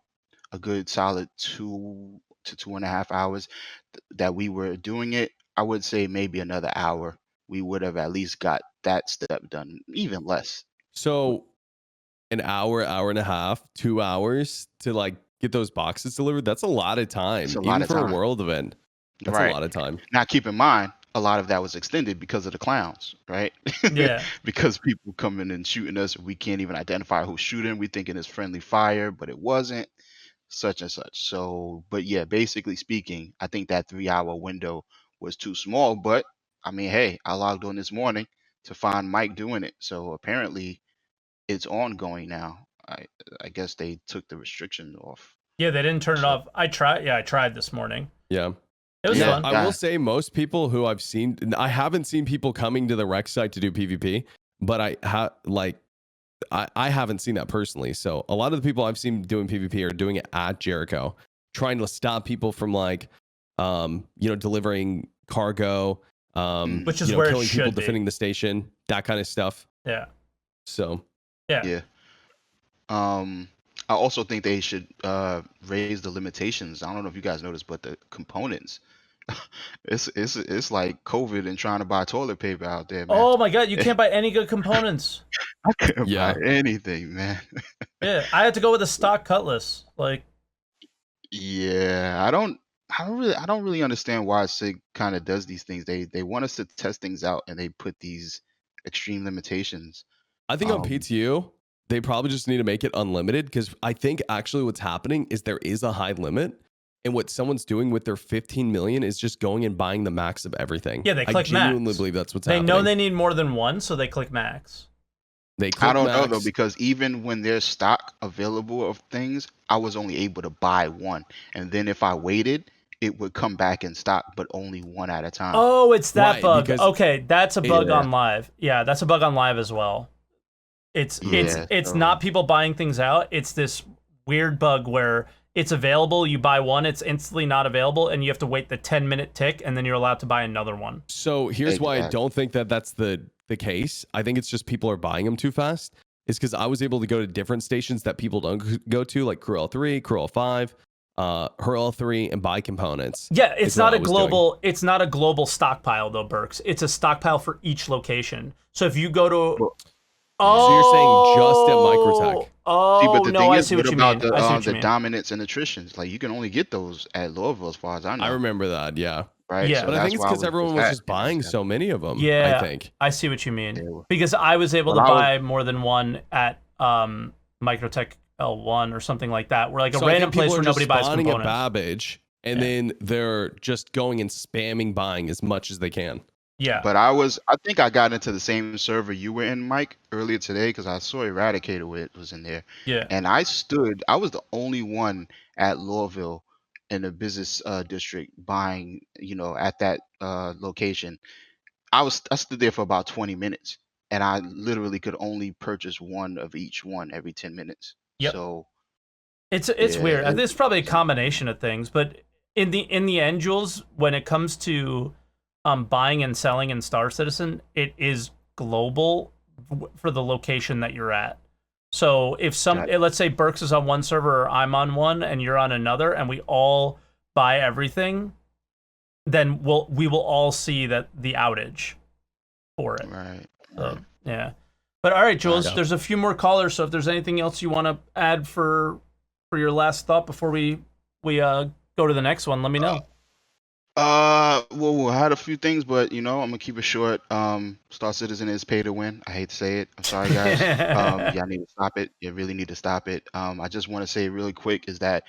a good solid 2 to 2.5 hours that we were doing it. I would say maybe another hour we would have at least got that step done, even less. So an hour, hour and a half, 2 hours to like get those boxes delivered. That's a lot of It's time, a lot even of for a time. world event. That's a Right. lot of time. Now, keep in mind, a lot of that was extended because of the clowns, right? Yeah. Because people coming and shooting us, we can't even identify who's shooting. We thinking it's friendly fire, but it wasn't, such and such. So, but yeah, basically speaking, I think that 3 hour window was too small. But I mean, hey, I logged on this morning to find Mike doing it. So apparently it's ongoing now. I guess they took the restriction off. Yeah, they didn't turn it So off. I tried this morning. Yeah. It was Now, fun. I will say most people who I've seen, I haven't seen people coming to the rec site to do PvP, but I haven't seen that personally. So a lot of the people I've seen doing PvP are doing it at Jericho, trying to stop people from delivering cargo, Which is where it killing people, should be. defending the station, that kind of stuff. Yeah. So yeah. I also think they should raise the limitations. I don't know if you guys noticed, but the components, it's like COVID and trying to buy toilet paper out there, man. Oh my god, you can't buy any good components. I couldn't Yeah. buy anything, man. Yeah, I had to go with a stock cutlass. Like, Yeah, I don't really understand why SIG kind of does these things. They want us to test things out and they put these extreme limitations. I think on Um, PTU, they probably just need to make it unlimited, because I think actually what's happening is there is a high limit. And what someone's doing with their 15 million is just going and buying the max of everything. yeah, they click I genuinely max. believe that's what's They happening. know they need more than one, so they click max. They click I don't know max. though, because even when there's stock available of things, I was only able to buy one. And then if I waited, it would come back in stock, but only one at a time. Oh, it's that Right, bug. because Okay, that's a bug Yeah. on live. Yeah, that's a bug on live as well. It's Yeah, not people buying things out. It's this weird bug where it's available, you buy one, it's instantly not available, and you have to wait the 10-minute tick, and then you're allowed to buy another one. So here's why I Exactly. don't think that that's the case. I think it's just people are buying them too fast. It's because I was able to go to different stations that people don't go to, like Crew L3, Crew L5, Her L3, and buy components. Yeah, it's is what not I a was global. It's not a global stockpile though, Berks. It's a stockpile for each location. So if you go to, Well, So you're saying just at Microtech? Oh, see, but the no, thing I is, see what what you about mean. I see what you the mean. dominance and attritions? Like you can only get those at Louisville, as far as I know. I remember that, yeah. Right? Yeah. So But I that's think it's why I because everyone was at, just you know, buying so- so many of them, Yeah, I think. I see what you mean. Yeah. Because I was able to Well, I was- buy more than one at Microtech L1 or something like that. Where like a So I random think people place where are just nobody buys spawning components. a Babbage, and then they're just going and spamming buying as much as they can. Yeah. But I think I got into the same server you were in, Mike, earlier today because I saw Eradicator was in there. Yeah. And I was the only one at Louisville in the business district buying, at that location. I stood there for about 20 minutes and I literally could only purchase one of each one every 10 minutes. Yep. So It's yeah, weird. I think it's probably a combination of things, but in the end, Jules, when it comes to buying and selling in Star Citizen, it is global for the location that you're at. So if let's say Berks is on one server or I'm on one and you're on another, and we all buy everything, then we will all see that the outage for it. right. So, yeah. But all right, Jules, Yeah. there's a few more callers. So if there's anything else you want to add for your last thought before we go to the next one, let me know. Well, I had a few things, but I'm gonna keep it short. Star Citizen is pay to win. I hate to say it. I'm sorry, guys. Y'all need to stop it. You really need to stop it. I just want to say really quick is that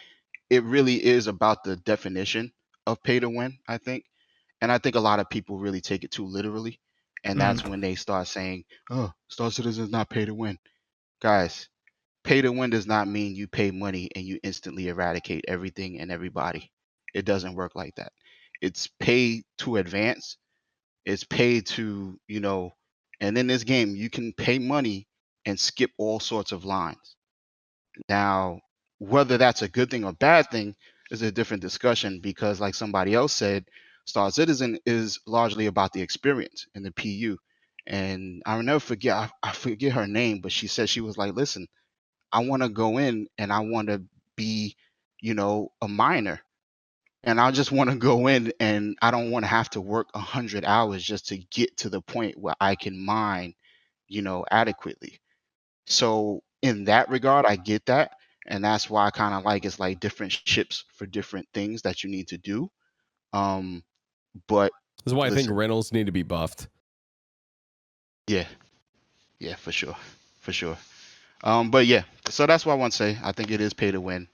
it really is about the definition of pay to win, I think. And I think a lot of people really take it too literally. And that's when they start saying, oh, Star Citizen is not pay to win. Guys, pay to win does not mean you pay money and you instantly eradicate everything and everybody. It doesn't work like that. It's pay to advance. It's pay to, and in this game, you can pay money and skip all sorts of lines. Now, whether that's a good thing or bad thing is a different discussion because, like somebody else said, Star Citizen is largely about the experience and the PU. And I'll never forget, I forget her name, but she said she was like, listen, I want to go in and I want to be, a miner. and I just want to go in, and I don't want to have to work 100 hours just to get to the point where I can mine, adequately. So in that regard, I get that, and that's why I kind of like it's like different ships for different things that you need to do. Um, but This is why I think listen, rentals need to be buffed. yeah, yeah, for sure, for sure. But yeah, so that's what I want to say. I think it is pay to win.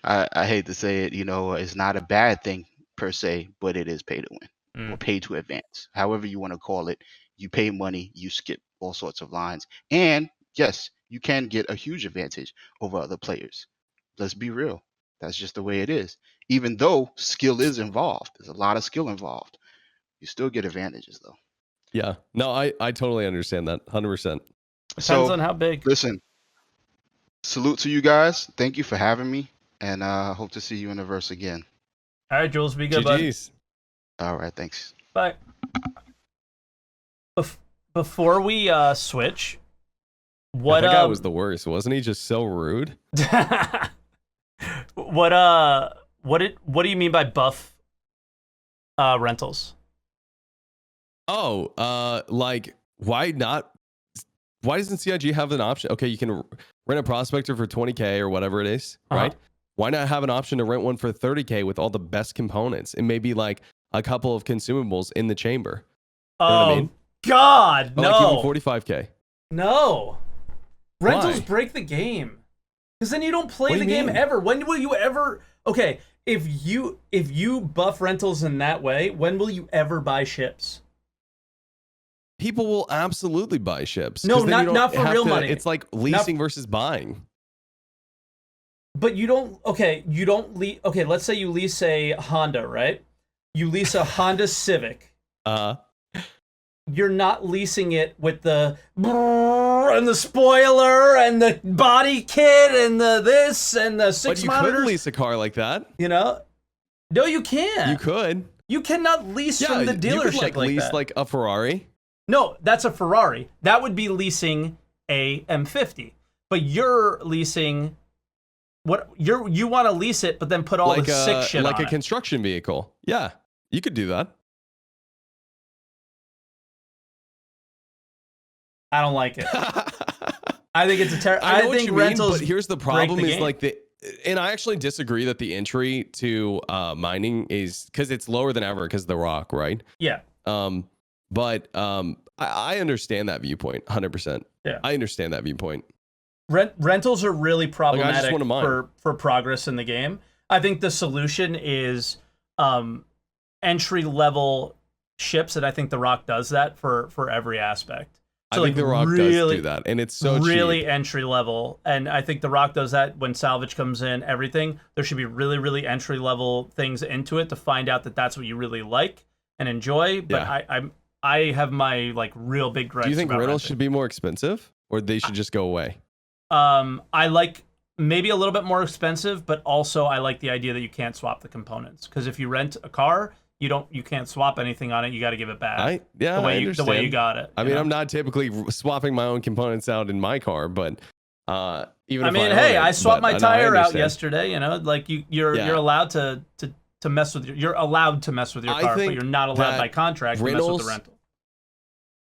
I hate to say it, it's not a bad thing per se, but it is pay to win or pay to advance, however you want to call it. You pay money, you skip all sorts of lines, and yes, you can get a huge advantage over other players. Let's be real. That's just the way it is. Even though skill is involved, there's a lot of skill involved. You still get advantages though. Yeah. No, I totally understand that. 100%. Depends So on how big. listen, salute to you guys. Thank you for having me, and hope to see you in the verse again. All right, Jules, be good, bud. GG's. All right, thanks. Bye. Before we switch, what That guy was the worst, wasn't he? Just so rude. what do you mean by buff rentals? Oh, like why not? Why doesn't CIG have an option? Okay, you can rent a prospector for 20K or whatever it is, right? Why not have an option to rent one for 30K with all the best components and maybe like a couple of consumables in the chamber? You know what I mean? God, Or no. like even 45K. No. Rentals Why? break the game. Because then you don't play What do the you game mean? ever. When will you ever... Okay, if you buff rentals in that way, when will you ever buy ships? People will absolutely buy ships. No, 'cause then you don't not for have real to- money. It's like leasing versus buying. But you don't... Okay, you don't lease... Okay, let's say you lease a Honda, right? You lease a Honda Civic. You're not leasing it with the and the spoiler and the body kit and the this and the six But you monitors. could lease a car like that. No, you can't. You could. You cannot lease from the you dealership could like lease that. like a Ferrari. No, that's a Ferrari. That would be leasing a M50. But you're leasing you want to lease it, but then put all like the sick shit like on a construction vehicle. Yeah, you could do that. I don't like it. I think it's a terrible. I know I what think you mean, rentals. but here's the break problem: the is game. like and I actually disagree that the entry to mining is because it's lower than ever because of the rock, right? Yeah. But I understand that viewpoint 100%. Yeah. I understand that viewpoint. Rentals are really problematic wanna mine. for progress in the game. I think the solution is entry level ships, and I think the Rock does that for every aspect. So I think the Rock does do that, and it's so really cheap. entry level. And I think the Rock does that when salvage comes in. Everything there should be really, really entry level things into it to find out that that's what you really like and enjoy. But Yeah. I have my like real big gripes. Do you think about rentals renting. should be more expensive, or they should just go away? I like maybe a little bit more expensive, but also I like the idea that you can't swap the components. Because if you rent a car, you can't swap anything on it. You got to give it back. I understand. The way you got it. I mean, I'm not typically swapping my own components out in my car, but even I if mean, I hey, own it, I swapped but my I tire out understand. yesterday. Like you're allowed to mess with you're allowed to mess with your I car, but think you're not allowed that by contract to mess with rentals- the rental.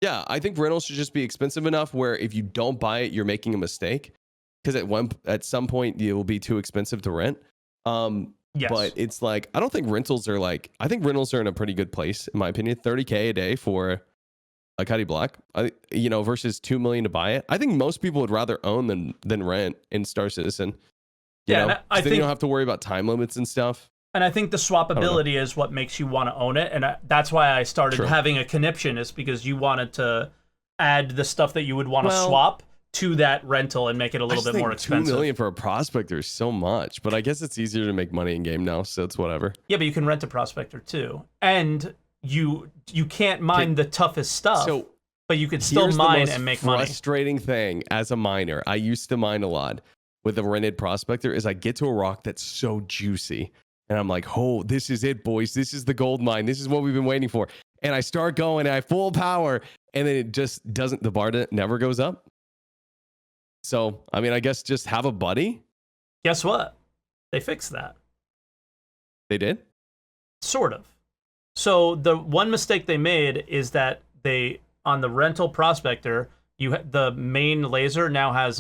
Yeah, I think rentals should just be expensive enough where if you don't buy it, you're making a mistake. Because at some point it will be too expensive to rent. Yes. But it's like I don't think rentals are like I think rentals are in a pretty good place in my opinion. 30K a day for a Cuddy Black, versus 2 million to buy it. I think most people would rather own than rent in Star Citizen. And I then think you don't have to worry about time limits and stuff. And I think the swappability is what makes you want to own it. And that's why I started True. having a conniption, is because you wanted to add the stuff that you would want to Well, swap to that rental and make it a little bit more expensive. 2 million for a prospector is so much, but I guess it's easier to make money in game now, so it's whatever. Yeah, but you can rent a prospector too. And you can't mine the toughest stuff, but you can still Here's the mine most and make money. frustrating thing as a miner, I used to mine a lot with a rented prospector, is I get to a rock that's so juicy. And I'm like, oh, this is it, boys. This is the gold mine. This is what we've been waiting for. And I start going and I full power, and then it just doesn't, the bar never goes up. So, I mean, I guess just have a buddy. Guess what? They fixed that. They did? Sort of. So the one mistake they made is that they, on the rental prospector, the main laser now has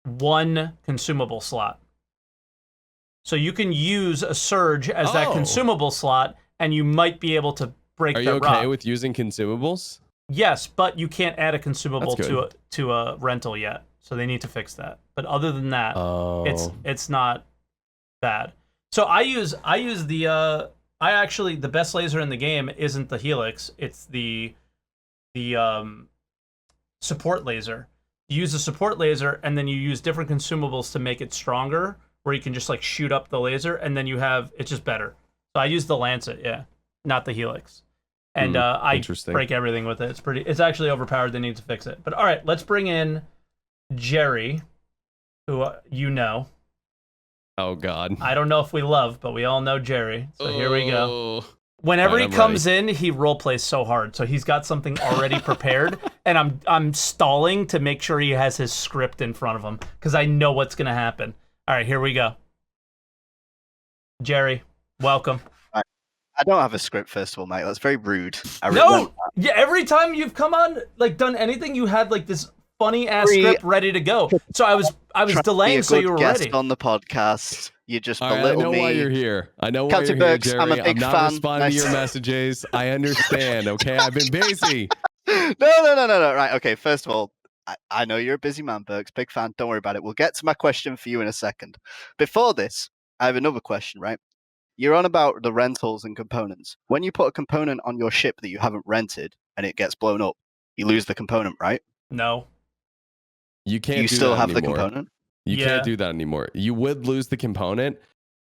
one consumable slot. So you can use a surge as that consumable slot, and you might be able to break the rock. Are you okay with using consumables? Yes, but you can't add a consumable to a rental yet. So they need to fix that. But other than that, it's not bad. So I use the the best laser in the game isn't the Helix, it's the support laser. You use the support laser and then you use different consumables to make it stronger, where you can just like shoot up the laser and then it's just better. So I use the Lancet, not the Helix. And I break everything with it. It's actually overpowered. They need to fix it. But all right, let's bring in Jerry, who you know. Oh, God. I don't know if we love, but we all know Jerry. So here we go. Whenever he comes in, he roleplays so hard. So he's got something already prepared, and I'm stalling to make sure he has his script in front of him, because I know what's going to happen. All right, here we go. Jerry, welcome. I don't have a script, first of all, mate. That's very rude. Yeah, every time you've come on, like, done anything, you had, like, this funny-ass script ready to go. So I was delaying so you were ready. On the podcast, you just belittle me. I know why you're here. I know why you're here, Jerry. I'm a big fan. not responding to your messages. I understand, okay? I've been busy. No. Right, okay, first of all, I know you're a busy man, Berks. Big fan. Don't worry about it. We'll get to my question for you in a second. Before this, I have another question, right? You're on about the rentals and components. When you put a component on your ship that you haven't rented and it gets blown up, you lose the component, right? No. You can't. You still have the component? You can't do that anymore. You would lose the component,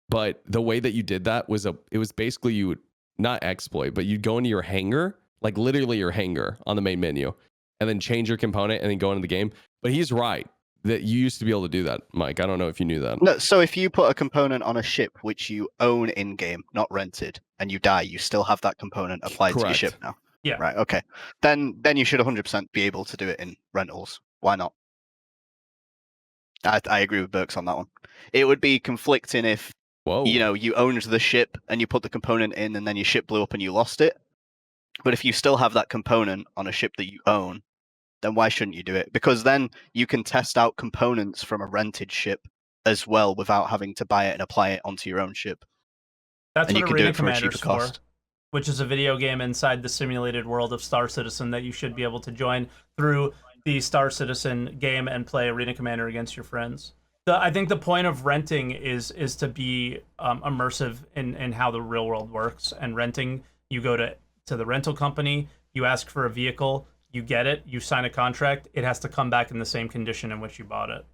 but the way that you did that was it was basically you would not exploit, but you'd go into your hangar, like literally your hangar on the main menu, and then change your component and then go into the game. But he's right that you used to be able to do that, Mike. I don't know if you knew that. No, so if you put a component on a ship which you own in game, not rented, and you die, you still have that component applied to your ship now. Yeah. Right. Okay. Then you should 100% be able to do it in rentals. Why not? I agree with Berks on that one. It would be conflicting if you owned the ship and you put the component in and then your ship blew up and you lost it. But if you still have that component on a ship that you own, then why shouldn't you do it? Because then you can test out components from a rented ship as well without having to buy it and apply it onto your own ship. That's what Arena Commander's for, which is a video game inside the simulated world of Star Citizen that you should be able to join through the Star Citizen game and play Arena Commander against your friends. I think the point of renting is to be immersive in how the real world works. And renting, you go to the rental company, you ask for a vehicle, you get it, you sign a contract, it has to come back in the same condition in which you bought it.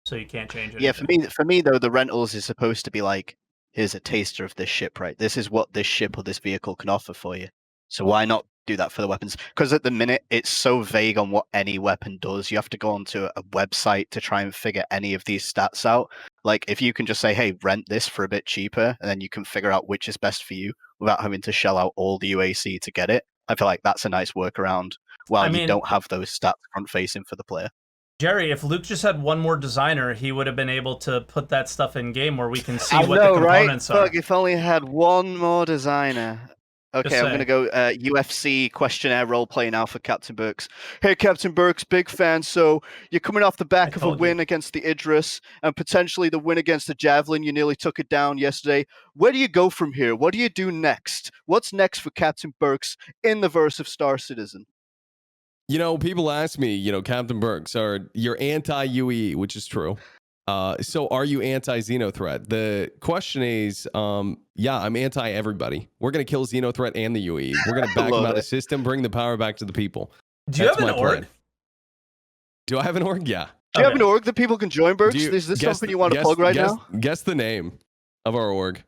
So you can't change it. Yeah, for me though, the rentals is supposed to be like, here's a taster of this ship, right? This is what this ship or this vehicle can offer for you. So why not do that for the weapons? Because at the minute, it's so vague on what any weapon does. You have to go onto a website to try and figure any of these stats out. Like, if you can just say, hey, rent this for a bit cheaper, and then you can figure out which is best for you without having to shell out all the UAC to get it, I feel like that's a nice workaround while you don't have those stats front-facing for the player. Jerry, if Luke just had one more designer, he would have been able to put that stuff in game where we can see what the components are. Look, if only I had one more designer. Okay, I'm going to go UFC questionnaire roleplay now for CaptainBerks. Hey, CaptainBerks, big fan. So you're coming off the back of a win against the Idris and potentially the win against the Javelin. You nearly took it down yesterday. Where do you go from here? What do you do next? What's next for CaptainBerks in the verse of Star Citizen? You know, people ask me, CaptainBerks, you're anti-UE, which is true. So are you anti-Xenothreat? The question is, yeah, I'm anti-everybody. We're going to kill Xenothreat and the UE. We're going to back them out of system, bring the power back to the people. Do you have an org? Do I have an org? Yeah. Do you have an org that people can join, Berks? Is this something you want to plug right now? Guess the name of our org.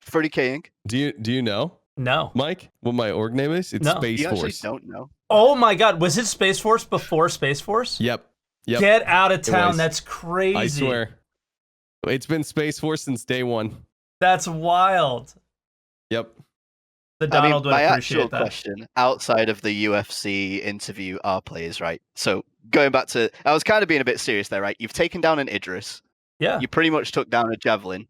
30K Inc. Do you know? No. Mike, what my org name is? It's Space Force. I don't know. Oh my God. Was it Space Force before Space Force? Yep. Get out of town. That's crazy. I swear. It's been Space Force since day one. That's wild. Yep. The Donald would my appreciate actual that. question, outside of the UFC interview, are players, right? So going back to, I was kind of being a bit serious there, right? You've taken down an Idris. Yeah. You pretty much took down a Javelin.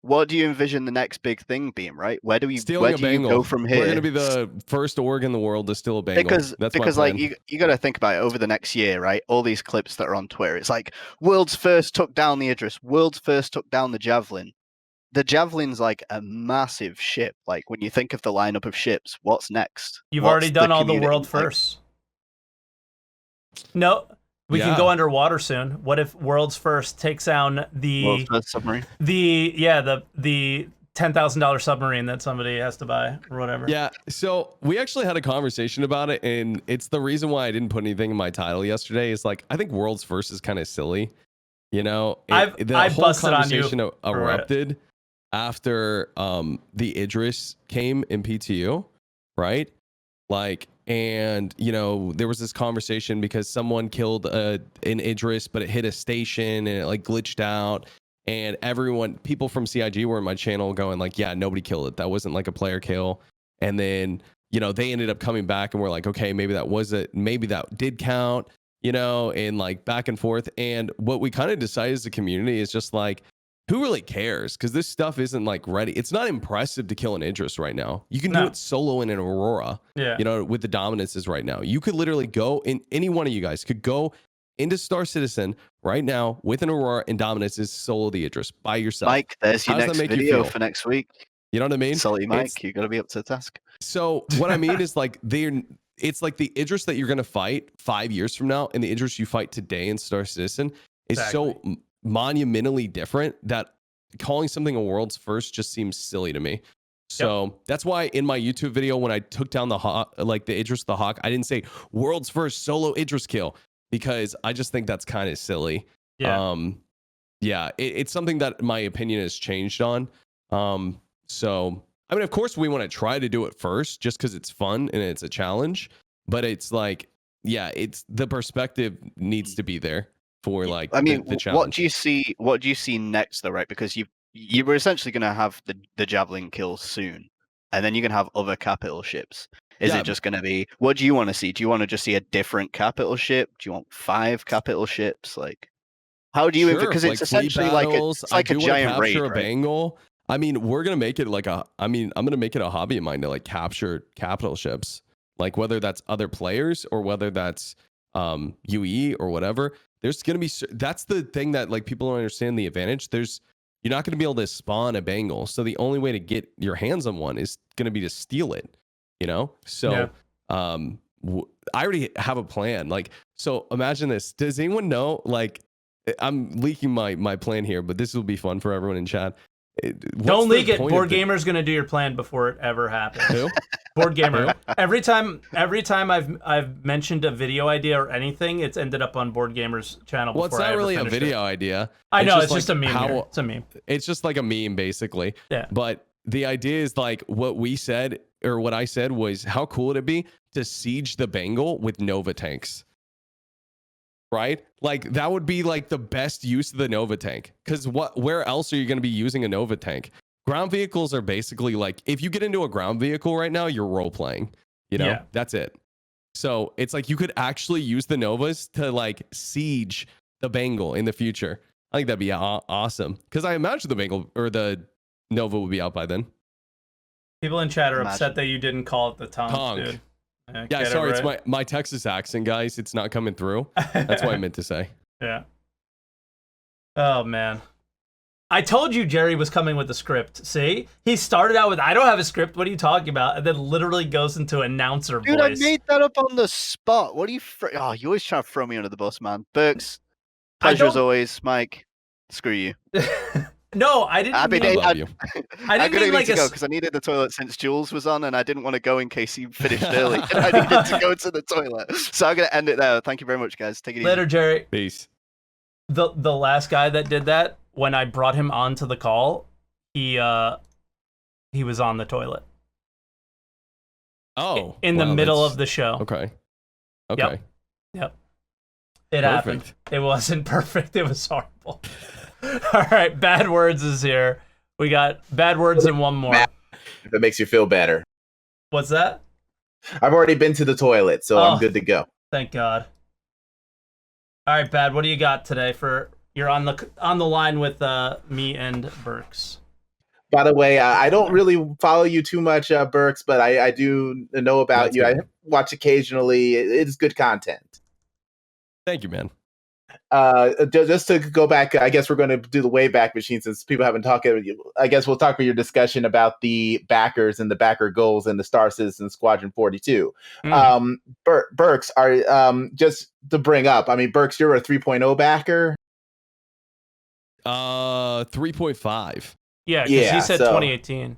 what do you envision the next big thing being? Right? Where do you go from here? We're going to be the first org in the world to steal a Bengal. That's because my like plan. you got to think about it over the next year, right? All these clips that are on Twitter, it's like world's first took down the Idris, world's first took down the Javelin. The Javelin's like a massive ship. Like when you think of the lineup of ships, what's next? You've already done all the world firsts. No, we can go underwater soon. What if world's first takes down the world's first submarine? The $10,000 submarine that somebody has to buy or whatever. Yeah. So we actually had a conversation about it, and it's the reason why I didn't put anything in my title yesterday. Is like I think world's first is kind of silly. You know, I busted on you. Erupted after the Idris came in PTU, right? Like, and you know, there was this conversation because someone killed an Idris, but it hit a station and it like glitched out. And people from CIG were in my channel going like, yeah, nobody killed it. That wasn't like a player kill. And then, you know, they ended up coming back and we're like, okay, maybe that did count, you know, and like back and forth. And what we kind of decided as a community is just like, who really cares? Because this stuff isn't like ready. It's not impressive to kill an Idris right now. You can do it solo in an Aurora, you know, with the dominances right now. You could literally go in, any one of you guys could go into Star Citizen right now with an Aurora and dominances solo the Idris by yourself. Mike, there's your next video for next week. You know what I mean? SaltEMike, you got to be up to the task. So what I mean is like it's like the Idris that you're going to fight 5 years from now and the Idris you fight today in Star Citizen is so monumentally different that calling something a world's first just seems silly to me. So that's why in my YouTube video, when I took down the Idris the Hawk, I didn't say world's first solo Idris kill because I just think that's kind of silly. It's something that my opinion has changed on. So I mean, of course we want to try to do it first just because it's fun and it's a challenge, but it's like, it's the perspective needs to be there for like, I mean, the challenge. What do you see next though, right? Because you were essentially going to have the Javelin kill soon, and then you're going to have other capital ships. Is it just going to be, what do you want to see? Do you want to just see a different capital ship? Do you want 5 capital ships? Like, how do you, because it's essentially battles, like a giant raid, a right? Bengal. I mean, we're going to make it like I'm going to make it a hobby of mine to like capture capital ships, like whether that's other players or whether that's UE or whatever. There's going to be, that's the thing that like people don't understand the advantage. You're not going to be able to spawn a Bengal. So the only way to get your hands on one is going to be to steal it, you know? So I already have a plan. Like, so imagine this. Does anyone know, like, I'm leaking my plan here, but this will be fun for everyone in chat. Don't leak it. Board Gamer's going to do your plan before it ever happens. Who? Board Gamer. Every time I've mentioned a video idea or anything, it's ended up on Board Gamer's channel. Well, it's not really a video idea. I know, it's just a meme. It's a meme. It's just like a meme, basically. Yeah. But the idea is like what we said, or what I said was, how cool would it be to siege the Bengal with Nova tanks? Right? Like that would be like the best use of the Nova tank. Because where else are you going to be using a Nova tank? Ground vehicles are basically like, if you get into a ground vehicle right now, you're role playing. You know, that's it. So it's like you could actually use the Novas to like siege the Bengal in the future. I think that'd be awesome. Because I imagine the Bengal or the Nova would be out by then. People in chat are upset that you didn't call it the Tonk, dude. Yeah, sorry, it's my Texas accent, guys. It's not coming through. That's what I meant to say. Yeah. Oh, man. I told you Jerry was coming with the script. See? He started out with, I don't have a script. What are you talking about? And then literally goes into announcer voice. Dude, I made that up on the spot. What are you... you always try to throw me under the bus, man. Berks, pleasure as always. Mike, screw you. No, I didn't. I love you. I didn't mean like to go because I needed the toilet since Jules was on, and I didn't want to go in case he finished early. And I needed to go to the toilet, so I'm gonna end it there. Thank you very much, guys. Take it later, easy. Jerry. Peace. The last guy that did that, when I brought him onto the call, he was on the toilet. Oh, in the middle of the show. Okay. Yep. It happened. It wasn't perfect. It was horrible. All right, Bad Words is here. We got Bad Words and one more. If it makes you feel better. What's that? I've already been to the toilet, so I'm good to go. Thank God. All right, Bad, what do you got today? You're on the line with me and Berks. By the way, I don't really follow you too much, Berks, but I do know about That's you. good. I watch occasionally. It is good content. Thank you, man. Just to go back, I guess we're going to do the Wayback Machine since people haven't talked. I guess we'll talk about your discussion about the backers and the backer goals in the Star Citizen Squadron 42. Berks, are just to bring up. I mean, Berks, you're a 3.0 backer. 3.5. Yeah, because he said 2018.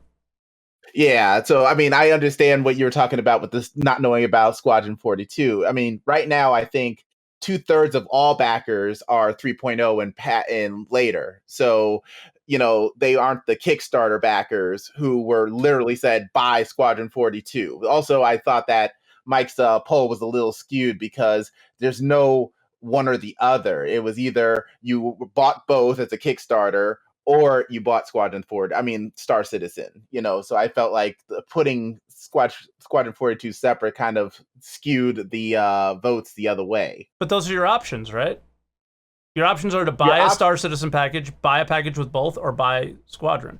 Yeah, so I mean, I understand what you were talking about with this not knowing about Squadron 42. I mean, right now, I think 2/3 of all backers are 3.0 and later. So, they aren't the Kickstarter backers who were literally said buy Squadron 42. Also, I thought that Mike's poll was a little skewed because there's no one or the other. It was either you bought both as a Kickstarter or you bought Star Citizen, so I felt like putting Squadron 42 separate kind of skewed the votes the other way. But those are your options, right? Your options are to buy a Star Citizen package, buy a package with both, or buy Squadron.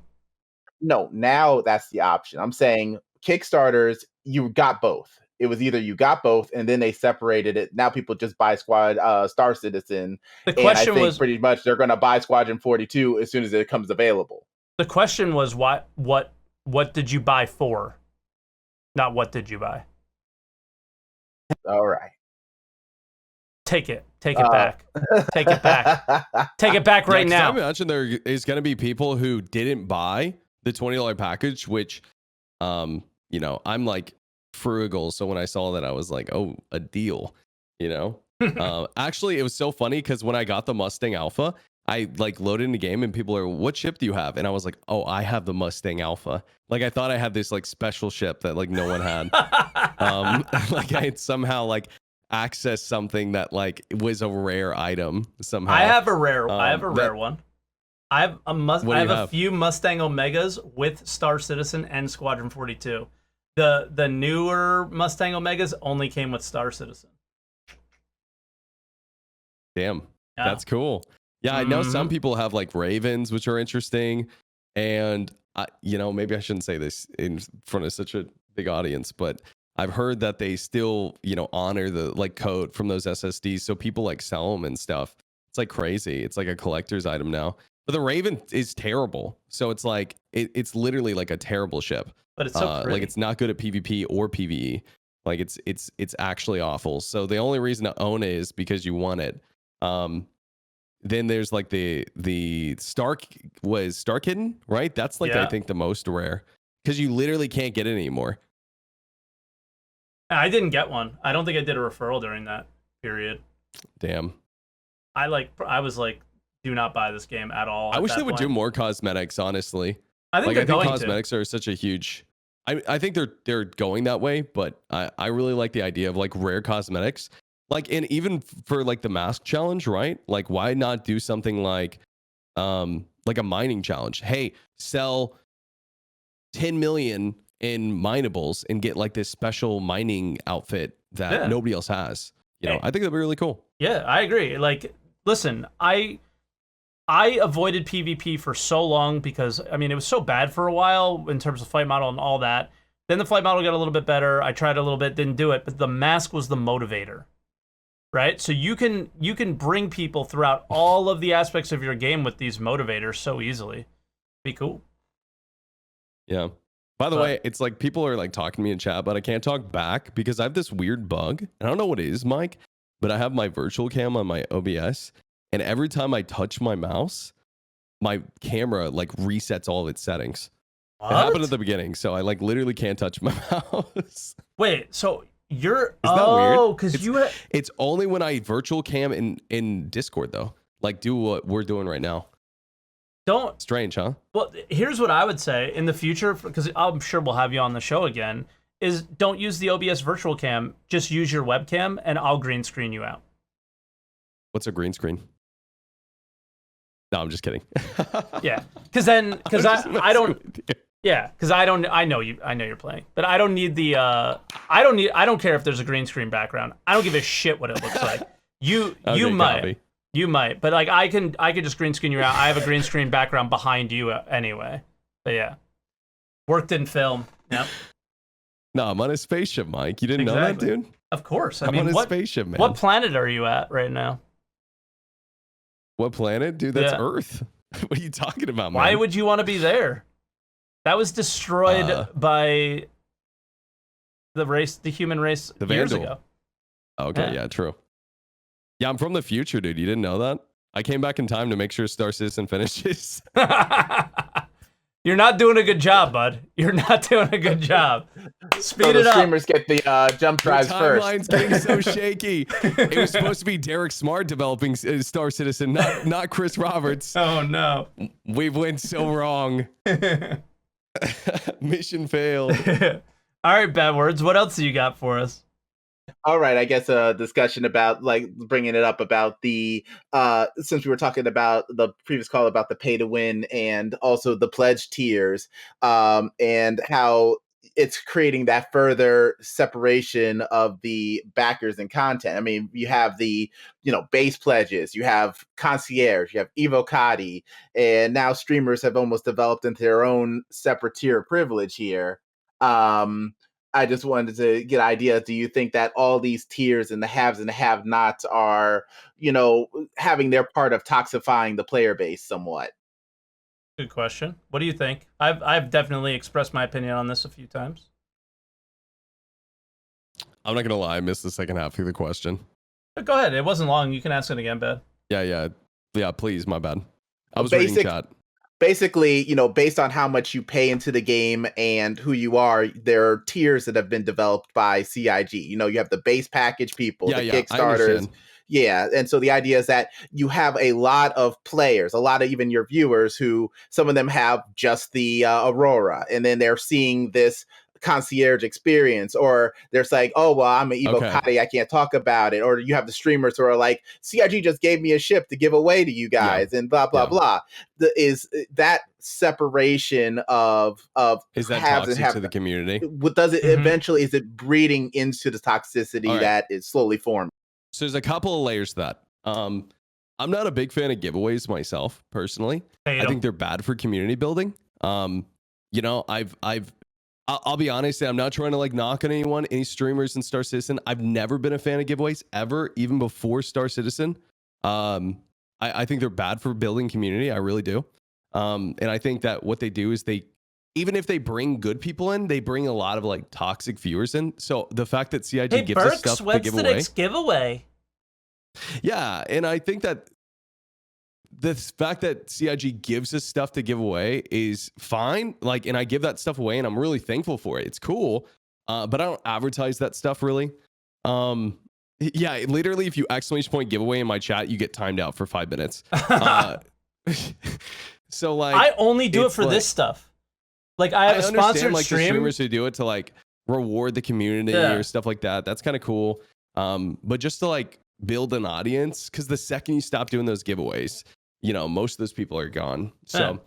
No, now that's the option. I'm saying Kickstarters, you got both. It was either you got both and then they separated it. Now people just buy Star Citizen. The question and I think was pretty much they're going to buy Squadron 42 as soon as it comes available. The question was what did you buy for? Not what did you buy? All right. Take it back. Take it back. Take it back right now. I imagine there is going to be people who didn't buy the $20 package, which, I'm like frugal. So when I saw that, I was like, oh, a deal, Actually, it was so funny because when I got the Mustang Alpha, I like loaded in the game and people are, what ship do you have? And I was like, oh, I have the Mustang Alpha. Like I thought I had this like special ship that like no one had. Like I had somehow like access something that like was a rare item somehow. I have a rare one. I have a few Mustang Omegas with Star Citizen and Squadron 42. The newer Mustang Omegas only came with Star Citizen. Damn, yeah. That's cool. Yeah, I know some people have like Ravens, which are interesting, and maybe I shouldn't say this in front of such a big audience, but I've heard that they still, honor the like code from those SSDs, so people like sell them and stuff. It's like crazy. It's like a collector's item now. But the Raven is terrible, so it's like it's literally like a terrible ship. But it's so pretty. Like it's not good at PvP or PvE. Like it's actually awful. So the only reason to own it is because you want it. Then there's like the Stark Hidden, right? That's like I think the most rare because you literally can't get it anymore. I didn't get one. I don't think I did a referral during that period. Damn. I was like, do not buy this game at all. I wish they would do more cosmetics, honestly. I think cosmetics are such a huge. I think they're going that way, but I really like the idea of like rare cosmetics. Like, and even for like the mask challenge, right? Like, why not do something like a mining challenge? Hey, sell 10 million in minables and get like this special mining outfit that nobody else has. I think that'd be really cool. Yeah, I agree. Like, listen, I avoided PvP for so long because, it was so bad for a while in terms of flight model and all that. Then the flight model got a little bit better. I tried a little bit, didn't do it, but the mask was the motivator, right? So you can bring people throughout all of the aspects of your game with these motivators so easily. Be cool. Yeah. By the way, it's like people are like talking to me in chat, but I can't talk back because I have this weird bug. And I don't know what it is, Mike, but I have my virtual cam on my OBS. And every time I touch my mouse, my camera like resets all of its settings. What? It happened at the beginning, so I like literally can't touch my mouse. Wait, so you're Isn't that weird? Because it's only when I virtual cam in Discord though. Like do what we're doing right now. Strange, huh? Well, here's what I would say in the future, because I'm sure we'll have you on the show again, is don't use the OBS virtual cam, just use your webcam and I'll green screen you out. What's a green screen? No, I'm just kidding. Yeah, because I know you're playing, but I don't need the I don't care if there's a green screen background. I don't give a shit what it looks like. You might, but like I can just green screen you out. I have a green screen background behind you anyway. But yeah, worked in film. Yep. No, I'm on a spaceship, Mike. You didn't know that, dude? Of course. I'm on a spaceship, man. What planet are you at right now? What planet? Dude, that's Earth. What are you talking about, man? Why would you want to be there? That was destroyed by the human race years ago. Okay, yeah, true. Yeah, I'm from the future, dude. You didn't know that? I came back in time to make sure Star Citizen finishes. You're not doing a good job, bud. You're not doing a good job. Speed it up. Streamers get the jump drives first. Timeline's getting so shaky. It was supposed to be Derek Smart developing Star Citizen, not Chris Roberts. Oh, no. We went so wrong. Mission failed. All right, Bad Words. What else do you got for us? All right, I guess a discussion about like bringing it up about the since we were talking about the previous call about the pay to win and also the pledge tiers and how it's creating that further separation of the backers and content. I mean, you have the base pledges, you have concierge, you have evocati, and now streamers have almost developed into their own separate tier of privilege here. I just wanted to get an idea. Do you think that all these tiers and the haves and the have-nots are, having their part of toxifying the player base somewhat? Good question. What do you think? I've definitely expressed my opinion on this a few times. I'm not gonna lie, I missed the second half of the question. But go ahead. It wasn't long. You can ask it again, Bad. Yeah. Please, my bad. I was reading chat. Basically, based on how much you pay into the game and who you are, there are tiers that have been developed by CIG. You have the base package people, the Kickstarters. Yeah. And so the idea is that you have a lot of players, a lot of even your viewers who some of them have just the Aurora, and then they're seeing this concierge experience, or they're saying, oh, well, I'm an evocati, I can't talk about it. Or you have the streamers who are like, CIG just gave me a ship to give away to you guys, and blah, blah, blah. Is that separation of is that haves toxic and have to the community? Does it eventually, is it breeding into the toxicity that is slowly forming? So there's a couple of layers to that. I'm not a big fan of giveaways myself, personally. I think they're bad for community building. I'll be honest, I'm not trying to knock on anyone, any streamers in Star Citizen. I've never been a fan of giveaways ever, even before Star Citizen. I think they're bad for building community. I really do. And I think that what they do is even if they bring good people in, they bring a lot of toxic viewers in. So the fact that CIG gives us stuff to give away. What's the next giveaway? Yeah, and I think that the fact that CIG gives us stuff to give away is fine. And I give that stuff away, and I'm really thankful for it. It's cool, but I don't advertise that stuff really. Yeah, literally, if you exclamation point giveaway in my chat, you get timed out for 5 minutes. So I only do it for this stuff. I have a sponsored stream. The streamers who do it to reward the community or stuff like that. That's kind of cool. But just to build an audience, because the second you stop doing those giveaways, most of those people are gone. So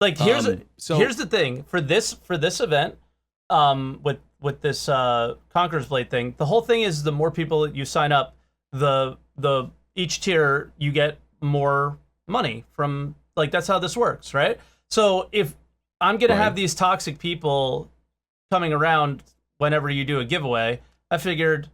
here's the thing for this event, with this Conqueror's Blade thing. The whole thing is the more people you sign up, the each tier you get more money from. That's how this works, right? So if I'm gonna have these toxic people coming around whenever you do a giveaway, I figured,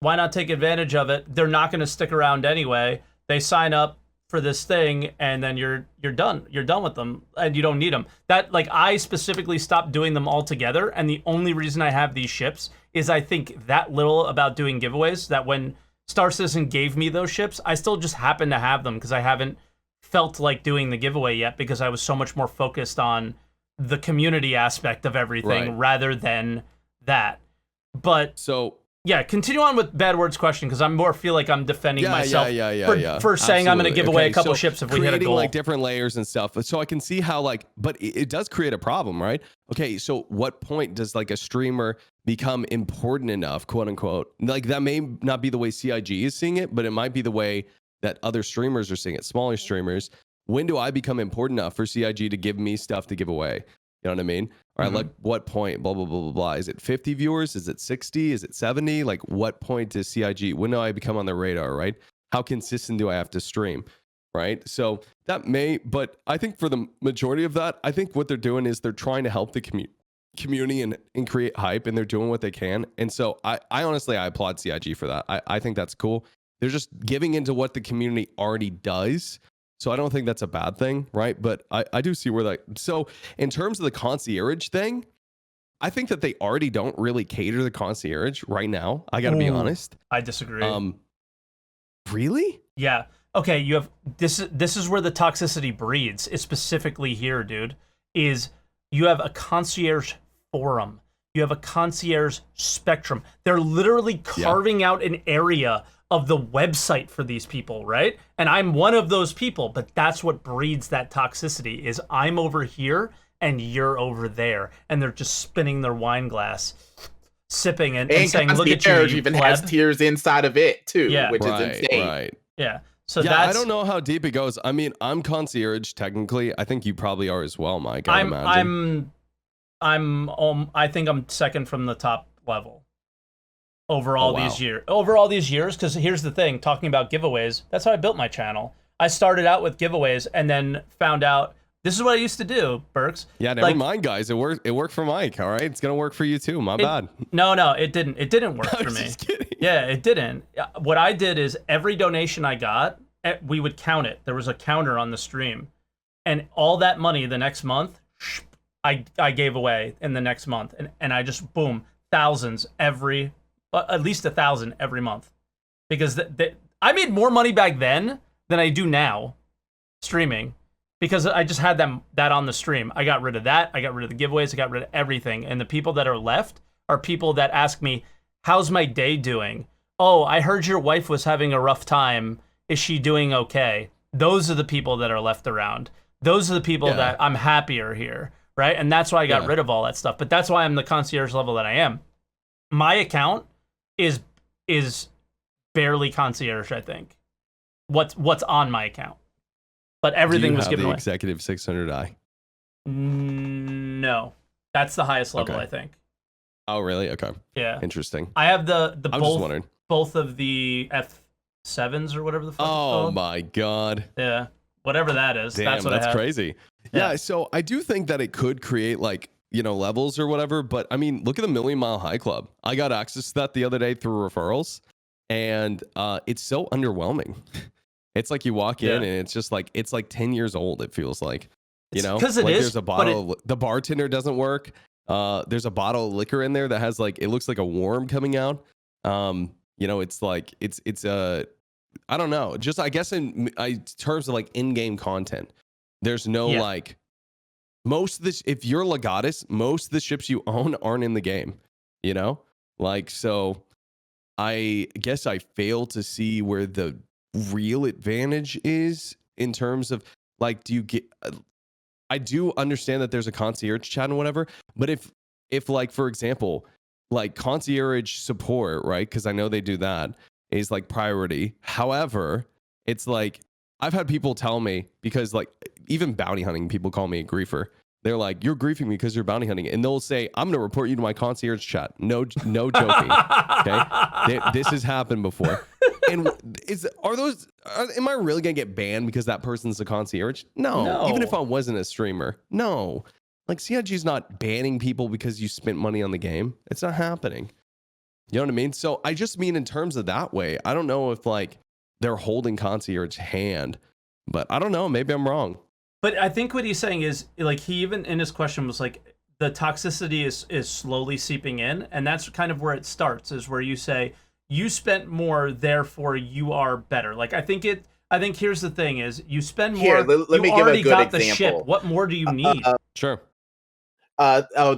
why not take advantage of it? They're not going to stick around anyway. They sign up for this thing, and then you're done. You're done with them, and you don't need them. That I specifically stopped doing them altogether, and the only reason I have these ships is I think that little about doing giveaways, that when Star Citizen gave me those ships, I still just happen to have them because I haven't felt like doing the giveaway yet because I was so much more focused on the community aspect of everything rather than that. But yeah, continue on with Bad Words' question, because I more feel like I'm defending myself for saying I'm going to give away a couple ships if we hit a goal. Creating different layers and stuff. So I can see how but it does create a problem, right? Okay, so what point does a streamer become important enough, quote unquote? That may not be the way CIG is seeing it, but it might be the way that other streamers are seeing it, smaller streamers. When do I become important enough for CIG to give me stuff to give away? You know what I mean? All right, what point? Blah, blah, blah, blah, blah. Is it 50 viewers? Is it 60? Is it 70? What point does CIG? When do I become on the radar, right? How consistent do I have to stream? right? So that may, but I think for the majority of that, I think what they're doing is they're trying to help the community and create hype, and they're doing what they can. And so I honestly, I applaud CIG for that. I think that's cool. They're just giving into what the community already does. So I don't think that's a bad thing, right? But I do see where that, so in terms of the concierge thing, I think that they already don't really cater the concierge right now. I got to be honest. I disagree. Really? Yeah. Okay, you have this is where the toxicity breeds. It's specifically here, dude. Is you have a concierge forum. You have a concierge spectrum. They're literally carving out an area of the website for these people, right? And I'm one of those people, but that's what breeds that toxicity is I'm over here and you're over there. And they're just spinning their wine glass, sipping and saying, look at you, even pleb. has tiers inside of it too, which is insane. Right. Yeah. So I don't know how deep it goes. I mean, I'm concierge technically. I think you probably are as well, Mike. I think I'm second from the top level over all these years. Over all these years, because here's the thing: talking about giveaways. That's how I built my channel. I started out with giveaways, and then found out this is what I used to do. Berks. Yeah, never mind, guys. It worked. It worked for Mike. All right, it's gonna work for you too. My bad. No, it didn't. It didn't work for me. Just kidding. Yeah, it didn't. What I did is every donation I got, we would count it. There was a counter on the stream, and all that money the next month, I gave away in the next month, and I just boom, thousands every, at least 1,000 every month, because I made more money back then than I do now, streaming, because I just had that on the stream. I got rid of that. I got rid of the giveaways. I got rid of everything, and the people that are left are people that ask me, "How's my day doing? Oh, I heard your wife was having a rough time. Is she doing okay?" Those are the people that are left around. Those are the people that I'm happier here, right? And that's why I got rid of all that stuff. But that's why I'm the concierge level that I am. My account is barely concierge, I think. What's on my account? But everything was given away. The executive 600i. No, that's the highest level, I think. Oh, really? Okay. Yeah. Interesting. I have the I was just wondering. Both of the F7s or whatever the fuck. Oh my god. Yeah. Whatever that is. Damn, that's what I have. crazy. Yeah. So I do think that it could create like, levels or whatever. But I mean, look at the Million Mile High Club. I got access to that the other day through referrals, and it's so underwhelming. It's like you walk in and it's just like, it's like 10 years old. It feels like, because there's a bottle. The bartender doesn't work. There's a bottle of liquor in there that has like, it looks like a worm coming out. It's like, it's I don't know. Just, I guess in terms of like in-game content, there's no like, most of this, if you're Legatus, most of the ships you own aren't in the game, like, so I guess I fail to see where the real advantage is in terms of like, do you get, I do understand that there's a concierge chat and whatever, but if like, for example, like concierge support, right? Because I know they do that, is like priority. However, it's like, I've had people tell me, because like even bounty hunting people call me a griefer. They're like, "You're griefing me because you're bounty hunting," and they'll say, "I'm gonna report you to my concierge chat." No joking. Okay, this has happened before. And am I really gonna get banned because that person's a concierge? No. Even if I wasn't a streamer, no. Like, CIG's not banning people because you spent money on the game. It's not happening. You know what I mean? So I just mean in terms of that way. I don't know if like they're holding concierge hand, but I don't know. Maybe I'm wrong. But I think what he's saying is, like, he even in his question was like, the toxicity is slowly seeping in, and that's kind of where it starts, is where you say, you spent more, therefore you are better. Like, I think here's the thing is, you spend more, Here, let me give a good example. The ship. What more do you need? Sure. The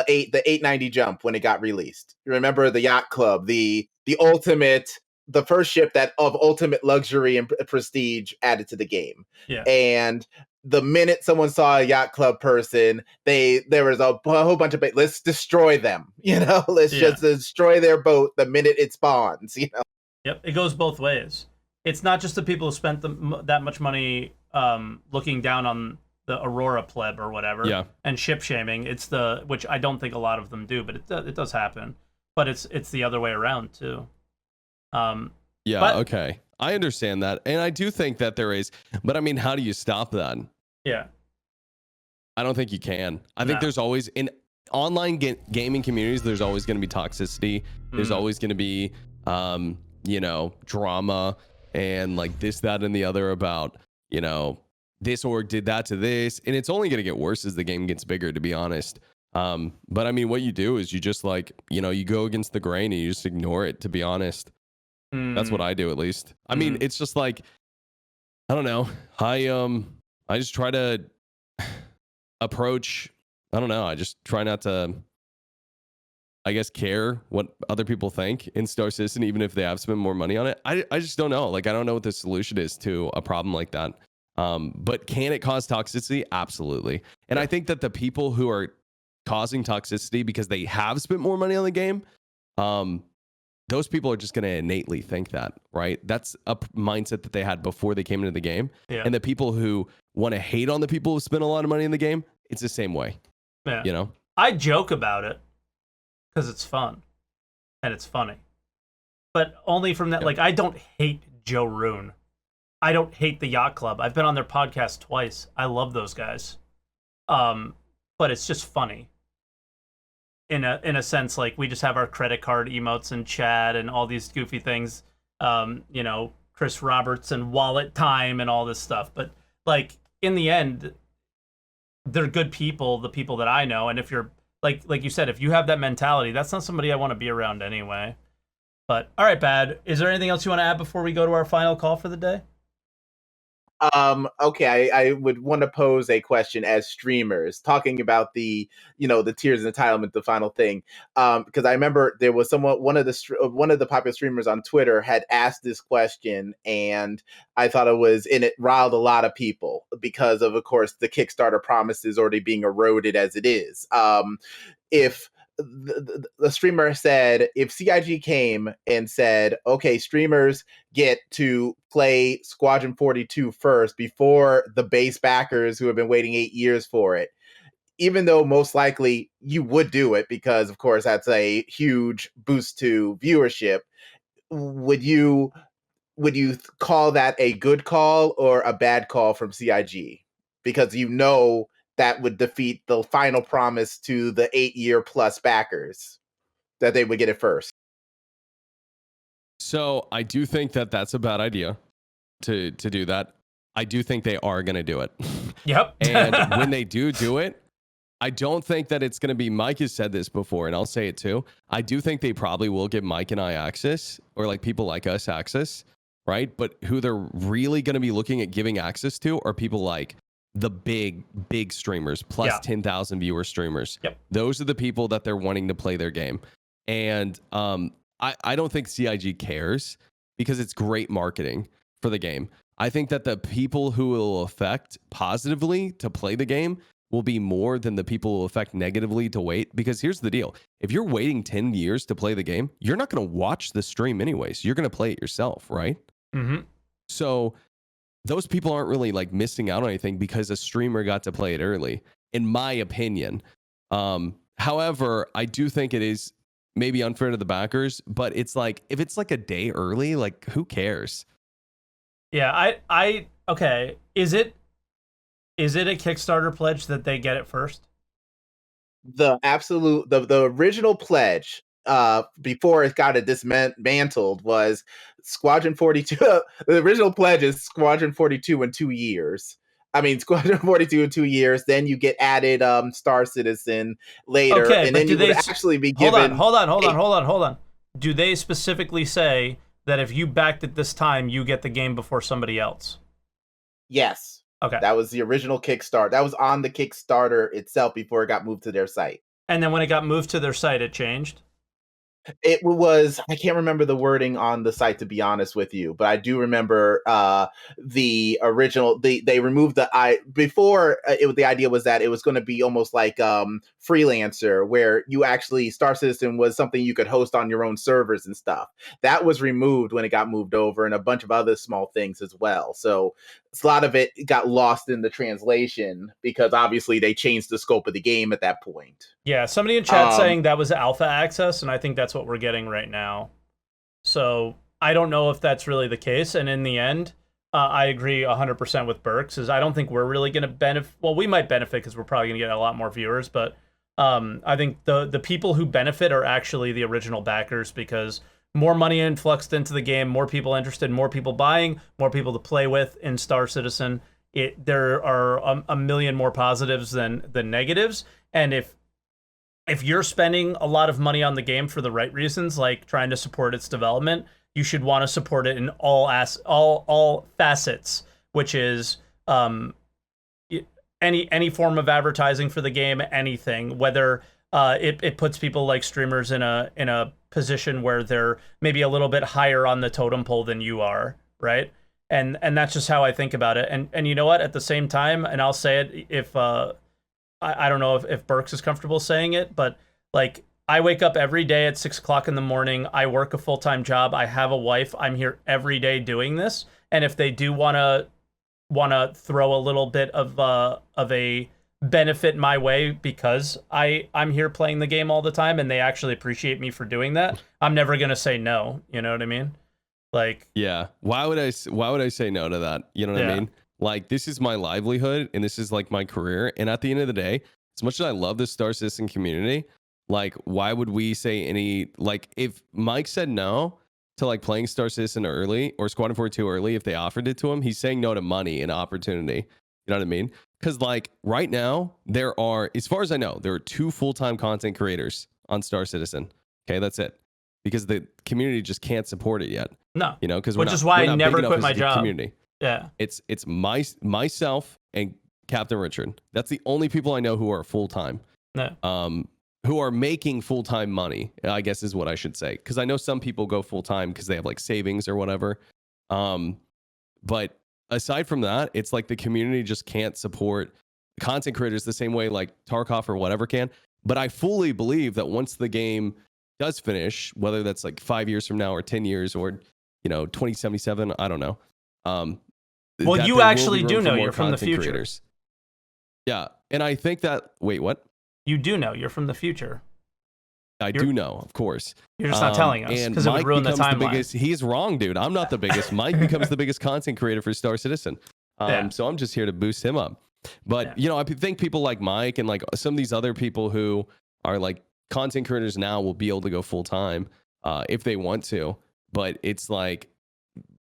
890 jump when it got released. You remember the Yacht Club, the ultimate, the first ship that of ultimate luxury and prestige added to the game. Yeah. And the minute someone saw a Yacht Club person, there was a whole bunch of let's destroy them. Let's just destroy their boat the minute it spawns. Yep, it goes both ways. It's not just the people who spent that much money looking down on the Aurora pleb or whatever, and ship shaming. It's which I don't think a lot of them do, but it does happen. But it's the other way around too. Okay. I understand that. And I do think that there is. But I mean, how do you stop that? Yeah. I don't think you can. I think No. there's always, in online gaming communities, there's always going to be toxicity. There's always going to be, you know, drama and like this, that, and the other about, you know, this org did that to this. And it's only going to get worse as the game gets bigger, to be honest. But I mean, what you do is you just like, you know, you go against the grain and you just ignore it, to be honest. That's what I do, at least. I mean, it's just like, I don't know. I just try to approach, I don't know. I just try not to, I guess, care what other people think in Star Citizen, even if they have spent more money on it. I just don't know. Like, I don't know what the solution is to a problem like that. But can it cause toxicity? Absolutely. And I think that the people who are causing toxicity because they have spent more money on the game, those people are just going to innately think that, right? That's a mindset that they had before they came into the game. Yeah. And the people who want to hate on the people who spend a lot of money in the game, it's the same way. Yeah. You know? I joke about it because it's fun and it's funny. But only from that, like, I don't hate Joe Roon. I don't hate the Yacht Club. I've been on their podcast twice. I love those guys. But it's just funny. In a sense, like, we just have our credit card emotes in chat and all these goofy things, you know, Chris Roberts and wallet time and all this stuff. But like, in the end, they're good people, the people that I know. And if you're like you said, if you have that mentality, that's not somebody I want to be around anyway. But all right, Bad, is there anything else you want to add before we go to our final call for the day? Okay, I would want to pose a question as streamers, talking about the, you know, the tiers and entitlement, the final thing. Because I remember there was one of the popular streamers on Twitter had asked this question, and I thought it riled a lot of people because of course, the Kickstarter promise is already being eroded as it is. If the streamer said, if CIG came and said, okay, streamers get to play Squadron 42 first before the base backers who have been waiting 8 years for it, even though most likely you would do it because, of course, that's a huge boost to viewership, would you call that a good call or a bad call from CIG? Because you know that would defeat the final promise to the 8-year plus backers that they would get it first. So I do think that that's a bad idea to do that. I do think they are going to do it. Yep. And when they do it, I don't think that it's going to be, Mike has said this before, and I'll say it too. I do think they probably will give Mike and I access, or like people like us access, right? But who they're really going to be looking at giving access to are people like the big streamers, plus 10,000 viewer streamers. Yep. Those are the people that they're wanting to play their game. And I don't think CIG cares because it's great marketing for the game. I think that the people who will affect positively to play the game will be more than the people who will affect negatively to wait. Because here's the deal. If you're waiting 10 years to play the game, you're not going to watch the stream anyways. You're going to play it yourself, right? Mm-hmm. So those people aren't really like missing out on anything because a streamer got to play it early, in my opinion. However, I do think it is maybe unfair to the backers, but it's like, if it's like a day early, like who cares? Yeah, okay. Is it a Kickstarter pledge that they get it first? The original pledge, before it got dismantled, was Squadron 42. The original pledge is Squadron 42 in 2 years. I mean, Squadron 42 in 2 years. Then you get added Star Citizen later, okay, and then you would actually be given. Hold on. Do they specifically say that if you backed it this time, you get the game before somebody else? Yes. Okay. That was the original Kickstarter. That was on the Kickstarter itself before it got moved to their site. And then when it got moved to their site, it changed? It was, I can't remember the wording on the site, to be honest with you, but I do remember the original, they removed before the idea was that it was going to be almost like freelancer, where you actually, Star Citizen was something you could host on your own servers and stuff. That was removed when it got moved over, and a bunch of other small things as well. So a lot of it got lost in the translation because obviously they changed the scope of the game at that point. Yeah, somebody in chat saying that was alpha access, and I think that's what we're getting right now. So I don't know if that's really the case. And in the end, I agree 100% with Berks. Is I don't think we're really going to benefit. Well, we might benefit because we're probably going to get a lot more viewers, but I think the people who benefit are actually the original backers, because more money influxed into the game, more people interested, more people buying, more people to play with in Star Citizen. There are a million more positives than negatives. And if you're spending a lot of money on the game for the right reasons, like trying to support its development, you should want to support it in all facets, which is any form of advertising for the game, anything, whether it puts people like streamers in a position where they're maybe a little bit higher on the totem pole than you are, right? And that's just how I think about it. And you know what? At the same time, and I'll say it if I don't know if Berks is comfortable saying it, but like, I wake up every day at 6 o'clock in the morning. I work a full-time job. I have a wife. I'm here every day doing this. And if they do want to throw a little bit of a benefit my way because I'm here playing the game all the time and they actually appreciate me for doing that, I'm never going to say no. You know what I mean? Like, yeah. Why would I say no to that? You know what I mean? Like, this is my livelihood and this is like my career. And at the end of the day, as much as I love the Star Citizen community, like, why would we say like, if Mike said no to like playing Star Citizen early or Squadron 42 early, if they offered it to him, he's saying no to money and opportunity. You know what I mean? Because like right now there are, as far as I know, there are 2 full-time content creators on Star Citizen. Okay, that's it. Because the community just can't support it yet. No, you know, because which is why I never quit my job. Community. Yeah, it's myself and Captain Richard. That's the only people I know who are full-time. No. Who are making full-time money, I guess is what I should say. Because I know some people go full-time because they have like savings or whatever. But aside from that, it's like the community just can't support content creators the same way like Tarkov or whatever can. But I fully believe that once the game does finish, whether that's like 5 years from now or 10 years or, 2077, I don't know. Well, you actually do know you're from the future. Creators. Yeah. And I think that, wait, what? You do know you're from the future. I do know, of course. You're just not telling us because it would ruin the timeline. He's wrong, dude. I'm not the biggest. Mike becomes the biggest content creator for Star Citizen. So I'm just here to boost him up. But, I think people like Mike and like some of these other people who are like content creators now will be able to go full time if they want to. But it's like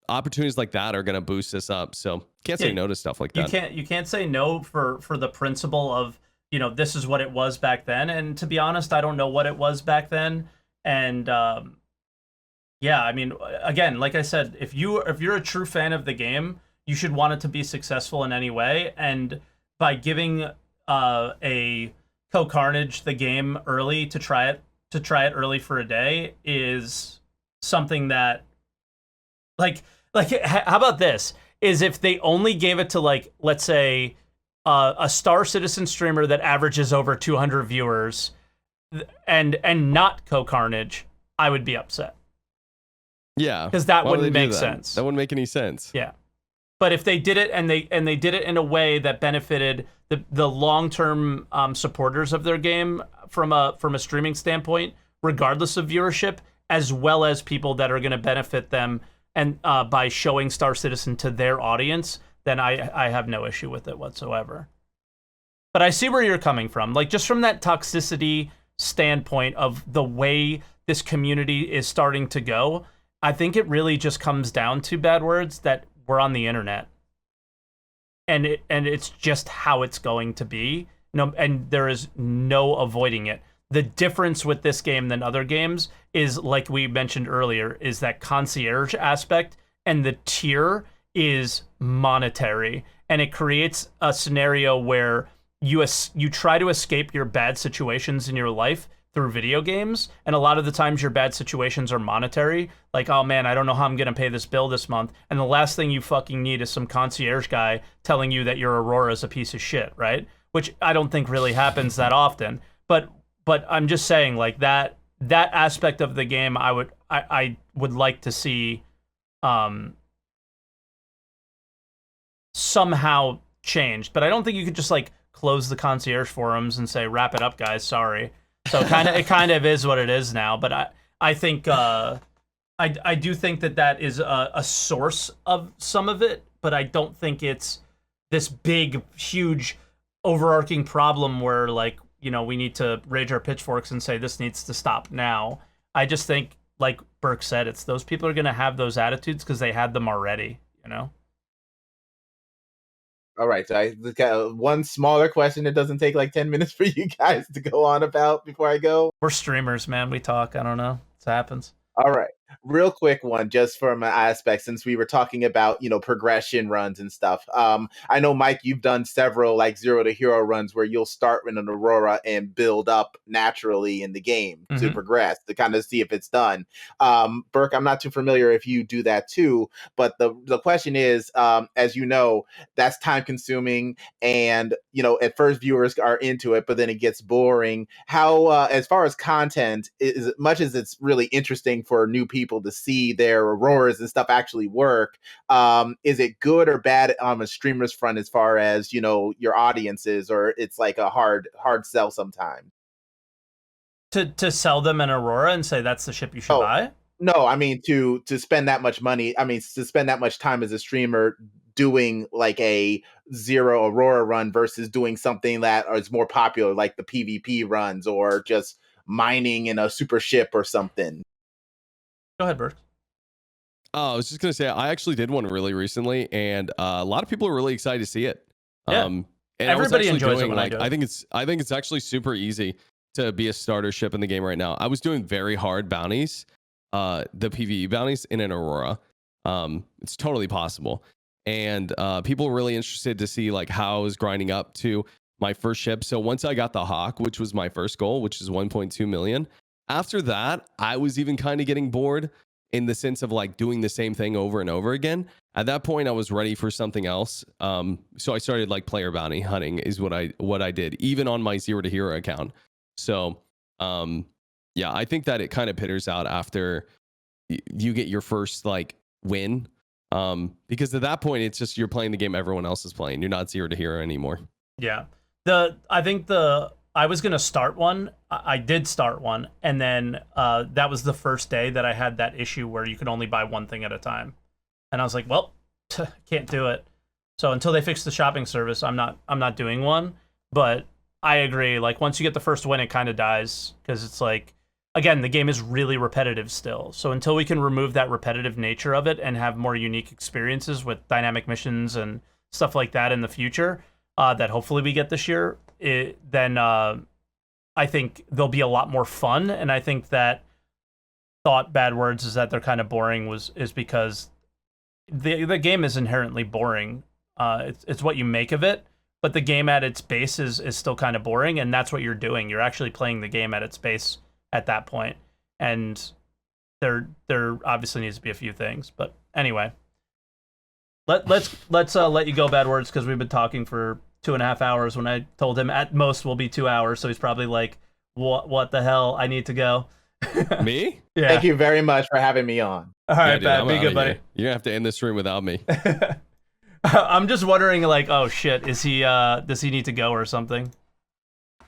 opportunities like that are going to boost us up. So can't say no to stuff like that. You can't say no for the principle of, this is what it was back then. And to be honest, I don't know what it was back then. And I mean, again, like I said, if you're a true fan of the game, you should want it to be successful in any way. And by giving a Co-Carnage the game early to try it early for a day is something that, like how about this? Is if they only gave it to, like, let's say, a Star Citizen streamer that averages over 200 viewers and not Co-Carnage, I would be upset. Yeah. Because that wouldn't make sense. That wouldn't make any sense. Yeah. But if they did it and they did it in a way that benefited the long-term supporters of their game from a streaming standpoint, regardless of viewership, as well as people that are going to benefit them and by showing Star Citizen to their audience, then I have no issue with it whatsoever. But I see where you're coming from. Like, just from that toxicity standpoint of the way this community is starting to go, I think it really just comes down to bad words that we're on the internet. And it's just how it's going to be. And there is no avoiding it. The difference with this game than other games is, like we mentioned earlier, is that concierge aspect, and the tier is monetary, and it creates a scenario where you try to escape your bad situations in your life through video games, and a lot of the times your bad situations are monetary. Like, oh man, I don't know how I'm gonna pay this bill this month, and the last thing you fucking need is some concierge guy telling you that your Aurora is a piece of shit, right? Which I don't think really happens that often, but I'm just saying, like, that aspect of the game, I would like to see somehow changed. But I don't think you could just like close the concierge forums and say, wrap it up, guys, sorry. So it kind of is what it is now. But I think I do think that is a source of some of it, but I don't think it's this big, huge, overarching problem where, like, you know, we need to raise our pitchforks and say this needs to stop now. I just think, like Berks said, it's those people are going to have those attitudes because they had them already, you know? All right, so I just got one smaller question that doesn't take like 10 minutes for you guys to go on about before I go. We're streamers, man. We talk. I don't know. It happens. All right. Real quick one, just from an aspect, since we were talking about, progression runs and stuff. I know, Mike, you've done several like 0 to hero runs where you'll start with an Aurora and build up naturally in the game to progress to kind of see if it's done. Berk, I'm not too familiar if you do that too, but the question is, as you know, that's time consuming, and at first viewers are into it, but then it gets boring. How, as far as content, as much as it's really interesting for new people to see their auroras and stuff actually work, is it good or bad on a streamer's front as far as your audiences, or it's like a hard sell sometimes to sell them an Aurora and say that's the ship you should buy? No, I mean to spend that much money. I mean to spend that much time as a streamer doing like a 0 Aurora run versus doing something that is more popular, like the PvP runs or just mining in a super ship or something. Go ahead, Berks. I was just gonna say I actually did one really recently, and a lot of people are really excited to see it. Yeah. And everybody enjoys it when like, I do it. I think it's actually super easy to be a starter ship in the game right now. I was doing very hard bounties, the PvE bounties in an Aurora. It's totally possible, and people are really interested to see like how I was grinding up to my first ship. So once I got the Hawk, which was my first goal, which is 1.2 million. After that, I was even kind of getting bored in the sense of like doing the same thing over and over again. At that point, I was ready for something else. So I started like player bounty hunting is what I did, even on my 0 to hero account. So yeah, I think that it kind of pitters out after you get your first like win. Because at that point, it's just you're playing the game everyone else is playing. You're not 0 to hero anymore. Yeah. I was going to start one. I did start one. And then that was the first day that I had that issue where you could only buy one thing at a time. And I was like, well, can't do it. So until they fix the shopping service, I'm not doing one. But I agree. Like once you get the first win, it kind of dies because it's like, again, the game is really repetitive still. So until we can remove that repetitive nature of it and have more unique experiences with dynamic missions and stuff like that in the future, that hopefully we get this year, then I think they'll be a lot more fun. And I think that thought bad words is that they're kind of boring is because the game is inherently boring. It's what you make of it, but the game at its base is still kind of boring, and that's what you're doing. You're actually playing the game at its base at that point, and there obviously needs to be a few things. But anyway, let's let you go, bad words, because we've been talking for 2.5 hours when I told him at most will be 2 hours. So he's probably like, what the hell? I need to go. Me? Yeah. Thank you very much for having me on. All right, dude, Pat, be good, buddy. You're gonna have to end this stream without me. I'm just wondering, like, oh shit, is he does he need to go or something?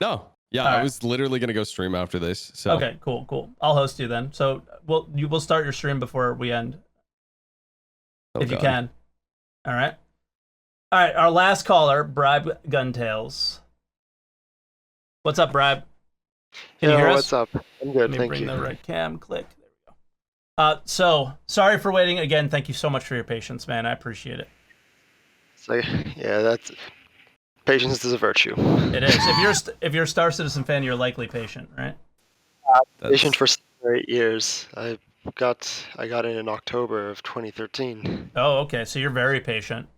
No. Yeah, All I right. was literally gonna go stream after this. So Okay, cool. I'll host you then. So we'll start your stream before we end. If you can. All right. Our last caller, Bribe Guntails. What's up, Bribe? Can you hear us? What's up? I'm good, Let me thank bring you. the right cam. Click. There we go. So sorry for waiting again. Thank you so much for your patience, man. I appreciate it. So, yeah, that's patience is a virtue. It is. If you're a Star Citizen fan, you're likely patient, right? Patient for 7 or 8 years. I got in October of 2013. Oh, okay. So you're very patient.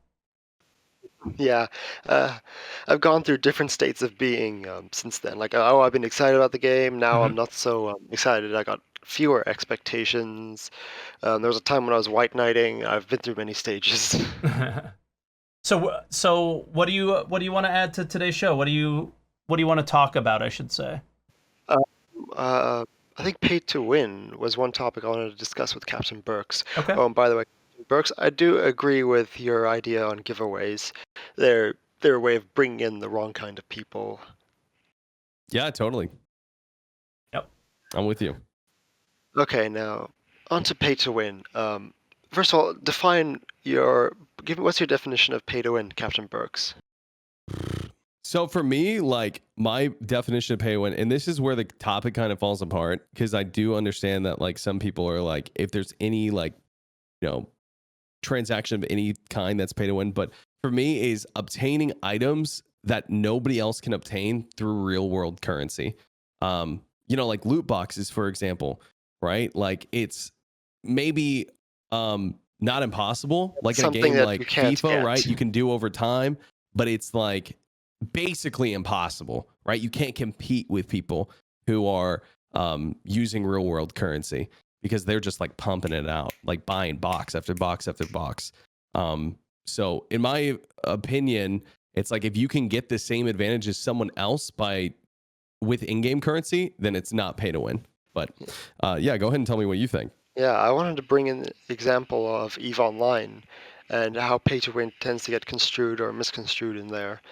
Yeah, I've gone through different states of being since then. Like, oh, I've been excited about the game. Now I'm not so excited. I got fewer expectations. There was a time when I was white knighting. I've been through many stages. So what do you want to add to today's show? What do you want to talk about, I should say? I think pay to win was one topic I wanted to discuss with Captain Berks. Okay. By the way, Berks, I do agree with your idea on giveaways. They're a way of bringing in the wrong kind of people. Yeah, totally. Yep. I'm with you. Okay, now On to pay to win. First of all, what's your definition of pay to win, Captain Berks? So for me, like my definition of pay to win, and this is where the topic kind of falls apart, because I do understand that like some people are like, if there's any like, transaction of any kind that's pay to win. But for me is obtaining items that nobody else can obtain through real world currency. Like loot boxes, for example, right? Like it's maybe not impossible, like in a game like FIFA, right? You can do over time, but it's like basically impossible, right? You can't compete with people who are using real world currency because they're just like pumping it out, like buying box after box after box. So in my opinion, it's like if you can get the same advantage as someone else with in-game currency, then it's not pay to win. But yeah, go ahead and tell me what you think. Yeah, I wanted to bring in the example of EVE Online and how pay to win tends to get construed or misconstrued in there.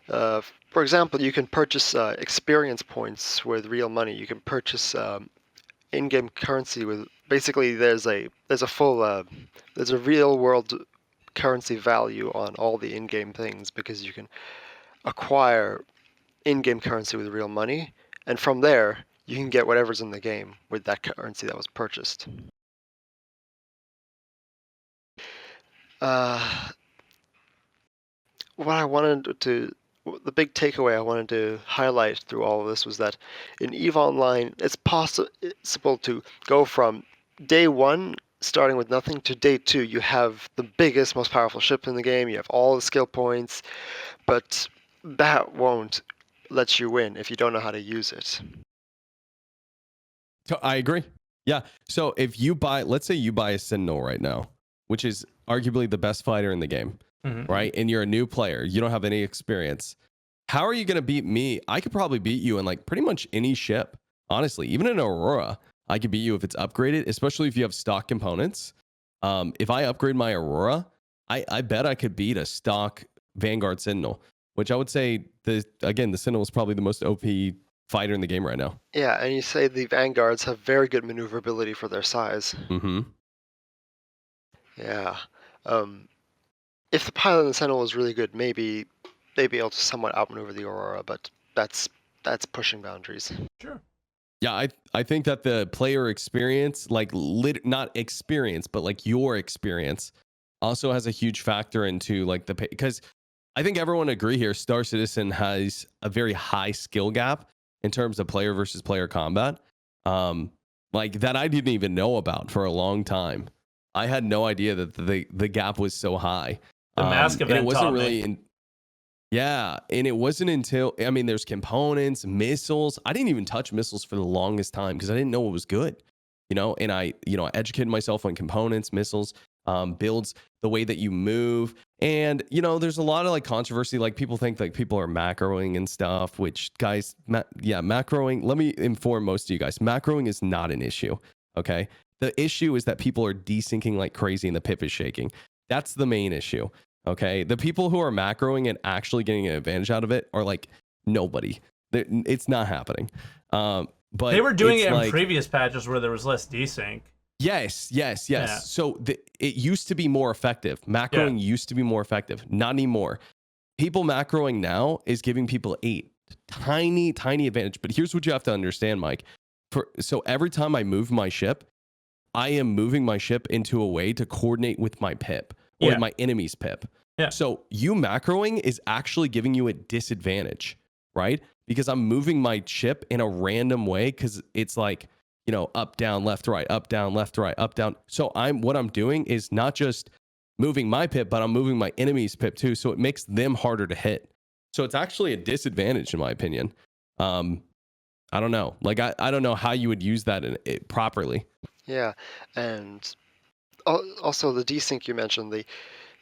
For example, you can purchase experience points with real money. You can purchase in-game currency with basically there's a real world currency value on all the in-game things because you can acquire in-game currency with real money, and from there you can get whatever's in the game with that currency that was purchased. The big takeaway I wanted to highlight through all of this was that in EVE Online, it's possible to go from day one, starting with nothing, to day two. You have the biggest, most powerful ship in the game. You have all the skill points, but that won't let you win if you don't know how to use it. I agree. Yeah. So if you let's say you buy a Sentinel right now, which is arguably the best fighter in the game, right? And you're a new player, you don't have any experience. How are you going to beat me? I could probably beat you in like pretty much any ship. Honestly, even in Aurora, I could beat you if it's upgraded, especially if you have stock components. If I upgrade my Aurora, I bet I could beat a stock Vanguard Sentinel, which I would say the Sentinel is probably the most OP fighter in the game right now. Yeah, and you say the Vanguards have very good maneuverability for their size. Mm-hmm. Yeah. If the pilot in the Sentinel is really good, maybe they'd be able to somewhat outmaneuver the Aurora, but that's pushing boundaries. Sure. Yeah, I think that the player experience, like not experience, but like your experience, also has a huge factor into like because I think everyone agree here. Star Citizen has a very high skill gap in terms of player versus player combat, like that I didn't even know about for a long time. I had no idea that the gap was so high. The mask event, and it wasn't really yeah, and it wasn't until there's components, missiles. I didn't even touch missiles for the longest time because I didn't know what was good, And I educated myself on components, missiles, builds, the way that you move, and there's a lot of like controversy. Like people think like people are macroing and stuff. Which guys, macroing. Let me inform most of you guys, macroing is not an issue. Okay, the issue is that people are desyncing like crazy and the pip is shaking. That's the main issue. Okay, the people who are macroing and actually getting an advantage out of it are like nobody. It's not happening. But they were doing it in previous patches where there was less desync. Yes. Yeah. So it used to be more effective. Macroing used to be more effective. Not anymore. People macroing now is giving people a tiny advantage. But here's what you have to understand, Mike. So every time I move my ship, I am moving my ship into a way to coordinate with my pip. Or my enemy's pip. Yeah. So you macroing is actually giving you a disadvantage, right? Because I'm moving my ship in a random way because it's like, up, down, left, right, up, down, left, right, up, down. So what I'm doing is not just moving my pip, but I'm moving my enemy's pip too. So it makes them harder to hit. So it's actually a disadvantage in my opinion. I don't know. Like I don't know how you would use that properly. Yeah, and also the desync you mentioned,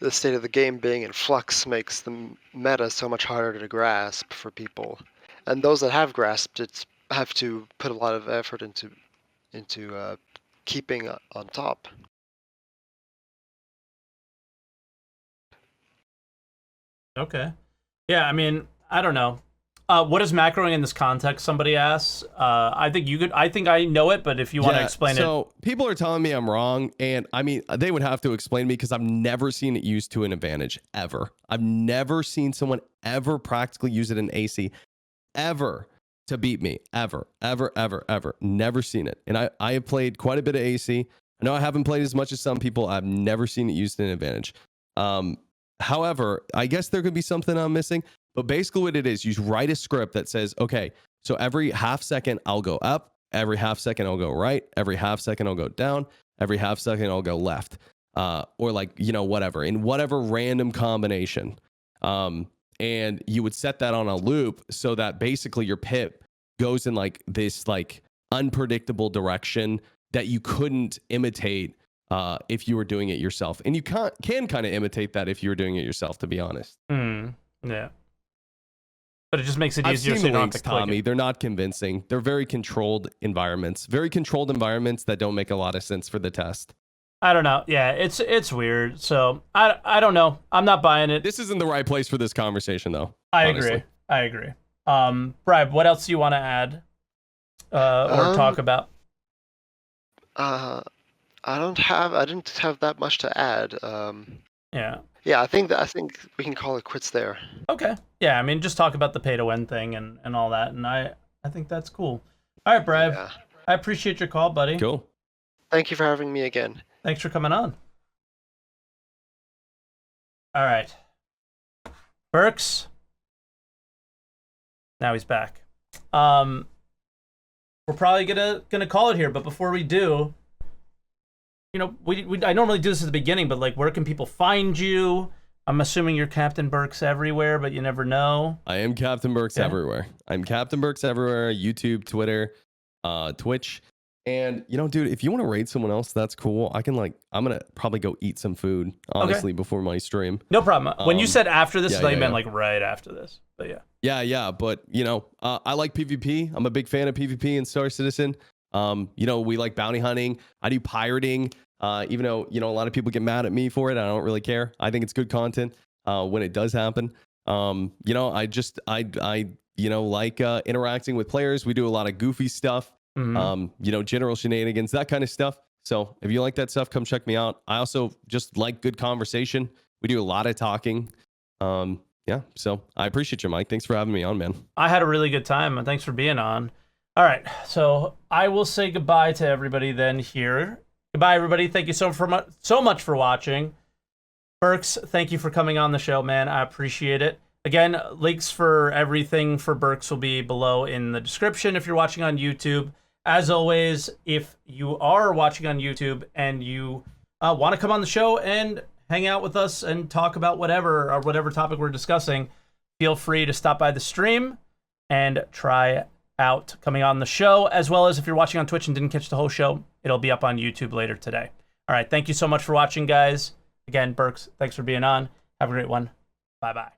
the state of the game being in flux makes the meta so much harder to grasp for people, and those that have grasped it have to put a lot of effort into keeping on top. Okay. Yeah, I don't know. What is macroing in this context? Somebody asks. I think you could. I think I know it, but if you want to explain it. So people are telling me I'm wrong, and I mean they would have to explain to me because I've never seen it used to an advantage ever. I've never seen someone ever practically use it in AC ever to beat me ever. Never seen it. And I have played quite a bit of AC. I know I haven't played as much as some people. I've never seen it used in an advantage. However, I guess there could be something I'm missing. But basically what it is, you write a script that says, okay, so every half second I'll go up, every half second I'll go right, every half second I'll go down, every half second I'll go left, or like, you know, whatever, in whatever random combination. And you would set that on a loop so that basically your pip goes in like this like unpredictable direction that you couldn't imitate if you were doing it yourself. And you can kind of imitate that if you were doing it yourself, to be honest. Yeah. But it just makes it easier. I've seen so you the don't links, have to click Tommy. They're not convincing. They're very controlled environments. Very controlled environments that don't make a lot of sense for the test. I don't know. Yeah, it's weird. So I don't know. I'm not buying it. This isn't the right place for this conversation, though. I honestly. agree. Bribe, what else do you want to add or talk about? I didn't have that much to add. Yeah, I think we can call it quits there. Okay. Yeah, I mean, just talk about the pay to win thing and all that, and I think that's cool. All right, Bribe. Yeah. I appreciate your call, buddy. Cool. Thank you for having me again. Thanks for coming on. All right. Berks. Now he's back. We're probably gonna call it here, but before we do, you know, I normally do this at the beginning, but like, where can people find you? I'm assuming you're CaptainBerks everywhere, but you never know. I am CaptainBerks everywhere. I'm CaptainBerks everywhere. YouTube, Twitter, Twitch. And, you know, dude, if you want to raid someone else, that's cool. I'm going to probably go eat some food, honestly, before my stream. No problem. When you said after this, I thought you meant like right after this. But yeah. Yeah. But, you know, I like PvP. I'm a big fan of PvP and Star Citizen. You know, we like bounty hunting. I do pirating. Even though, you know, a lot of people get mad at me for it. I don't really care. I think it's good content when it does happen. You know, I you know, like interacting with players. We do a lot of goofy stuff. You know, general shenanigans, that kind of stuff. So if you like that stuff, come check me out. I also just like good conversation. We do a lot of talking. Yeah, so I appreciate you, Mike. Thanks for having me on, man. I had a really good time, and thanks for being on. All right, so I will say goodbye to everybody then here. Goodbye, everybody. Thank you so much for watching. Berks, thank you for coming on the show, man. I appreciate it. Again, links for everything for Berks will be below in the description if you're watching on YouTube. As always, if you are watching on YouTube and you want to come on the show and hang out with us and talk about whatever topic we're discussing, feel free to stop by the stream and try out coming on the show, as well as if you're watching on Twitch and didn't catch the whole show, it'll be up on YouTube later today. All right, thank you so much for watching, guys. Again, Berks, thanks for being on. Have a great one. Bye-bye.